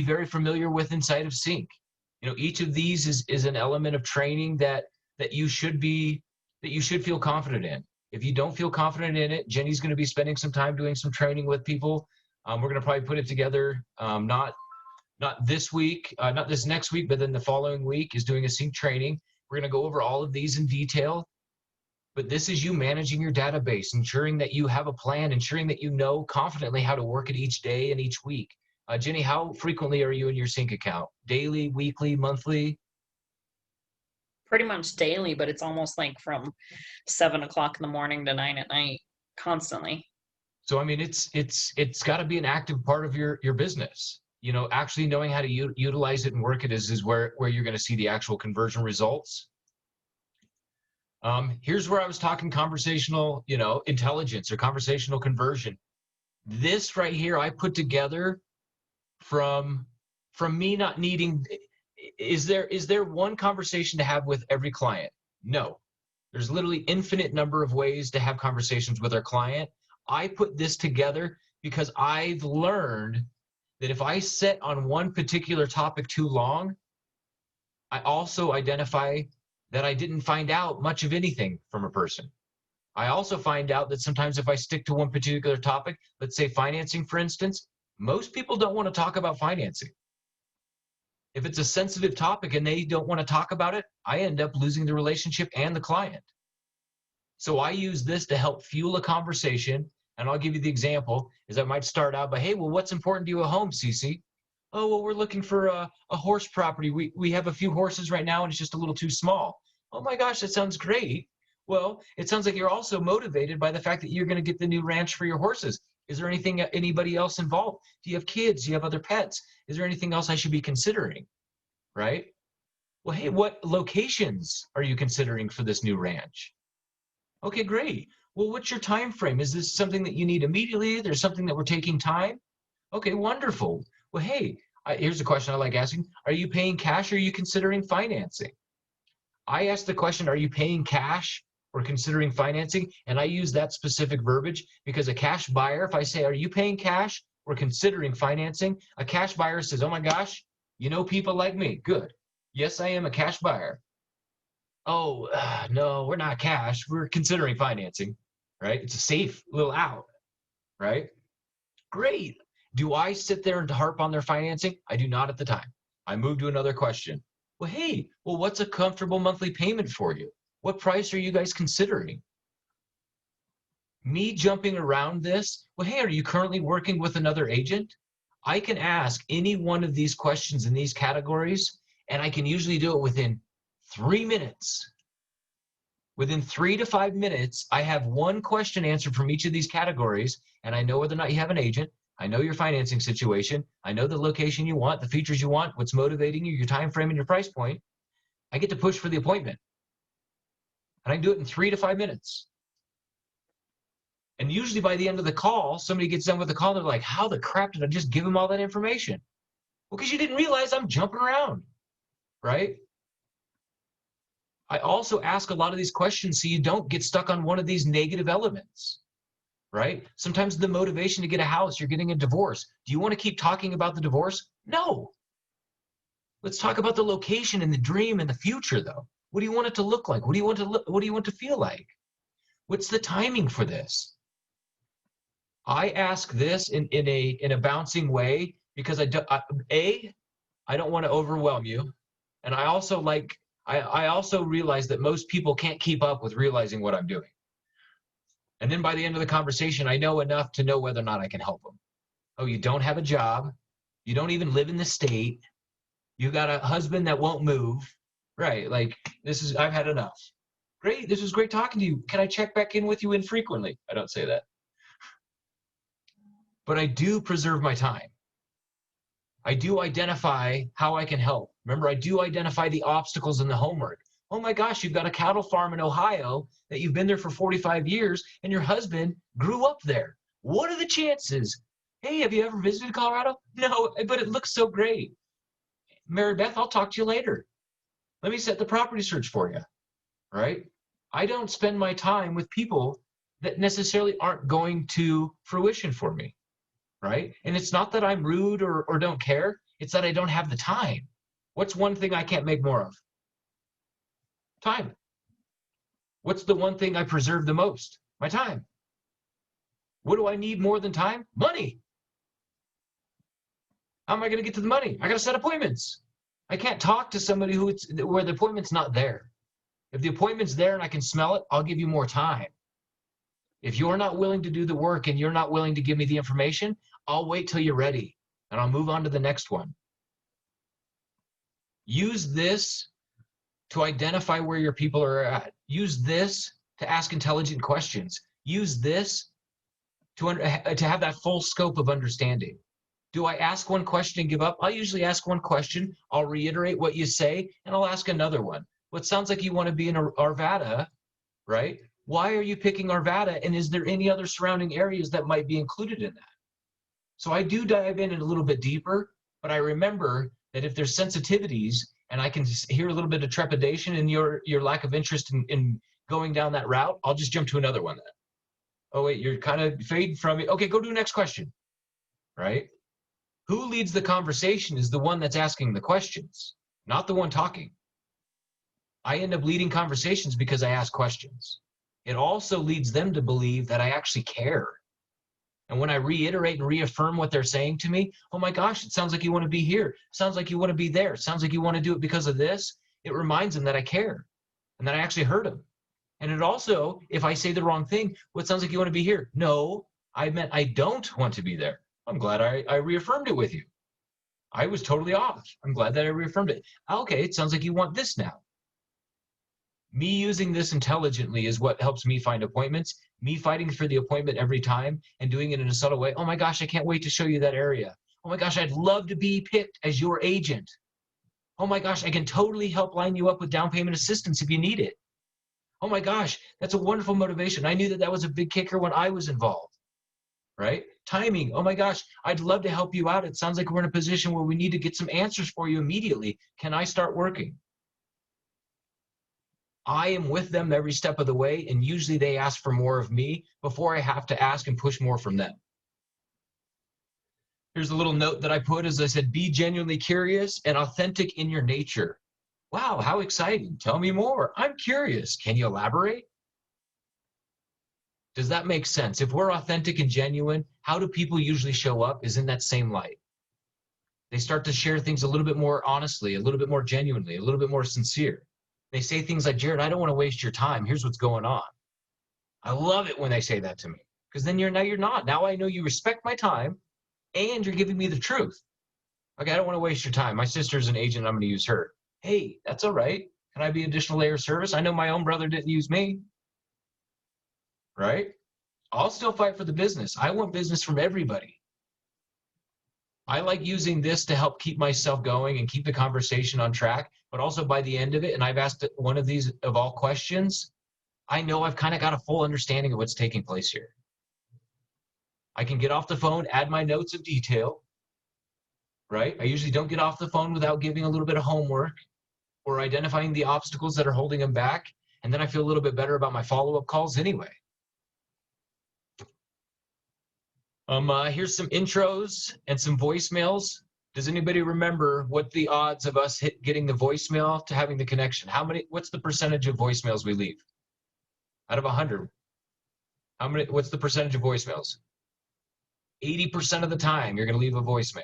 very familiar with inside of Sync. Each of these is an element of training that you should feel confident in. If you don't feel confident in it, Jenny's going to be spending some time doing some training with people. We're going to probably put it together, not this week, not this next week, but then the following week is doing a Sync training. We're going to go over all of these in detail. But this is you managing your database, ensuring that you have a plan, ensuring that you know confidently how to work it each day and each week. Jenny, how frequently are you in your Sync account? Daily, weekly, monthly? Pretty much daily, but it's almost like from 7 o'clock in the morning to 9 at night, constantly. So, I mean, it's got to be an active part of your business. Actually knowing how to utilize it and work it is where you're going to see the actual conversion results. Here's where I was talking conversational, intelligence or conversational conversion. This right here, I put together from from me not needing, is there one conversation to have with every client? No. There's literally infinite number of ways to have conversations with our client. I put this together because I've learned that if I sit on one particular topic too long, I also identify that I didn't find out much of anything from a person. I also find out that sometimes if I stick to one particular topic, let's say financing, for instance, most people don't want to talk about financing. If it's a sensitive topic and they don't want to talk about it, I end up losing the relationship and the client. So I use this to help fuel a conversation. And I'll give you the example is I might start out by, hey, well, what's important to you at home, Cece? Oh, well, we're looking for a horse property. We have a few horses right now and it's just a little too small. Oh my gosh, that sounds great. Well, it sounds like you're also motivated by the fact that you're going to get the new ranch for your horses. Is there anybody else involved? Do you have kids? Do you have other pets? Is there anything else I should be considering? Right? Well, hey, what locations are you considering for this new ranch? Okay, great. Well, what's your time frame? Is this something that you need immediately? There's something that we're taking time? Okay, wonderful. Well, hey, here's a question I like asking. Are you paying cash or are you considering financing? I ask the question, are you paying cash or considering financing? And I use that specific verbiage because a cash buyer, if I say, are you paying cash or considering financing? A cash buyer says, oh my gosh, you know people like me. Good. Yes, I am a cash buyer. Oh, no, we're not cash. We're considering financing, right? It's a safe little out, right? Great. Do I sit there and harp on their financing? I do not at the time. I move to another question. Well, hey, well, what's a comfortable monthly payment for you? What price are you guys considering? Me jumping around this, well, hey, are you currently working with another agent? I can ask any one of these questions in these categories, and I can usually do it within 3 minutes. Within 3 to 5 minutes, I have one question answered from each of these categories, and I know whether or not you have an agent. I know your financing situation. I know the location you want, the features you want, what's motivating you, your time frame, and your price point. I get to push for the appointment. And I can do it in 3 to 5 minutes. And usually by the end of the call, somebody gets done with the call, they're like, how the crap did I just give them all that information? Well, because you didn't realize I'm jumping around, right? I also ask a lot of these questions so you don't get stuck on one of these negative elements, right? Sometimes the motivation to get a house, you're getting a divorce. Do you want to keep talking about the divorce? No. Let's talk about the location and the dream and the future, though. What do you want it to look like? What do you want to feel like? What's the timing for this? I ask this in a bouncing way because I don't want to overwhelm you, and I also realize that most people can't keep up with realizing what I'm doing. And then by the end of the conversation, I know enough to know whether or not I can help them. Oh, you don't have a job. You don't even live in the state. You got a husband that won't move. Right, like I've had enough. Great, this was great talking to you. Can I check back in with you infrequently? I don't say that. But I do preserve my time. I do identify how I can help. Remember, I do identify the obstacles in the homework. Oh my gosh, you've got a cattle farm in Ohio that you've been there for 45 years and your husband grew up there. What are the chances? Hey, have you ever visited Colorado? No, but it looks so great. Mary Beth, I'll talk to you later. Let me set the property search for you, right? I don't spend my time with people that necessarily aren't going to fruition for me, right? And it's not that I'm rude or don't care. It's that I don't have the time. What's one thing I can't make more of? Time. What's the one thing I preserve the most? My time. What do I need more than time? Money. How am I going to get to the money? I got to set appointments. I can't talk to somebody where the appointment's not there. If the appointment's there and I can smell it, I'll give you more time. If you're not willing to do the work and you're not willing to give me the information, I'll wait till you're ready and I'll move on to the next one. Use this to identify where your people are at. Use this to ask intelligent questions. Use this to have that full scope of understanding. Do I ask one question and give up? I'll usually ask one question. I'll reiterate what you say, and I'll ask another one. Well, it sounds like you want to be in Arvada, right? Why are you picking Arvada, and is there any other surrounding areas that might be included in that? So I do dive in a little bit deeper, But I remember that if there's sensitivities and I can hear a little bit of trepidation in your lack of interest in going down that route, I'll just jump to another one then. Oh, wait, you're kind of fading from it. Okay, go to the next question, right? Who leads the conversation is the one that's asking the questions, not the one talking. I end up leading conversations because I ask questions. It also leads them to believe that I actually care. And when I reiterate and reaffirm what they're saying to me, oh my gosh, it sounds like you want to be here. Sounds like you want to be there. Sounds like you want to do it because of this. It reminds them that I care and that I actually heard them. And it also, if I say the wrong thing, well, it sounds like you want to be here. No, I meant I don't want to be there. I'm glad I reaffirmed it with you. I was totally off. I'm glad that I reaffirmed it. Okay, it sounds like you want this now. Me using this intelligently is what helps me find appointments. Me fighting for the appointment every time and doing it in a subtle way. Oh my gosh, I can't wait to show you that area. Oh my gosh, I'd love to be picked as your agent. Oh my gosh, I can totally help line you up with down payment assistance if you need it. Oh my gosh, that's a wonderful motivation. I knew that that was a big kicker when I was involved, right? Timing, oh my gosh, I'd love to help you out. It sounds like we're in a position where we need to get some answers for you immediately. Can I start working? I am with them every step of the way, and usually they ask for more of me before I have to ask and push more from them. Here's a little note that I put, as I said, be genuinely curious and authentic in your nature. Wow, how exciting. Tell me more. I'm curious. Can you elaborate? Does that make sense? If we're authentic and genuine, how do people usually show up is in that same light. They start to share things a little bit more honestly, a little bit more genuinely, a little bit more sincere. They say things like, Jared, I don't want to waste your time. Here's what's going on. I love it when they say that to me, because then you're not. Now I know you respect my time and you're giving me the truth. Okay, I don't want to waste your time. My sister's an agent. I'm going to use her. Hey, that's all right. Can I be additional layer of service? I know my own brother didn't use me. Right? I'll still fight for the business. I want business from everybody. I like using this to help keep myself going and keep the conversation on track, but also by the end of it, and I've asked one of these of all questions, I know I've kind of got a full understanding of what's taking place here. I can get off the phone, add my notes of detail, right? I usually don't get off the phone without giving a little bit of homework or identifying the obstacles that are holding them back, and then I feel a little bit better about my follow-up calls anyway. Here's some intros and some voicemails. Does anybody remember what the odds of us getting the voicemail to having the connection? What's the percentage of voicemails we leave? Out of 100, what's the percentage of voicemails? 80% of the time you're gonna leave a voicemail,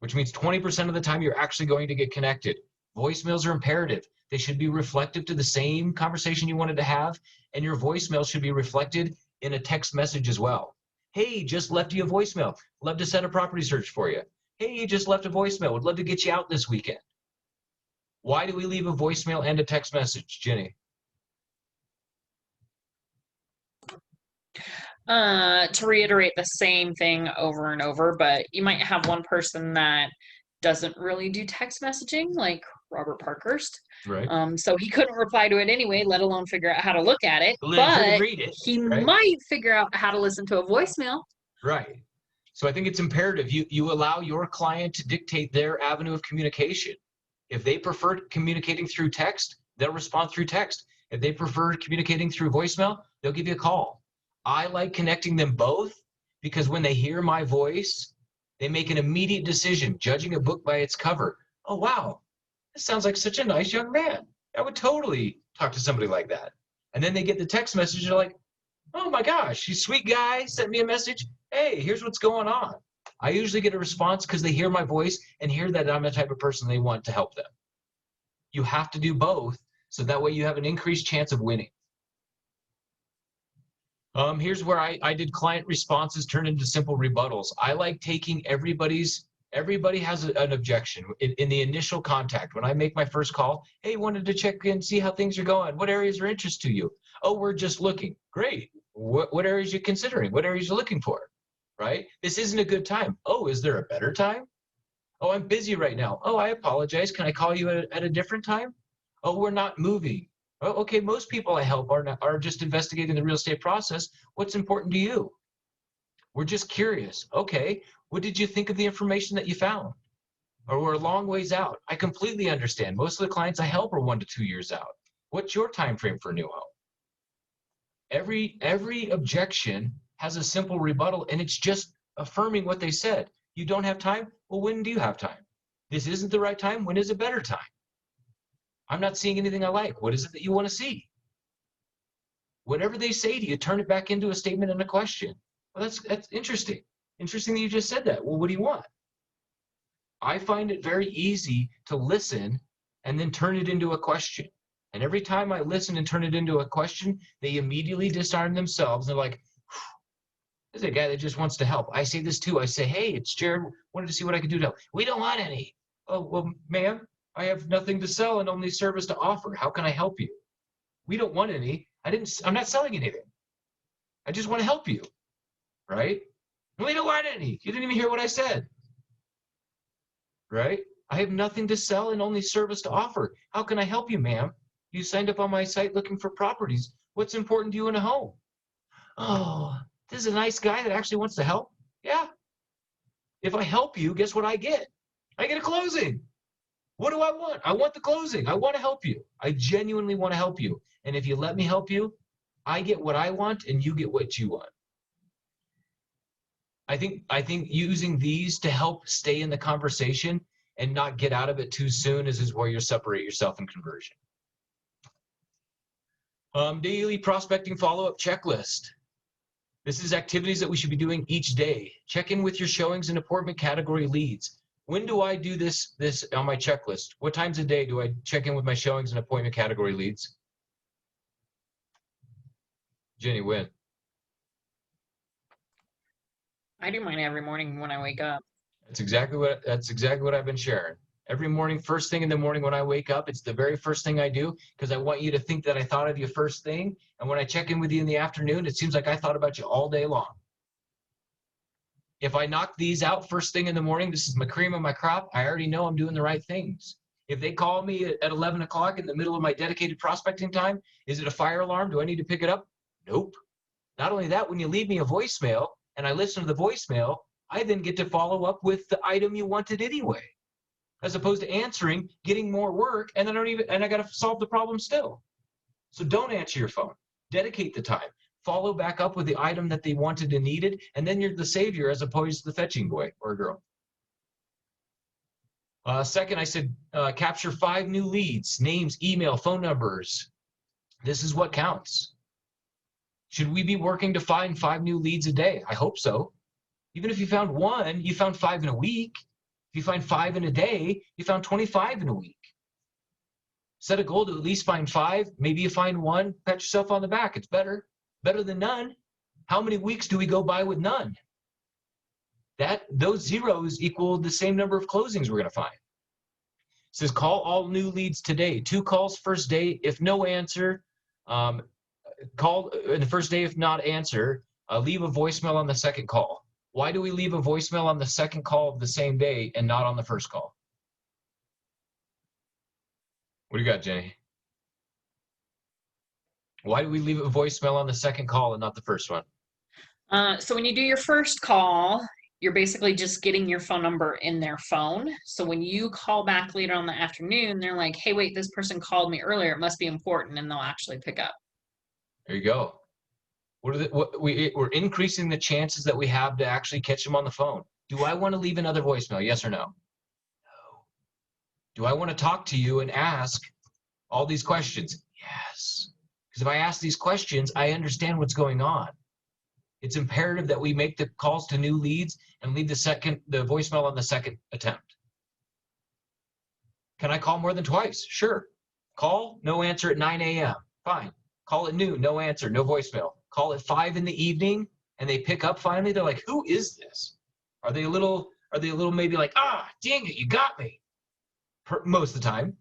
which means 20% of the time you're actually going to get connected. Voicemails are imperative. They should be reflective to the same conversation you wanted to have, and your voicemail should be reflected in a text message as well. Hey, just left you a voicemail. Love to set a property search for you. Hey, you just left a voicemail. Would love to get you out this weekend. Why do we leave a voicemail and a text message, Jenny? To reiterate the same thing over and over, but you might have one person that doesn't really do text messaging, like Robert Parkhurst. Right. So he couldn't reply to it anyway, let alone figure out how to look at it. Read it, he right? might figure out how to listen to a voicemail. Right. So I think it's imperative you allow your client to dictate their avenue of communication. If they prefer communicating through text, they'll respond through text. If they prefer communicating through voicemail, they'll give you a call. I like connecting them both because when they hear my voice, they make an immediate decision, judging a book by its cover. Oh, wow, this sounds like such a nice young man. I would totally talk to somebody like that. And then they get the text message, they're like, oh my gosh, he's a sweet guy, sent me a message. Hey, here's what's going on. I usually get a response because they hear my voice and hear that I'm the type of person they want to help them. You have to do both, so that way you have an increased chance of winning. Here's where I did client responses turn into simple rebuttals. I like taking everybody has an objection in the initial contact. When I make my first call, hey, wanted to check in, see how things are going. What areas are interest to you? Oh, we're just looking. Great. What areas are you considering? What areas are you looking for? Right? This isn't a good time. Oh, is there a better time? Oh, I'm busy right now. Oh, I apologize. Can I call you at a different time? Oh, we're not moving. Oh, okay, most people I help are just investigating the real estate process. What's important to you? We're just curious. Okay, what did you think of the information that you found? or we're a long ways out. I completely understand. Most of the clients I help are 1 to 2 years out. What's your time frame for a new home? Every objection has a simple rebuttal, and it's just affirming what they said. You don't have time? Well, when do you have time? This isn't the right time. When is a better time? I'm not seeing anything I like. What is it that you want to see? Whatever they say to you, turn it back into a statement and a question. Well, that's interesting. Interesting that you just said that. Well, what do you want? I find it very easy to listen and then turn it into a question. And every time I listen and turn it into a question, they immediately disarm themselves. They're like, this is a guy that just wants to help. I say this too. I say, hey, it's Jared. Wanted to see what I could do to help. We don't want any. Oh, well, ma'am, I have nothing to sell and only service to offer. How can I help you? We don't want any. I'm not selling anything. I just want to help you. Right? We don't want any. You didn't even hear what I said. Right? I have nothing to sell and only service to offer. How can I help you, ma'am? You signed up on my site looking for properties. What's important to you in a home? Oh, this is a nice guy that actually wants to help. Yeah. If I help you, guess what I get? I get a closing. What do I want? I want the closing. I want to help you. I genuinely want to help you. And if you let me help you, I get what I want and you get what you want. I think using these to help stay in the conversation and not get out of it too soon is where you separate yourself in conversion. Daily prospecting follow-up checklist. This is activities that we should be doing each day. Check in with your showings and appointment category leads. When do I do this on my checklist? What times a day do I check in with my showings and appointment category leads? Jenny, when? I do mine every morning when I wake up. That's exactly what I've been sharing. Every morning, first thing in the morning when I wake up, it's the very first thing I do because I want you to think that I thought of you first thing. And when I check in with you in the afternoon, it seems like I thought about you all day long. If I knock these out first thing in the morning, this is my cream of my crop, I already know I'm doing the right things. If they call me at 11 o'clock in the middle of my dedicated prospecting time, is it a fire alarm? Do I need to pick it up? Nope. Not only that, when you leave me a voicemail and I listen to the voicemail, I then get to follow up with the item you wanted anyway, as opposed to answering, getting more work, and I got to solve the problem still. So don't answer your phone. Dedicate the time. Follow back up with the item that they wanted and needed, and then you're the savior as opposed to the fetching boy or girl. Second, I said capture 5 new leads, names, email, phone numbers. This is what counts. Should we be working to find 5 new leads a day? I hope so. Even if you found 1, you found 5 in a week. If you find 5 in a day, you found 25 in a week. Set a goal to at least find 5. Maybe you find 1, pat yourself on the back. It's better than none. How many weeks do we go by with none? Those zeros equal the same number of closings we're going to find. It says call all new leads today. 2 calls first day. If no answer, call in the first day. If not answer, leave a voicemail on the second call. Why do we leave a voicemail on the second call of the same day and not on the first call? What do you got, Jenny? Why do we leave a voicemail on the second call and not the first one? So when you do your first call, you're basically just getting your phone number in their phone. So when you call back later on the afternoon, they're like, hey, wait, this person called me earlier. It must be important, and they'll actually pick up. There you go. We're increasing the chances that we have to actually catch them on the phone. Do I want to leave another voicemail? Yes or no? No. Do I want to talk to you and ask all these questions? Yes. Because if I ask these questions, I understand what's going on. It's imperative that we make the calls to new leads and leave the voicemail on the second attempt. Can I call more than twice? Sure. Call, no answer at 9 a.m. Fine. Call at noon, no answer, no voicemail. Call at 5 in the evening and they pick up finally. They're like, who is this? Are they a little maybe like, dang it, you got me? Most of the time.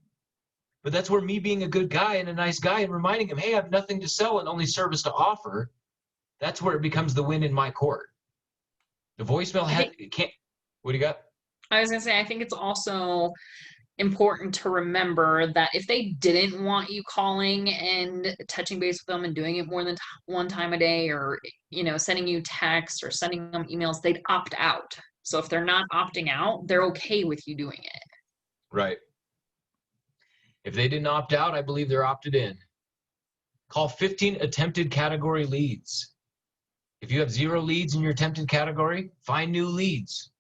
But that's where me being a good guy and a nice guy and reminding him, hey, I have nothing to sell and only service to offer. That's where it becomes the win in my court. The voicemail what do you got? I was going to say, I think it's also important to remember that if they didn't want you calling and touching base with them and doing it more than 1 time a day, or sending you texts or sending them emails, they'd opt out. So if they're not opting out, they're okay with you doing it. Right. If they didn't opt out, I believe they're opted in. Call 15 attempted category leads. If you have 0 leads in your attempted category, find new leads.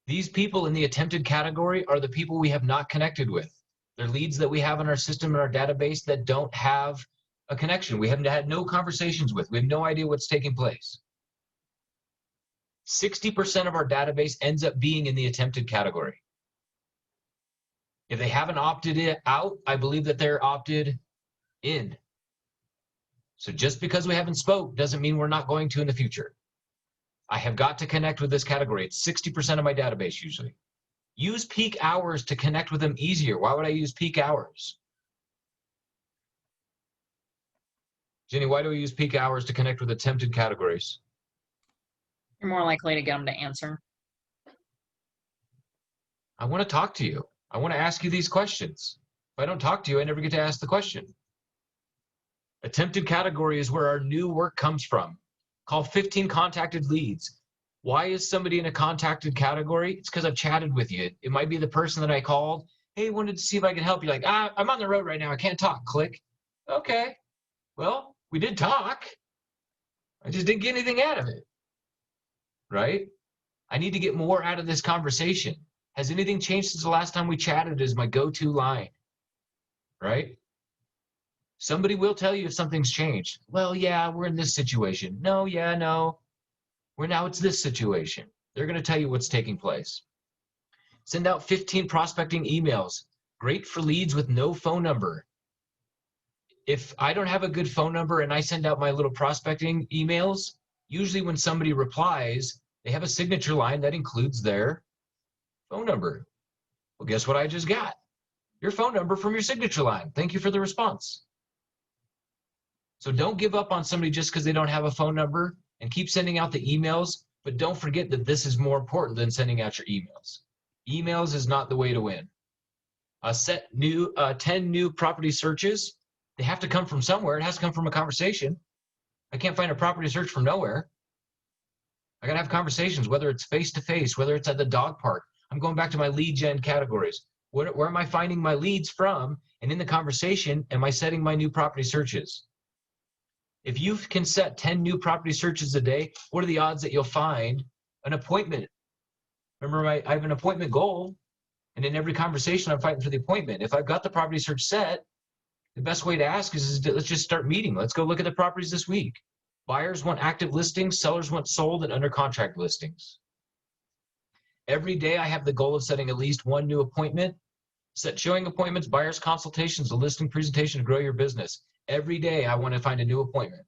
These people in the attempted category are the people we have not connected with. They're leads that we have in our system and our database that don't have a connection. We haven't had no conversations with. We have no idea what's taking place. 60% of our database ends up being in the attempted category. If they haven't opted out, I believe that they're opted in. So just because we haven't spoke doesn't mean we're not going to in the future. I have got to connect with this category. It's 60% of my database usually. Use peak hours to connect with them easier. Why would I use peak hours? Jenny, why do we use peak hours to connect with attempted categories? You're more likely to get them to answer. I want to talk to you. I want to ask you these questions. If I don't talk to you, I never get to ask the question. Attempted category is where our new work comes from. Call 15 contacted leads. Why is somebody in a contacted category? It's because I've chatted with you. It might be the person that I called. Hey, wanted to see if I could help you. Like, I'm on the road right now. I can't talk. Click. Okay. Well, we did talk. I just didn't get anything out of it. Right? I need to get more out of this conversation. Has anything changed since the last time we chatted is my go-to line. Right? Somebody will tell you if something's changed. Well, yeah, we're in this situation. No, yeah, no. It's this situation. They're going to tell you what's taking place. Send out 15 prospecting emails. Great for leads with no phone number. If I don't have a good phone number and I send out my little prospecting emails, usually when somebody replies, they have a signature line that includes their phone number. Well, guess what I just got? Your phone number from your signature line. Thank you for the response. So don't give up on somebody just because they don't have a phone number, and keep sending out the emails, but don't forget that this is more important than sending out your emails. Emails is not the way to win. Set 10 new property searches. They have to come from somewhere. It has to come from a conversation. I can't find a property search from nowhere. I got to have conversations, whether it's face-to-face, whether it's at the dog park. I'm going back to my lead gen categories. Where am I finding my leads from? And in the conversation, am I setting my new property searches? If you can set 10 new property searches a day, what are the odds that you'll find an appointment? Remember, I have an appointment goal, and in every conversation, I'm fighting for the appointment. If I've got the property search set, the best way to ask is let's just start meeting. Let's go look at the properties this week. Buyers want active listings, sellers want sold and under contract listings. Every day, I have the goal of setting at least one new appointment. Set showing appointments, buyers consultations, a listing presentation to grow your business. Every day, I want to find a new appointment.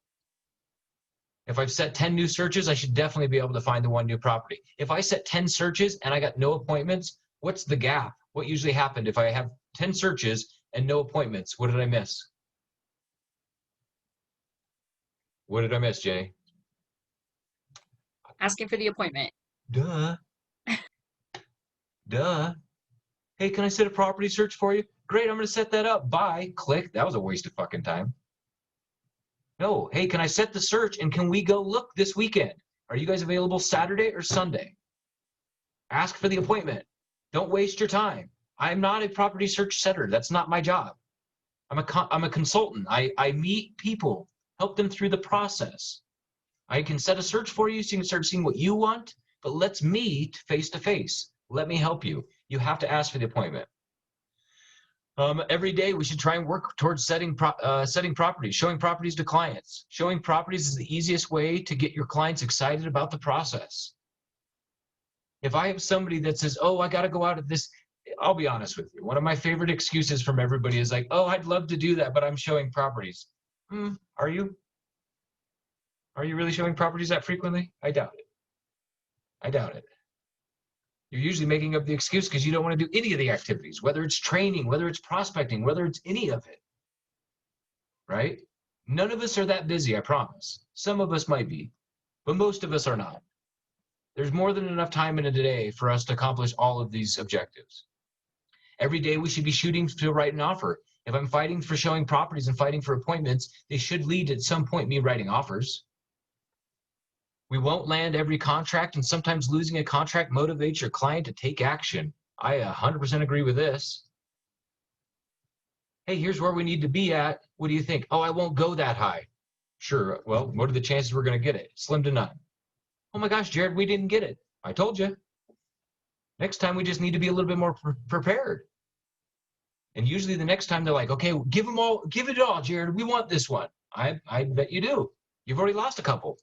If I've set 10 new searches, I should definitely be able to find the one new property. If I set 10 searches and I got no appointments, what's the gap? What usually happened if I have 10 searches and no appointments? What did I miss? What did I miss, Jenny? Asking for the appointment. Duh. Duh. Hey, can I set a property search for you? Great, I'm going to set that up. Bye. Click. That was a waste of fucking time. No. Hey, can I set the search and can we go look this weekend? Are you guys available Saturday or Sunday? Ask for the appointment. Don't waste your time. I'm not a property search setter. That's not my job. I'm a consultant. I meet people, help them through the process. I can set a search for you so you can start seeing what you want, but let's meet face to face. Let me help you. You have to ask for the appointment. Every day we should try and work towards setting properties, showing properties to clients. Showing properties is the easiest way to get your clients excited about the process. If I have somebody that says, oh, I got to go out of this, I'll be honest with you. One of my favorite excuses from everybody is like, oh, I'd love to do that, but I'm showing properties. Are you? Are you really showing properties that frequently? I doubt it. I doubt it. You're usually making up the excuse because you don't want to do any of the activities, whether it's training, whether it's prospecting, whether it's any of it, right? None of us are that busy, I promise. Some of us might be, but most of us are not. There's more than enough time in a day for us to accomplish all of these objectives. Every day we should be shooting to write an offer. If I'm fighting for showing properties and fighting for appointments, they should lead at some point me writing offers. We won't land every contract, and sometimes losing a contract motivates your client to take action. I 100% agree with this. Hey, here's where we need to be at. What do you think? Oh, I won't go that high. Sure. Well, what are the chances we're going to get it? Slim to none. Oh my gosh, Jared, we didn't get it. I told you. Next time, we just need to be a little bit more prepared. And usually the next time they're like, okay, give it all, Jared. We want this one. I bet you do. You've already lost a couple.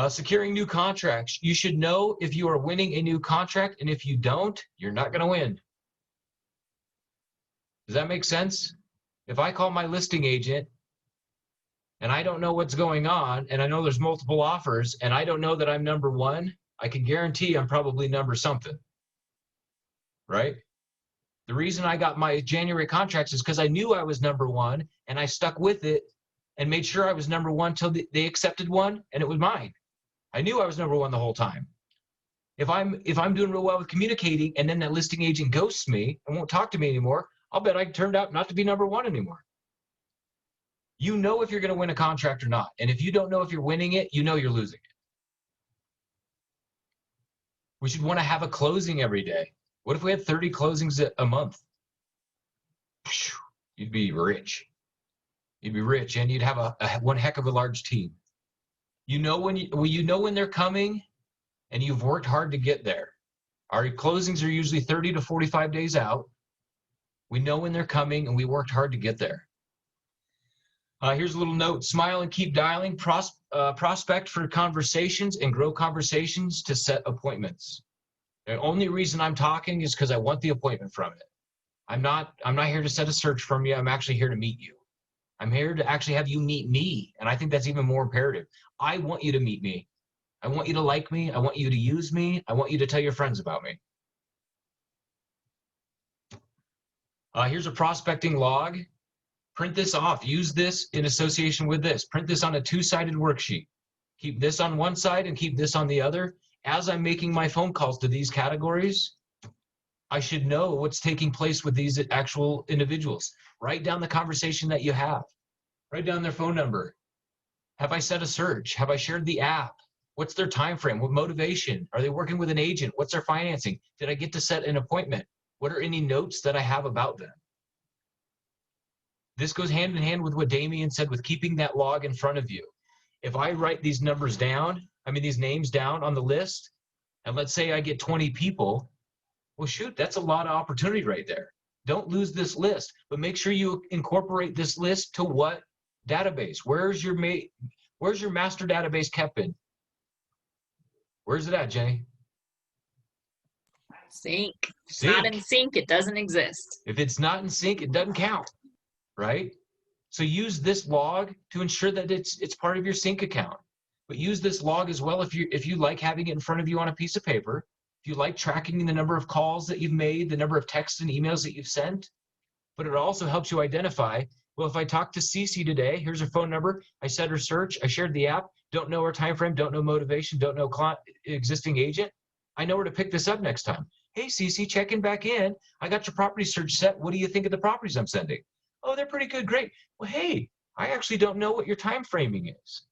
Securing new contracts. You should know if you are winning a new contract, and if you don't, you're not going to win. Does that make sense? If I call my listing agent and I don't know what's going on, and I know there's multiple offers, and I don't know that I'm number one, I can guarantee I'm probably number something, right? The reason I got my January contracts is because I knew I was number one, and I stuck with it and made sure I was number one till they accepted one, and it was mine. I knew I was number one the whole time. If I'm doing real well with communicating, and then that listing agent ghosts me and won't talk to me anymore, I'll bet I turned out not to be number one anymore. You know if you're going to win a contract or not. And if you don't know if you're winning it, you know you're losing it. We should want to have a closing every day. What if we had 30 closings a month? You'd be rich. You'd be rich, and you'd have one heck of a large team. You know when they're coming, and you've worked hard to get there. Our closings are usually 30 to 45 days out. We know when they're coming, and we worked hard to get there. Here's a little note. Smile and keep dialing. Prospect for conversations and grow conversations to set appointments. The only reason I'm talking is because I want the appointment from it. I'm not here to set a search from you. I'm actually here to meet you. I'm here to actually have you meet me, and I think that's even more imperative. I want you to meet me. I want you to like me. I want you to use me. I want you to tell your friends about me. Here's a prospecting log. Print this off. Use this in association with this. Print this on a two-sided worksheet. Keep this on one side and keep this on the other. As I'm making my phone calls to these categories, I should know what's taking place with these actual individuals. Write down the conversation that you have. Write down their phone number. Have I set a search? Have I shared the app? What's their time frame? What motivation? Are they working with an agent? What's their financing? Did I get to set an appointment? What are any notes that I have about them? This goes hand in hand with what Damien said with keeping that log in front of you. If I write these numbers down, these names down on the list, and let's say I get 20 people, well, shoot, that's a lot of opportunity right there. Don't lose this list, but make sure you incorporate this list to what database? Where's your master database kept in? Where's it at, Jenny? Sync. If it's not in sync, it doesn't exist. If it's not in sync, it doesn't count, right? So use this log to ensure that it's part of your sync account. But use this log as well if you like having it in front of you on a piece of paper. If you like tracking the number of calls that you've made, the number of texts and emails that you've sent. But it also helps you identify, well, if I talked to Cece today, here's her phone number, I set her search, I shared the app, don't know her time frame, don't know motivation, don't know existing agent, I know where to pick this up next time. Hey, Cece, checking back in. I got your property search set. What do you think of the properties I'm sending? Oh, they're pretty good. Great. Well, hey, I actually don't know what your time framing is.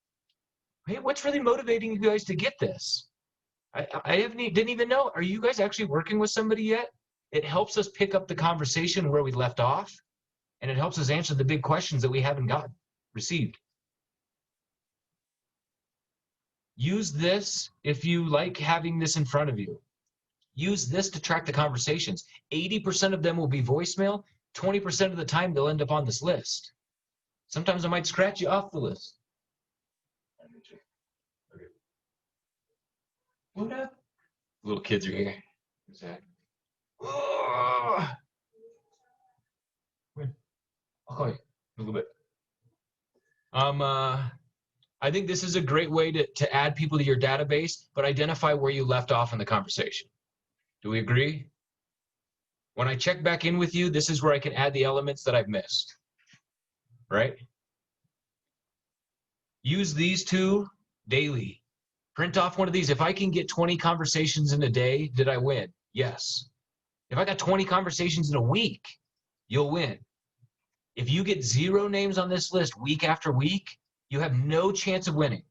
Hey, what's really motivating you guys to get this? I didn't even know. Are you guys actually working with somebody yet? It helps us pick up the conversation where we left off, and it helps us answer the big questions that we haven't received. Use this if you like having this in front of you. Use this to track the conversations. 80% of them will be voicemail. 20% of the time, they'll end up on this list. Sometimes I might scratch you off the list. Okay. What up? Little kids are here. What's that? Oh! Okay, a little bit. I think this is a great way to add people to your database, but identify where you left off in the conversation. Do we agree? When I check back in with you, this is where I can add the elements that I've missed, right? Use these two daily. Print off one of these. If I can get 20 conversations in a day, did I win? Yes. If I got 20 conversations in a week, you'll win. If you get 0 names on this list week after week, you have no chance of winning.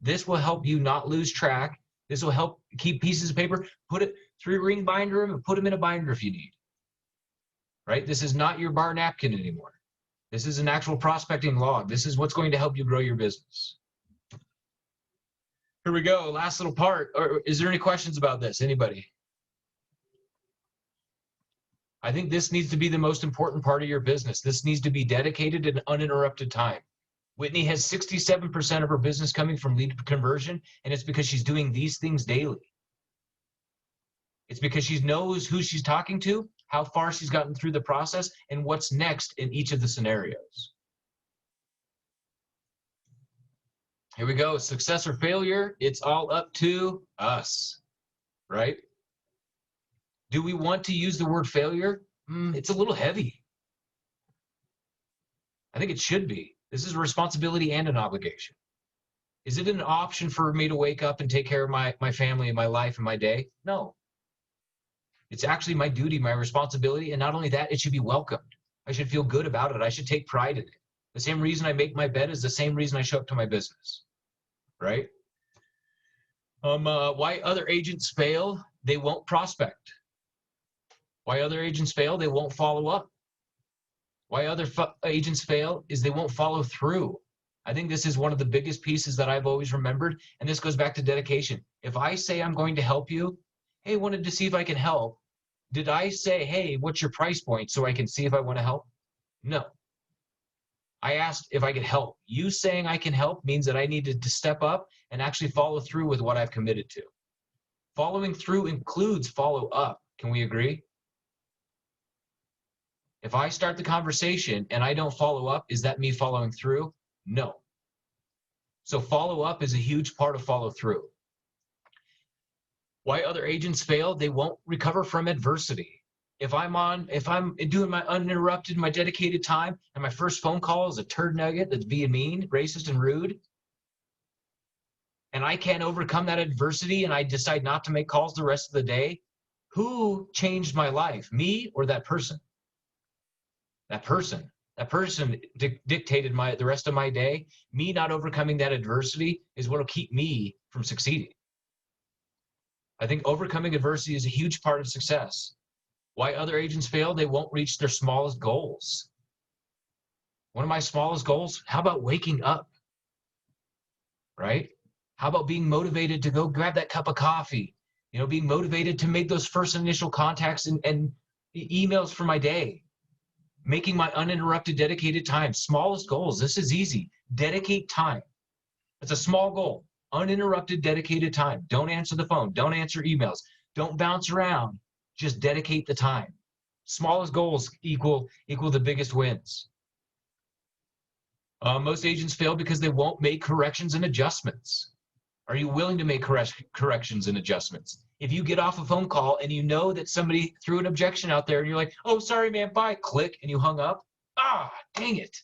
This will help you not lose track. This will help keep pieces of paper, put it 3-ring binder them and put them in a binder if you need, right? This is not your bar napkin anymore. This is an actual prospecting log. This is what's going to help you grow your business. Here we go, last little part. Or is there any questions about this? Anybody? I think this needs to be the most important part of your business. This needs to be dedicated and uninterrupted time. Whitney has 67% of her business coming from lead conversion, and it's because she's doing these things daily. It's because she knows who she's talking to, how far she's gotten through the process, and what's next in each of the scenarios. Here we go, success or failure, it's all up to us, right? Do we want to use the word failure? It's a little heavy. I think it should be. This is a responsibility and an obligation. Is it an option for me to wake up and take care of my family and my life and my day? No. It's actually my duty, my responsibility, and not only that, it should be welcomed. I should feel good about it. I should take pride in it. The same reason I make my bed is the same reason I show up to my business, right? Why other agents fail? They won't prospect. Why other agents fail? They won't follow up. Why other agents fail is they won't follow through. I think this is one of the biggest pieces that I've always remembered, and this goes back to dedication. If I say I'm going to help you, hey, wanted to see if I can help, did I say, hey, what's your price point so I can see if I want to help? No. I asked if I could help. You saying I can help means that I needed to step up and actually follow through with what I've committed to. Following through includes follow up. Can we agree? If I start the conversation and I don't follow up, is that me following through? No. So follow up is a huge part of follow through. Why other agents fail? They won't recover from adversity. If I'm doing my uninterrupted, my dedicated time, and my first phone call is a turd nugget that's being mean, racist, and rude, and I can't overcome that adversity and I decide not to make calls the rest of the day, who changed my life, me or that person? That person dictated the rest of my day. Me not overcoming that adversity is what will keep me from succeeding. I think overcoming adversity is a huge part of success. Why other agents fail? They won't reach their smallest goals. One of my smallest goals, how about waking up, right? How about being motivated to go grab that cup of coffee? Being motivated to make those first initial contacts and emails for my day. Making my uninterrupted, dedicated time. Smallest goals. This is easy. Dedicate time. It's a small goal. Uninterrupted, dedicated time. Don't answer the phone. Don't answer emails. Don't bounce around. Just dedicate the time. Smallest goals equal the biggest wins. Most agents fail because they won't make corrections and adjustments. Are you willing to make corrections and adjustments? If you get off a phone call and you know that somebody threw an objection out there and you're like, oh, sorry, man, bye, click, and you hung up, dang it.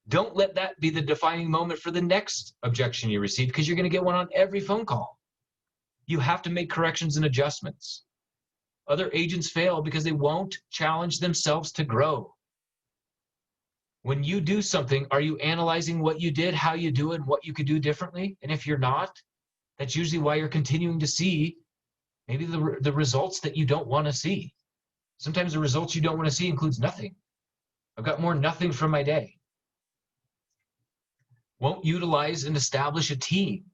Don't let that be the defining moment for the next objection you receive, because you're going to get one on every phone call. You have to make corrections and adjustments. Other agents fail because they won't challenge themselves to grow. When you do something, are you analyzing what you did, how you do it, and what you could do differently? And if you're not, that's usually why you're continuing to see maybe the results that you don't want to see. Sometimes the results you don't want to see includes nothing. I've got more nothing from my day. Won't utilize and establish a team.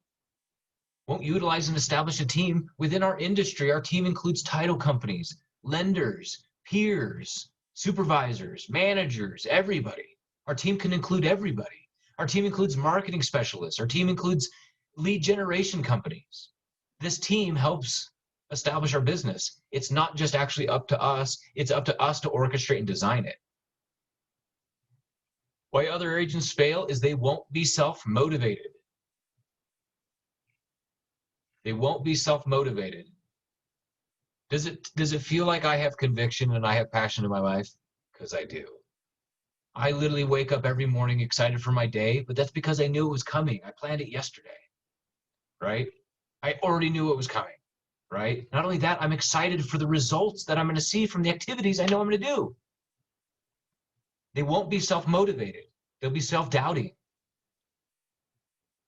Won't utilize and establish a team within our industry. Our team includes title companies, lenders, peers, supervisors, managers, everybody. Our team can include everybody. Our team includes marketing specialists. Our team includes lead generation companies. This team helps establish our business. It's not just actually up to us. It's up to us to orchestrate and design it. Why other agents fail is they won't be self-motivated. They won't be self-motivated. Does it feel like I have conviction and I have passion in my life? Because I do. I literally wake up every morning excited for my day, but that's because I knew it was coming. I planned it yesterday, right? I already knew it was coming, right? Not only that, I'm excited for the results that I'm going to see from the activities I know I'm going to do. They won't be self-motivated. They'll be self-doubting.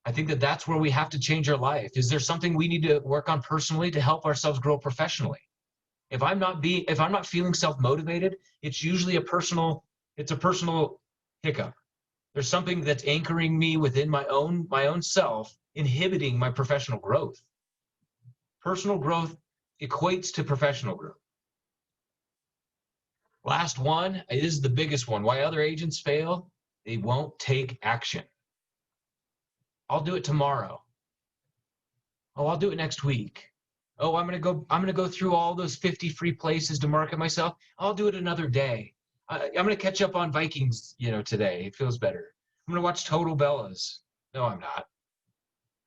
I think that that's where we have to change our life. Is there something we need to work on personally to help ourselves grow professionally? If I'm not feeling self-motivated, it's usually a personal hiccup. There's something that's anchoring me within my own self, inhibiting my professional growth. Personal growth equates to professional growth. Last one is the biggest one. Why other agents fail? They won't take action. I'll do it tomorrow. Oh, I'll do it next week. Oh, I'm gonna go through all those 50 free places to market myself. I'll do it another day. I'm gonna catch up on Vikings, today. It feels better. I'm gonna watch Total Bellas. No, I'm not.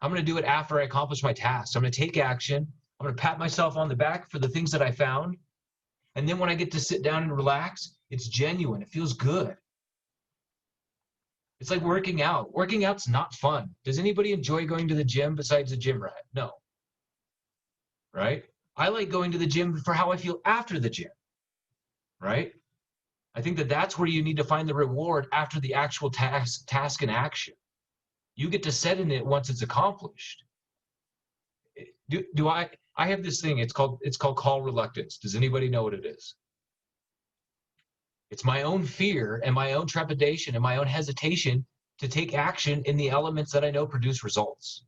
I'm gonna do it after I accomplish my task. I'm gonna take action. I'm gonna pat myself on the back for the things that I found. And then when I get to sit down and relax, it's genuine. It feels good. It's like working out. Working out's not fun. Does anybody enjoy going to the gym besides a gym rat? No. Right? I like going to the gym for how I feel after the gym. Right? I think that that's where you need to find the reward after the actual task and action. You get to set in it once it's accomplished. I have this thing, it's called call reluctance. Does anybody know what it is? It's my own fear and my own trepidation and my own hesitation to take action in the elements that I know produce results.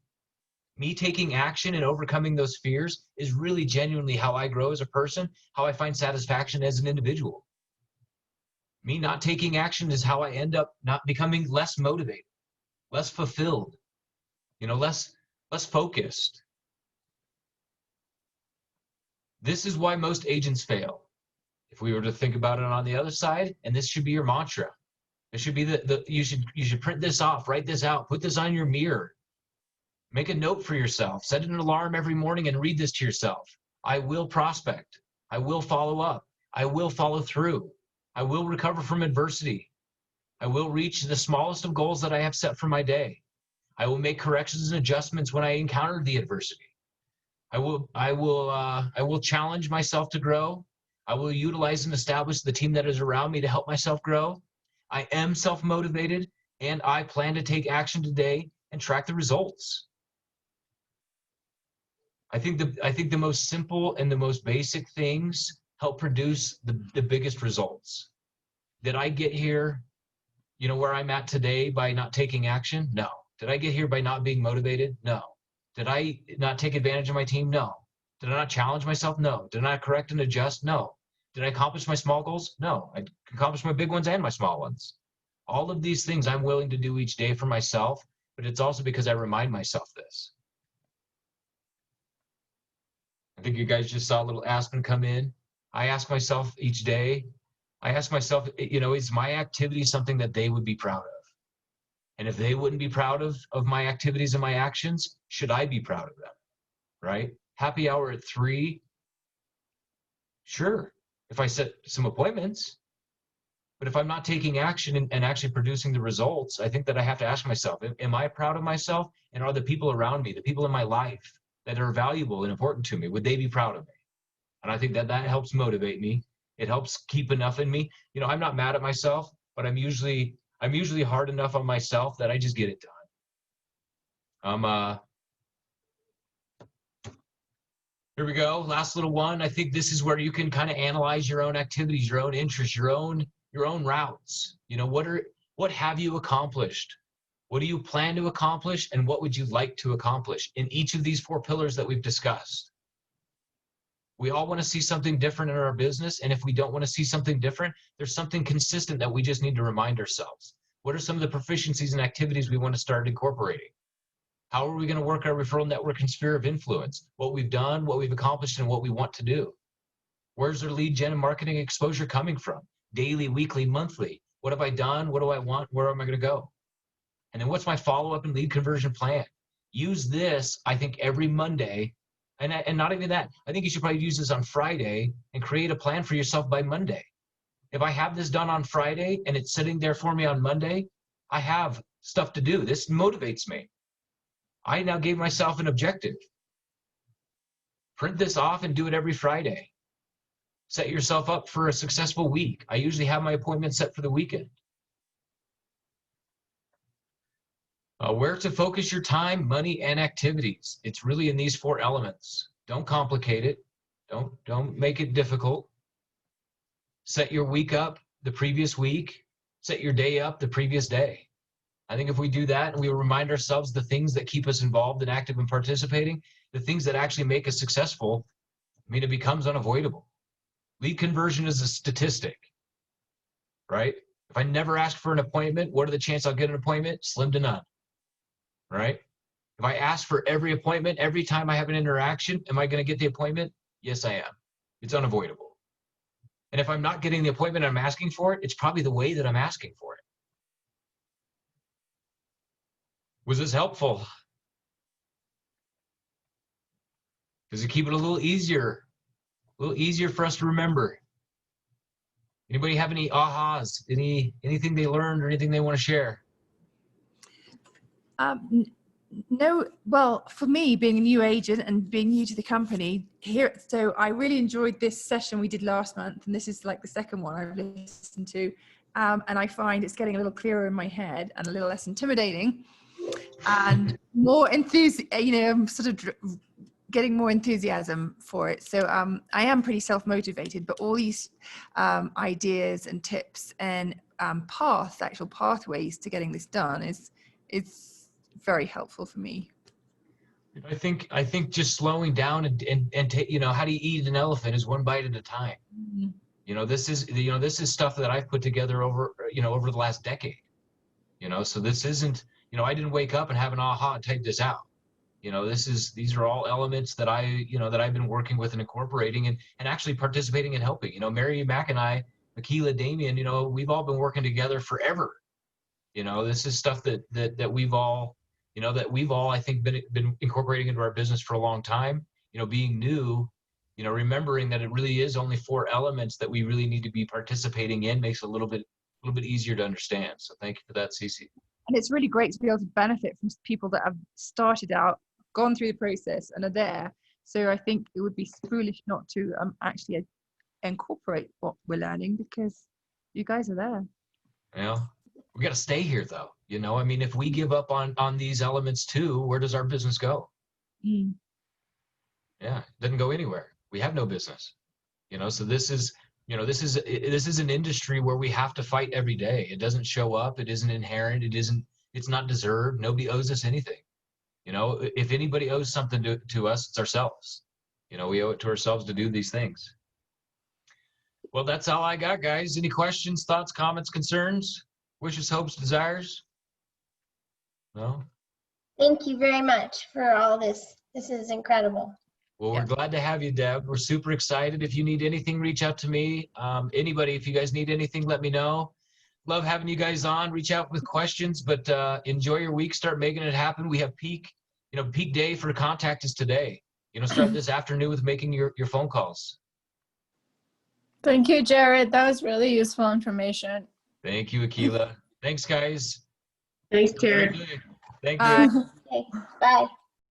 Me taking action and overcoming those fears is really genuinely how I grow as a person, how I find satisfaction as an individual. Me not taking action is how I end up not becoming less motivated, less fulfilled, less focused. This is why most agents fail. If we were to think about it on the other side, and this should be your mantra. It should be you should print this off, write this out, put this on your mirror. Make a note for yourself, set an alarm every morning and read this to yourself. I will prospect. I will follow up. I will follow through. I will recover from adversity. I will reach the smallest of goals that I have set for my day. I will make corrections and adjustments when I encounter the adversity. I will challenge myself to grow. I will utilize and establish the team that is around me to help myself grow. I am self-motivated, and I plan to take action today and track the results. I think the most simple and the most basic things help produce the biggest results. Did I get here, where I'm at today by not taking action? No. Did I get here by not being motivated? No. Did I not take advantage of my team? No. Did I not challenge myself? No. Did I not correct and adjust? No. Did I accomplish my small goals? No. I accomplished my big ones and my small ones. All of these things I'm willing to do each day for myself, but it's also because I remind myself this. I think you guys just saw a little Aspen come in. I ask myself each day, is my activity something that they would be proud of? And if they wouldn't be proud of my activities and my actions, should I be proud of them, right? Happy hour at 3, sure, if I set some appointments. But if I'm not taking action and actually producing the results, I think that I have to ask myself, am I proud of myself? And are the people around me, the people in my life that are valuable and important to me, would they be proud of me? And I think that helps motivate me. It helps keep enough in me. I'm not mad at myself, but I'm usually hard enough on myself that I just get it done. Here we go. Last little one. I think this is where you can kind of analyze your own activities, your own interests, your own routes. What have you accomplished? What do you plan to accomplish? And what would you like to accomplish in each of these 4 pillars that we've discussed? We all want to see something different in our business. And if we don't want to see something different, there's something consistent that we just need to remind ourselves. What are some of the proficiencies and activities we want to start incorporating? How are we going to work our referral network and sphere of influence? What we've done, what we've accomplished, and what we want to do. Where's our lead gen and marketing exposure coming from? Daily, weekly, monthly. What have I done? What do I want? Where am I going to go? And then what's my follow-up and lead conversion plan? Use this, I think, every Monday. And not even that. I think you should probably use this on Friday and create a plan for yourself by Monday. If I have this done on Friday and it's sitting there for me on Monday, I have stuff to do. This motivates me. I now gave myself an objective. Print this off and do it every Friday. Set yourself up for a successful week. I usually have my appointment set for the weekend. Where to focus your time, money, and activities. It's really in these 4 elements. Don't complicate it. Don't make it difficult. Set your week up the previous week. Set your day up the previous day. I think if we do that and we remind ourselves the things that keep us involved and active and participating, the things that actually make us successful, I mean, it becomes unavoidable. Lead conversion is a statistic, right? If I never ask for an appointment, what are the chances I'll get an appointment? Slim to none, right? If I ask for every appointment, every time I have an interaction, am I going to get the appointment? Yes, I am. It's unavoidable. And if I'm not getting the appointment I'm asking for it, it's probably the way that I'm asking for it. Was this helpful? Does it keep it a little easier for us to remember? Anybody have any ahas, anything they learned or anything they want to share? No, well, for me, being a new agent and being new to the company here, so I really enjoyed this session we did last month, and this is like the second one I've listened to, and I find it's getting a little clearer in my head and a little less intimidating, and more I'm sort of getting more enthusiasm for it. So I am pretty self-motivated, but all these ideas and tips and actual pathways to getting this done it's very helpful for me. I think just slowing down and how do you eat an elephant is one bite at a time. Mm-hmm. This is stuff that I've put together over the last decade. So this isn't, I didn't wake up and have an aha and type this out. These are all elements that I've been working with and incorporating and actually participating and helping. Mary Mack and I, Akila, Damien, we've all been working together forever. This is stuff that we've all, I think, been incorporating into our business for a long time. Being new, remembering that it really is only 4 elements that we really need to be participating in makes it a little bit easier to understand. So thank you for that, Cece. And it's really great to be able to benefit from people that have started out, gone through the process, and are there. So I think it would be foolish not to actually incorporate what we're learning because you guys are there. Yeah, we got to stay here though. If we give up on these elements too, where does our business go? Yeah, it doesn't go anywhere. We have no business. So this is an industry where we have to fight every day. It doesn't show up. It isn't inherent. It's not deserved. Nobody owes us anything. If anybody owes something to us, it's ourselves. We owe it to ourselves to do these things. Well, that's all I got, guys. Any questions, thoughts, comments, concerns, wishes, hopes, desires? No? Thank you very much for all this. This is incredible. Well, we're glad to have you, Deb. We're super excited. If you need anything, reach out to me. Anybody, if you guys need anything, let me know. Love having you guys on. Reach out with questions, but enjoy your week. Start making it happen. We have peak day for contact is today. Start this afternoon with making your phone calls. Thank you, Jared. That was really useful information. Thank you, Akila. Thanks, guys. Thanks, Jared. Thank you. Okay, bye.